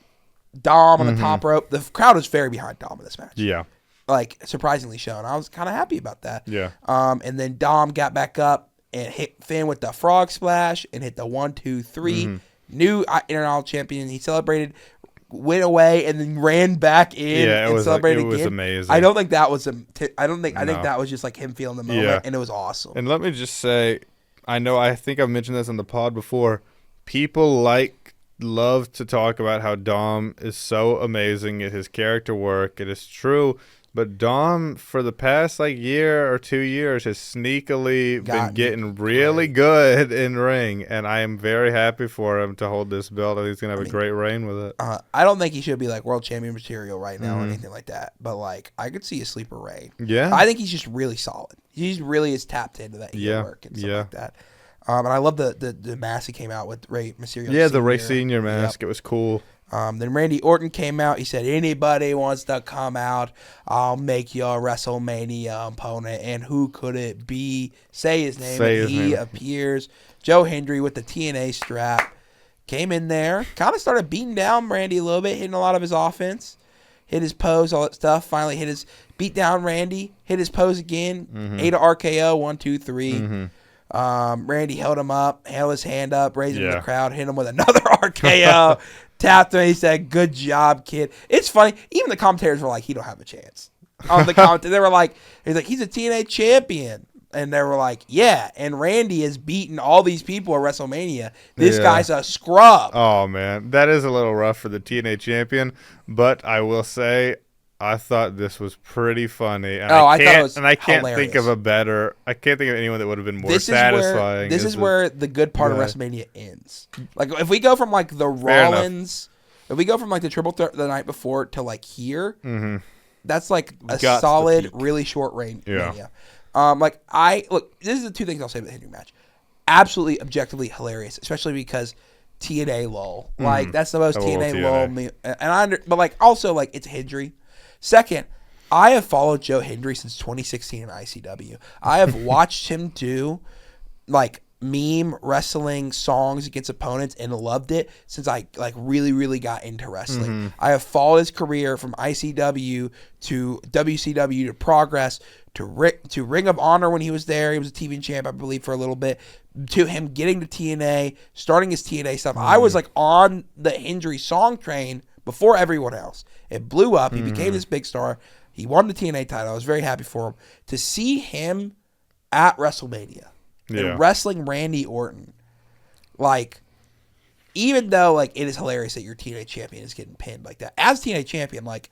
Dom on the top rope. The crowd was very behind Dom in this match. Yeah. Like, surprisingly shown. I was kind of happy about that. Yeah. And then Dom got back up and hit Finn with the frog splash and hit the 1, 2, 3. New Intercontinental champion. He celebrated, went away, and then ran back in and celebrated again. It was amazing. I don't think that was I think that was just like him feeling the moment, and it was awesome. And let me just say, I think I've mentioned this on the pod before. People love to talk about how Dom is so amazing at his character work. It is true. But Dom, for the past year or 2 years, has sneakily been getting really good in ring, and I am very happy for him to hold this belt. I think he's gonna have a great reign with it. I don't think he should be world champion material right now or anything like that. But I could see a sleeper reign. Yeah, I think he's just really solid. He really is tapped into that work and stuff like that. And I love the mask he came out with, Rey Mysterio. Yeah, the Rey Senior mask. It was cool. Then Randy Orton came out. He said, anybody wants to come out, I'll make you a WrestleMania opponent. And who could it be? Say his name. He appears. Joe Hendry with the TNA strap. Came in there. Kind of started beating down Randy a little bit, hitting a lot of his offense. Hit his pose, all that stuff. Finally beat down Randy. Hit his pose again. Ate a RKO, 1, 2, 3. Randy held him up, held his hand up, raised him in the crowd, hit him with another RKO, tapped him. He said, "Good job, kid." It's funny. Even the commentators were like, "He don't have a chance." On the commentary, they were like, "He's a TNA champion," and they were like, "Yeah." And Randy has beaten all these people at WrestleMania. This guy's a scrub. Oh man, that is a little rough for the TNA champion, but I will say, I thought this was pretty funny, and I can't think of anyone that would have been more satisfying. This is where the good part of WrestleMania ends. If we go from the Rollins, if we go from the triple threat the night before to here, that's a solid, really short range. Mania. This is the two things I'll say about the Hendry match. Absolutely, objectively hilarious, especially because TNA lull. That's the most TNA lull. And also it's Hendry. Second, I have followed Joe Hendry since 2016 in ICW. I have watched him do meme wrestling songs against opponents and loved it since I like really, really got into wrestling. I have followed his career from ICW to WCW to Progress to Ring of Honor when he was there. He was a TV champ, I believe, for a little bit. To him getting to TNA, starting his TNA stuff. I was like on the Hendry song train before everyone else. It blew up. He became this big star. He won the TNA title. I was very happy for him. To see him at WrestleMania and wrestling Randy Orton, like, even though like it is hilarious that your TNA champion is getting pinned like that. As TNA champion, like,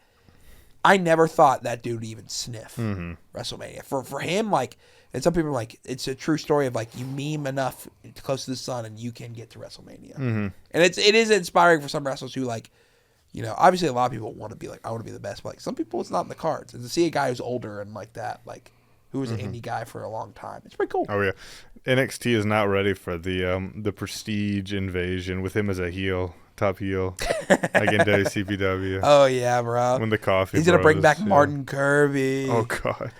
I never thought that dude would even sniff WrestleMania. For him, like, and some people are like, it's a true story of like you meme enough close to the sun and you can get to WrestleMania. And it is inspiring for some wrestlers who like, you know, obviously a lot of people want to be like, I want to be the best, but like some people it's not in the cards. And to see a guy who's older and like that, like who was an indie guy for a long time, it's pretty cool. Oh yeah, NXT is not ready for the prestige invasion with him as a heel. Top heel, like in WCPW. Oh yeah, bro. When the coffee. He's gonna bring back Martin Kirby. Oh god.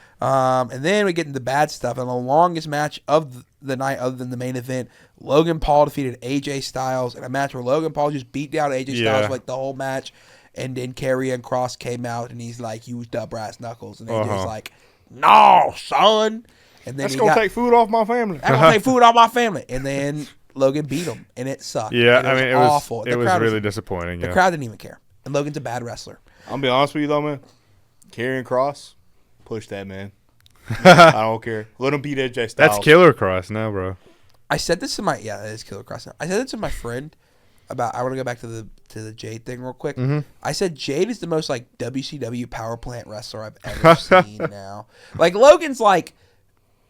And then we get into the bad stuff. And the longest match of the night, other than the main event, Logan Paul defeated AJ Styles in a match where Logan Paul just beat down AJ Styles for like the whole match. And then Karrion Kross came out and he's like used up brass knuckles, and AJ's like, "No, son." And then that's gonna take food off my family. That's gonna take food off my family. And then Logan beat him, and it sucked. Yeah, I mean, it was awful. It was really disappointing. The crowd didn't even care, and Logan's a bad wrestler. I'm gonna be honest with you though, man. Karrion Kross, push that man. I don't care. Let him beat AJ Styles. That's Killer Cross now, bro. I said this to my that is Killer Cross now. I said it to my friend about. I want to go back to the Jade thing real quick. I said Jade is the most like WCW power plant wrestler I've ever seen. Now, like Logan's like,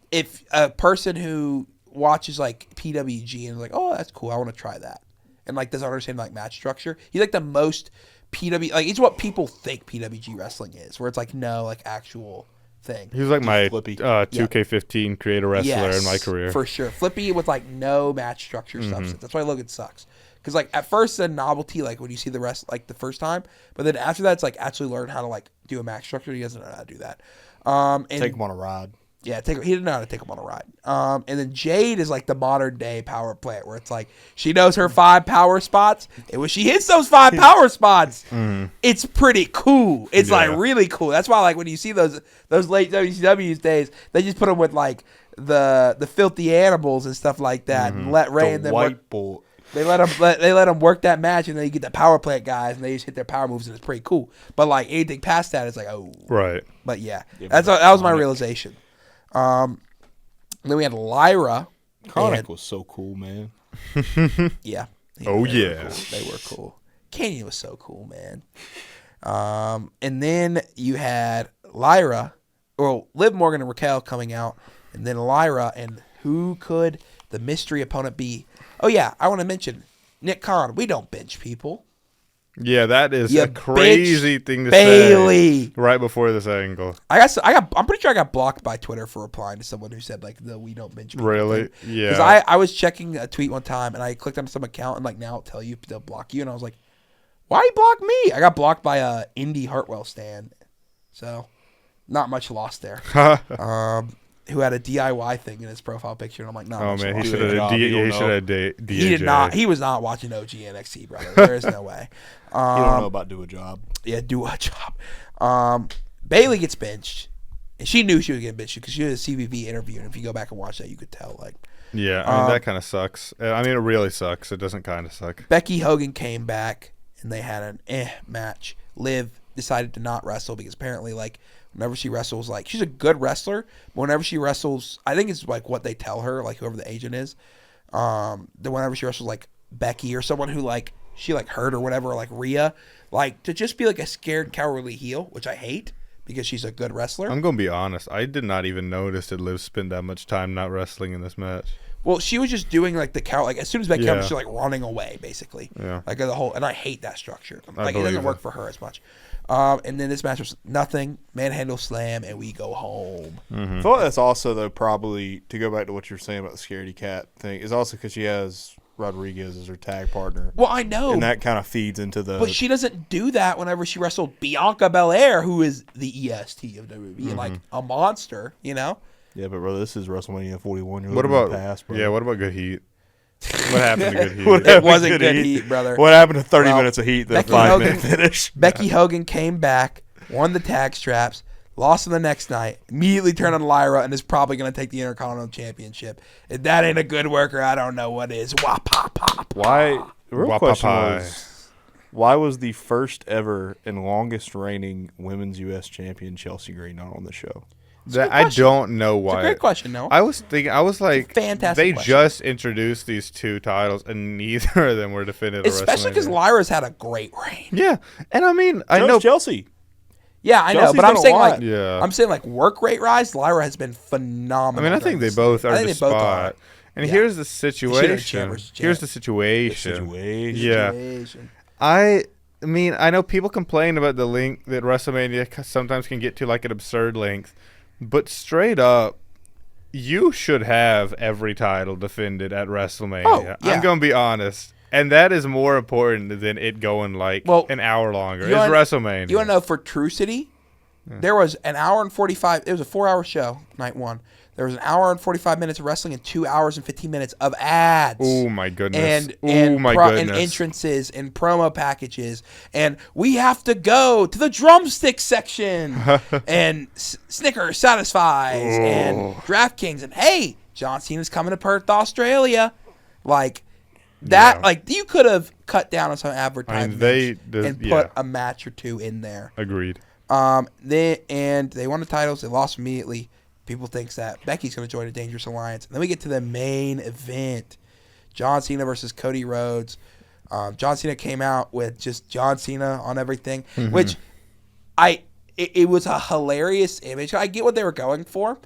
if a person who watches like PWG and is like, oh, that's cool, I want to try that, and like doesn't understand like match structure. He's like the most PW, like it's what people think PWG wrestling is, where it's like no like actual thing. He was like my 2K15 creator wrestler in my career for sure. Flippy with like no match structure substance. That's why Logan sucks. Because like at first the novelty, like when you see the rest like the first time, but then after that it's like actually learn how to like do a match structure. He doesn't know how to do that. And take him on a ride. Yeah, he didn't know how to take him on a ride. And then Jade is like the modern day power plant, where it's like she knows her 5 power spots, and when she hits those 5 power spots, it's pretty cool. It's like really cool. That's why like when you see those late WCW days, they just put them with like the filthy animals and stuff like that, and let Ray and them white boy. They let them work that match, and then you get the power plant guys, and they just hit their power moves, and it's pretty cool. But like anything past that, it's like right. But yeah, that was my realization. Then we had Lyra. Chronic was so cool, man. Yeah. They were cool. Canyon was so cool, man. And then you had Lyra, or Liv Morgan and Raquel coming out, and then Lyra, and who could the mystery opponent be? Oh yeah, I want to mention Nick Khan. We don't bench people. Yeah, that is a crazy thing to say right before this angle. I'm pretty sure I got blocked by Twitter for replying to someone who said like we don't bench people. Really? Yeah. Because I was checking a tweet one time and I clicked on some account and like now it'll tell you they'll block you, and I was like, why you block me? I got blocked by a Indy Hartwell stan, so not much lost there. Who had a DIY thing in his profile picture, and I'm like, no. Oh man, he should have DAJ. He did not. He was not watching OG NXT, brother. There is no way. You don't know about do a job. Yeah, do a job. Bayley gets benched, and she knew she was getting benched because she did a CVV interview, and if you go back and watch that, you could tell. Like, yeah, I mean that kind of sucks. I mean, it really sucks. It doesn't kind of suck. Becky Hogan came back, and they had an match. Liv decided to not wrestle because apparently, like, whenever she wrestles, like, she's a good wrestler, but whenever she wrestles, I think it's like what they tell her, like whoever the agent is, that whenever she wrestles like Becky or someone who like she like hurt or whatever, or like Rhea, like to just be like a scared cowardly heel, which I hate because she's a good wrestler. I'm gonna be honest, I did not even notice that Liv spent that much time not wrestling in this match. Well, she was just doing like the cow, like as soon as Becky comes, she's like running away basically. Yeah. Like the whole, and I hate that structure. Like it doesn't work for her as much. And then this match was nothing, manhandle slam, and we go home. I feel like that's also though probably to go back to what you're saying about the scaredy cat thing is also because she has Rodriguez as her tag partner. Well, I know, and that kind of feeds into the. But she doesn't do that whenever she wrestled Bianca Belair, who is the EST of WWE, like a monster, you know. Yeah, but bro, this is WrestleMania 41. You're What living in about the past, bro. Yeah, what about Good Heat? What happened to Good Heat? What It happened wasn't to good heat, brother. What happened to 30 Well, minutes of heat? The Becky 5-minute Hogan- finish. Becky Hogan came back, won the tag straps, lost on the next night, immediately turned on Lyra, and is probably going to take the Intercontinental Championship. If that ain't a good worker, I don't know what is. Wah, pop, pop. Why? The real question Wapapai. was, why was the first ever and longest reigning women's U.S. champion Chelsea Green not on the show? That, good I question. don't know It's why. a great question, Noah. I was like, Fantastic they question. just introduced these two titles, and neither of them were defended at Especially because WrestleMania. Lyra's had a great reign. Yeah, and I mean, I So know is Chelsea. Yeah, I know, Chelsea's but I'm done a saying lot. like, Yeah. I'm saying like work rate rise. Lyra has been phenomenal. I mean, I think during they this both season. are I think the they both spot. are. And Yeah. here's the She done situation. champ. Here's the situation. Yeah. Situation. I mean, I know people complain about the length that WrestleMania sometimes can get to, like an absurd length, but straight up, you should have every title defended at WrestleMania. Oh, yeah. I'm going to be honest. And that is more important than it going like an hour longer. It's WrestleMania. You want to know for True City? There was an hour and 45. It was a 4-hour show, night one. There was an hour and 45 minutes of wrestling and 2 hours and 15 minutes of ads. Oh my goodness. And goodness. and entrances and promo packages, and we have to go to the drumstick section, and Snickers satisfies, and DraftKings, and hey, John Cena's coming to Perth, Australia, like that. Yeah. Like you could have cut down on some advertising they and put a match or two in there. Agreed. They won the titles. They lost immediately. People thinks that Becky's going to join a Dangerous Alliance. And then we get to the main event. John Cena versus Cody Rhodes. John Cena came out with just John Cena on everything, which it was a hilarious image. I get what they were going for,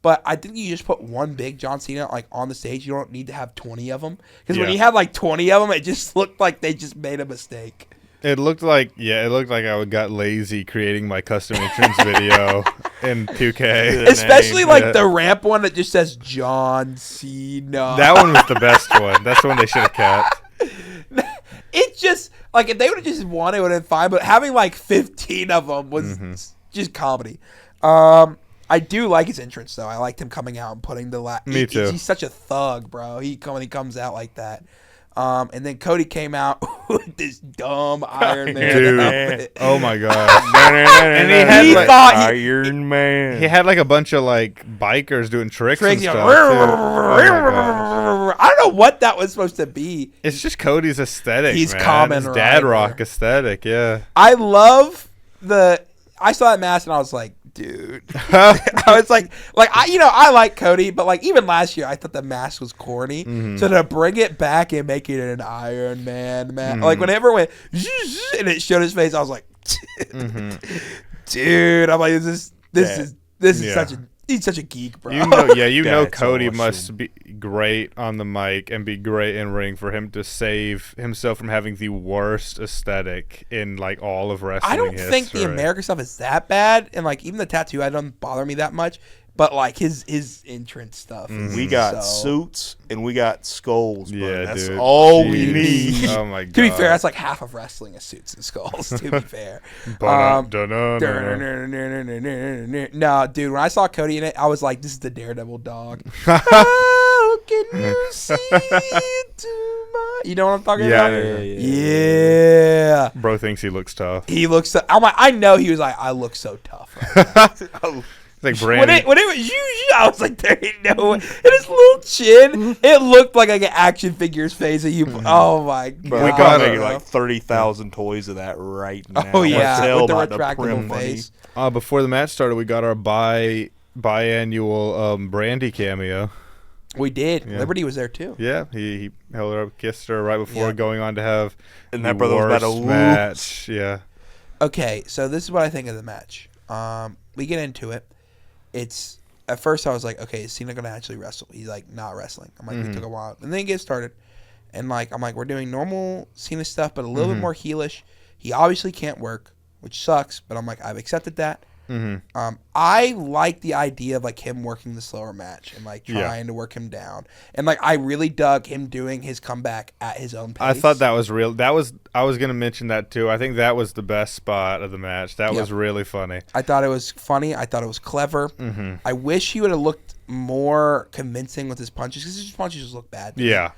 but I think you just put one big John Cena like on the stage. You don't need to have 20 of them. Because when you had like 20 of them, it just looked like they just made a mistake. It looked like I got lazy creating my custom entrance video in 2K. Especially like the ramp one that just says John Cena. That one was the best one. That's the one they should have kept. It just like if they would have just won, it would have been fine. But having like 15 of them was just comedy. I do like his entrance though. I liked him coming out and putting the Me too. He's such a thug, bro. He comes out like that. And then Cody came out with this dumb Iron Man Dude. outfit. Oh my god. And he had He like thought Iron Man. he had like a bunch of like bikers doing tricks and you know, stuff. Too. Oh my gosh. I don't know what that was supposed to be. It's just Cody's aesthetic. He's man. Kamen His dad Rider. rock aesthetic. Yeah. I love I saw that mask and I was like, dude. I was like I like Cody, but like even last year I thought the mask was corny. So to bring it back and make it an Iron Man mask, like whenever it went and it showed his face, I was like, dude. I'm like, this is such a he's such a geek, bro. You know That's Cody awesome. must be great on the mic and be great in ring for him to save himself from having the worst aesthetic in like all of wrestling I don't think the history. American stuff is that bad, and like even the tattoo, I don't bother me that much. But like his entrance stuff, is We got so- suits and we got skulls, bro. Yeah, That's dude. all we Jeez. need. Oh my god. To be fair, that's like half of wrestling is suits and skulls. To be fair, no, dude. When I saw Cody in it, I was like, "This is the Daredevil dog." How can you see into my? You know what I'm talking Yeah, about? yeah. Yeah. Bro thinks he looks tough. He looks. So, I'm like, I know he was like, I look so tough. Right now. It's like When Brandon. it was you, I was like, there ain't no way. And his little chin, it looked like an action figure's face. And you, oh my god, Bro, we got got it. making like 30,000 toys of that right now. Oh yeah, Mattel with the about to retractable print money. face. Before the match started, we got our biannual Brandy cameo. We did. Yeah. Liberty was there too. Yeah, he held her up, kissed her right before Yeah. going on to have And the that brother was about to worst lose. match. Yeah. Okay, so this is what I think of the match. We get into it. It's at first I was like, okay, is Cena gonna actually wrestle? He's like not wrestling. I'm like, it took a while, and then he gets started, and like I'm like, we're doing normal Cena stuff, but a little bit more heelish. He obviously can't work, which sucks, but I'm like, I've accepted that. I like the idea of like him working the slower match and like trying to work him down, and like I really dug him doing his comeback at his own pace. I thought that was real. I was gonna mention that too. I think that was the best spot of the match. That was really funny. I thought it was funny. I thought it was clever. I wish he would have looked more convincing with his punches, because his punches just look bad. Yeah.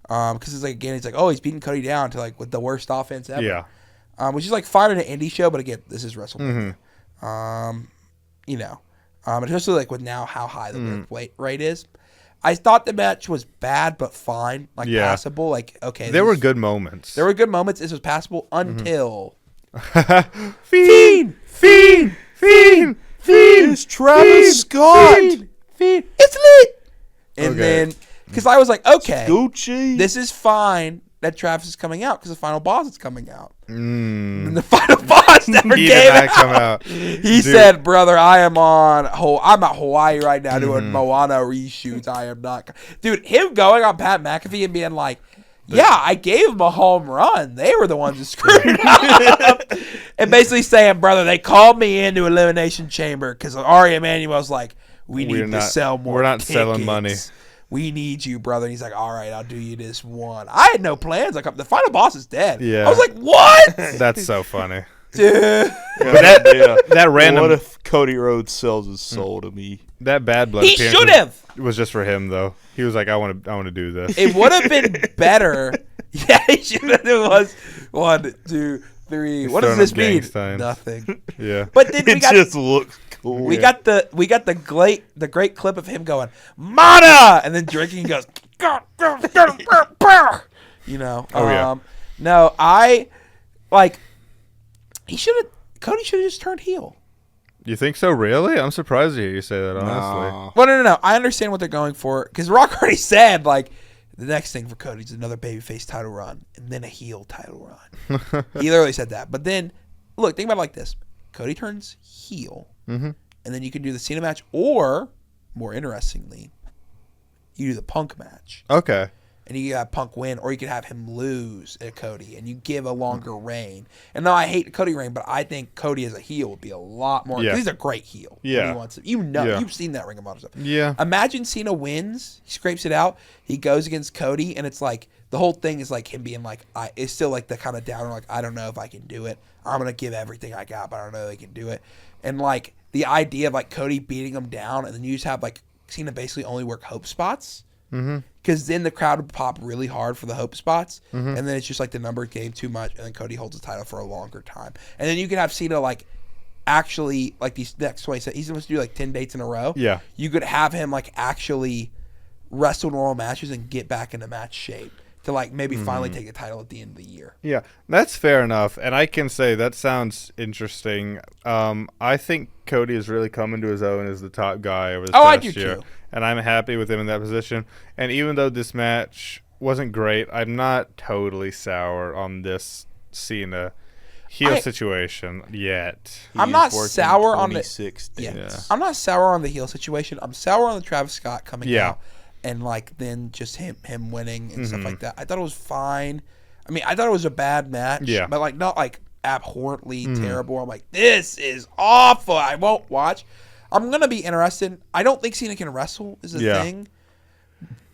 Because it's like, again, he's like, oh, he's beating Cody down to like with the worst offense ever. Yeah. Which is like fine in an indie show, but again, this is WrestleMania. You know, especially like with now how high the work rate is. I thought the match was bad, but fine, like passable. Like, okay, there were good moments. There were good moments. This was passable until Fiend. It's Travis Scott. Fiend. It's lit. And then, because I was like, okay, Gucci. this is fine that Travis is coming out because the final boss is coming out. And the final boss never came out. He said, brother, I'm at Hawaii right now doing Moana reshoots. I am not. Dude, him going on Pat McAfee and being like, yeah, I gave him a home run. They were the ones that screwed up. And basically saying, brother, they called me into Elimination Chamber because Ari Emanuel's like, we need to sell more We're not tickets. selling money. We need you, brother. And he's like, all right, I'll do you this one. I had no plans. Like, the final boss is dead. Yeah. I was like, what? That's so funny. Dude. That random. What if Cody Rhodes sells his soul to me? That bad blood. He should have. It was just for him though. He was like, I want to do this. It would have been better. Yeah, he should have. It was 1, 2, 3. What does this mean? Nothing. Yeah. But then we got just looks cool. We got the great clip of him going, Mana, and then drinking goes, you know. No, I like. Cody should have just turned heel. You think so? Really? I'm surprised to hear you say that. Honestly. Well, no. I understand what they're going for because Rock already said like the next thing for Cody is another babyface title run and then a heel title run. He literally said that. But then, look, think about it like this: Cody turns heel, and then you can do the Cena match, or more interestingly, you do the Punk match. Okay. And you have Punk win, or you could have him lose at Cody, and you give a longer reign. And no, I hate Cody reign, but I think Cody as a heel would be a lot more. He's a great heel. Yeah, he wants it. You've seen that Ring of Honor stuff. Yeah. Imagine Cena wins, he scrapes it out, he goes against Cody, and it's like the whole thing is like him being like, it's still like the kind of downer, like I don't know if I can do it. I'm gonna give everything I got, but I don't know if I can do it. And like the idea of like Cody beating him down, and then you just have like Cena basically only work hope spots. Because then the crowd would pop really hard for the hope spots, and then it's just like the number game too much, and then Cody holds the title for a longer time. And then you can have Cena like actually like these next 20 he's supposed to do like 10 dates in a row. Yeah. You could have him like actually wrestle normal matches and get back into match shape to like maybe finally take the title at the end of the year. Yeah, that's fair enough. And I can say that sounds interesting. I think Cody is really coming to his own as the top guy over this past year. Too. And I'm happy with him in that position. And even though this match wasn't great, I'm not totally sour on this Cena heel situation yet. I'm not sour on the I'm not sour on the heel situation. I'm sour on the Travis Scott coming out and like then just him winning and stuff like that. I thought it was fine. I mean, I thought it was a bad match, but like not like abhorrently terrible. I'm like, this is awful. I won't watch. I'm going to be interested. I don't think Cena can wrestle is the thing.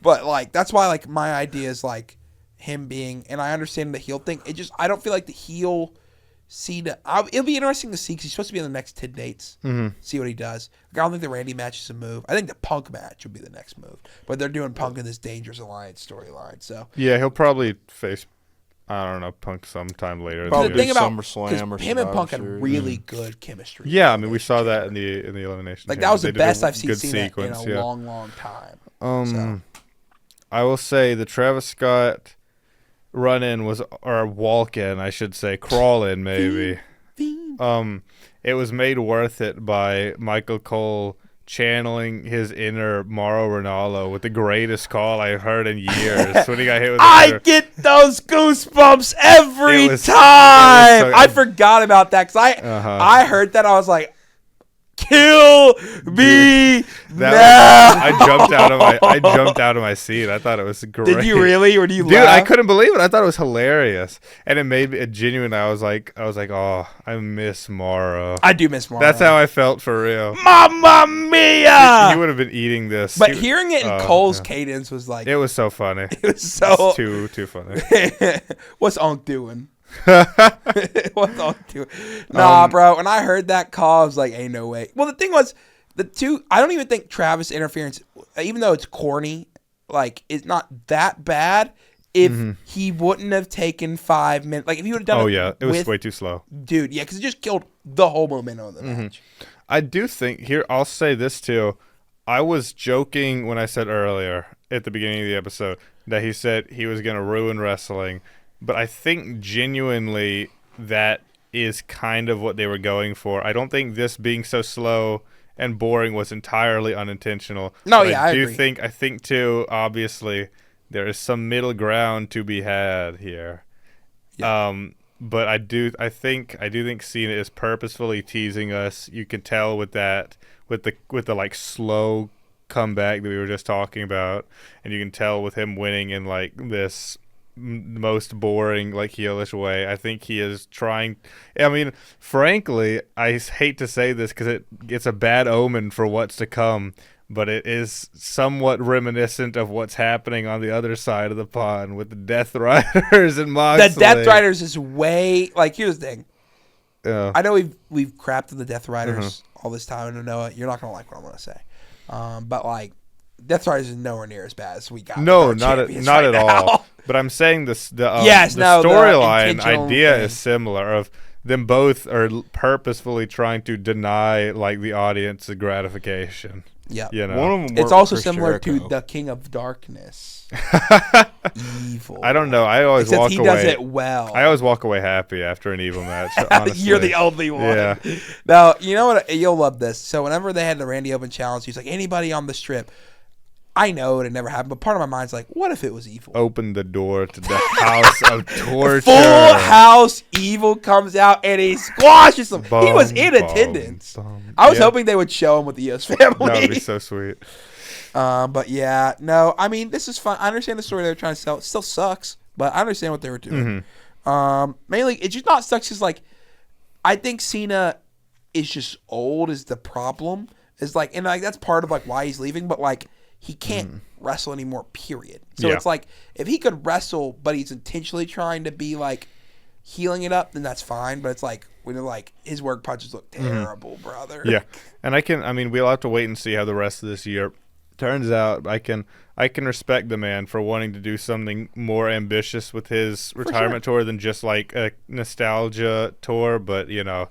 But, like, that's why, like, my idea is, like, him being, and I understand the heel thing. It just, I don't feel like the heel Cena, it'll be interesting to see because he's supposed to be in the next 10 dates. See what he does. Like, I don't think the Randy match is a move. I think the Punk match would be the next move. But they're doing Punk in this Dangerous Alliance storyline, so. Yeah, he'll probably face, I don't know, Punk sometime later. The thing about SummerSlam or him and Punk had really good chemistry. Yeah, I mean, we saw that in the elimination. Like that was the best I've seen Cena in a long, long time. I will say the Travis Scott run-in was, or walk-in, I should say, crawl-in maybe. It was made worth it by Michael Cole channeling his inner Mauro Ranallo with the greatest call I've heard in years when he got hit with I get those goosebumps every time. I forgot about that because I heard that. I was like, Kill me now. I jumped out of my seat. I thought it was great. Did you really, or do you Dude, laugh? I couldn't believe it. I thought it was hilarious, and it made me genuine. I was like, oh, I miss Morrow. I do miss Morrow. That's how I felt for real. Mamma mia! He would have been eating this. But hearing it in Cole's cadence was like, it was so funny. it was so too funny. What's Onk doing? What's Onk doing? Nah, bro. When I heard that call, I was like, ain't no way. Well, the thing was, I don't even think Travis interference, even though it's corny, like, it's not that bad if he wouldn't have taken 5 minutes. Like, if he would have done it was way too slow. Dude, yeah, because it just killed the whole momentum of the match. I do think, here, I'll say this too. I was joking when I said earlier at the beginning of the episode that he said he was going to ruin wrestling. But I think genuinely that is kind of what they were going for. I don't think this being so slow and boring was entirely unintentional. No, but yeah, I agree. I think too, obviously, there is some middle ground to be had here. Yeah. But I do think Cena is purposefully teasing us. You can tell with that, with the like slow comeback that we were just talking about, and you can tell with him winning in like this most boring, like, heelish way. I think he is trying. I mean, frankly, I hate to say this because it's a bad omen for what's to come, but it is somewhat reminiscent of what's happening on the other side of the pond with the Death Riders and Moxley. The Death Riders is way, like, here's the thing. Yeah. I know we've crapped on the Death Riders all this time, and I know you're not gonna like what I'm gonna say, but like, Death Riders is nowhere near as bad as we got. No, not at all. But I'm saying the storyline idea is similar. Of them both are purposefully trying to deny like the audience the gratification. Yeah, you know, one of them it's also Chris similar Jericho. to the King of Darkness. Evil. I don't know. I always Except walk he away. does it well. I always walk away happy after an evil match. Honestly. You're the only one. Yeah. Now, you know what? You'll love this. So whenever they had the Randy Orton challenge, he's like, anybody on the strip. I know it never happened, but part of my mind's like, what if it was Evil? Open the door to the house of torture. Full House Evil comes out and he squashes him. He was in attendance. I was hoping they would show him with the U.S. family. That would be so sweet. But yeah, no, I mean, this is fun. I understand the story they were trying to sell. It still sucks, but I understand what they were doing. Mainly, it just not sucks because, like, I think Cena is just old is the problem. Is like, and like that's part of like why he's leaving, but like, he can't wrestle anymore, period. So it's like, if he could wrestle, but he's intentionally trying to be like healing it up, then that's fine. But it's like, when they're like, his work punches look terrible, brother. Yeah. And we'll have to wait and see how the rest of this year turns out. I can respect the man for wanting to do something more ambitious with his retirement tour than just like a nostalgia tour. But, you know,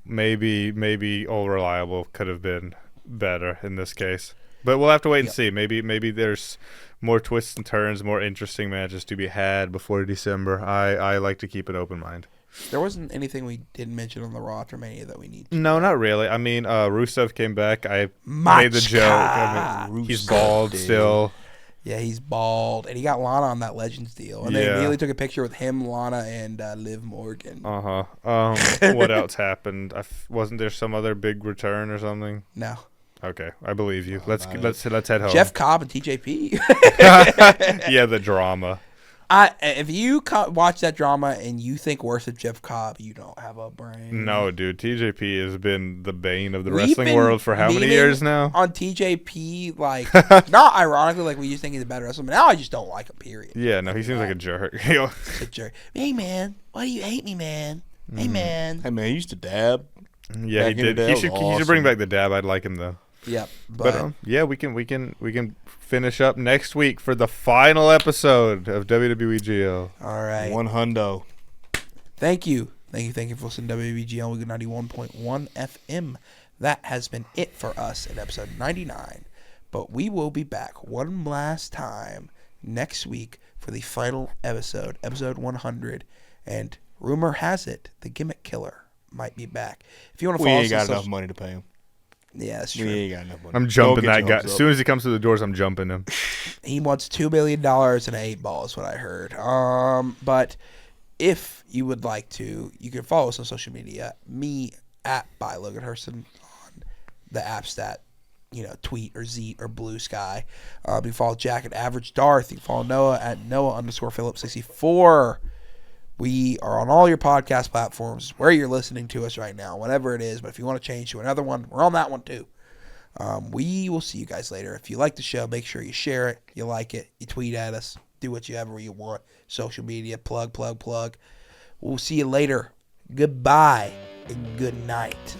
maybe All Reliable could have been better in this case. But we'll have to wait and see. Maybe there's more twists and turns, more interesting matches to be had before December. I like to keep an open mind. There wasn't anything we didn't mention on the Raw after Mania that we need to. No, not really. I mean, Rusev came back. I made the joke. I mean, he's bald still. Yeah, he's bald. And he got Lana on that Legends deal. And they immediately took a picture with him, Lana, and Liv Morgan. What else happened? Wasn't there some other big return or something? No. Okay, I believe you. Let's head home. Jeff Cobb and TJP. Yeah, the drama. If you watch that drama and you think worse of Jeff Cobb, you don't have a brain. No, dude. TJP has been the bane of the wrestling world for how many years now? On TJP, like, not ironically, like we just think he's a better wrestler, but now I just don't like him, period. Yeah, no, he seems like a jerk. A jerk. Hey, man, why do you hate me, man? Hey, man. Hey, man, he used to dab. Yeah, he did. He should bring back the dab. I'd like him, though. Yep. But yeah, we can finish up next week for the final episode of WWEGL. All right. 100. Thank you for listening to WWEGL with 91.1 FM. That has been it for us in episode 99. But we will be back one last time next week for the final episode 100. And rumor has it, the Gimmick Killer might be back. If you want to follow us, we ain't got enough money to pay him. Yeah, that's true. We ain't got enough money. I'm jumping that guy. As soon as he comes through the doors, I'm jumping him. He wants $2 million and an 8 ball is what I heard. But if you would like to, you can follow us on social media. Me at Logan Hurston on the apps that, Tweet or Zeet or Blue Sky. You can follow Jack at Average Darth. You can follow Noah at Noah_Phillips64. We are on all your podcast platforms, where you're listening to us right now, whatever it is. But if you want to change to another one, we're on that one too. We will see you guys later. If you like the show, make sure you share it, you like it, you tweet at us, do whatever you want. Social media, plug. We'll see you later. Goodbye and good night.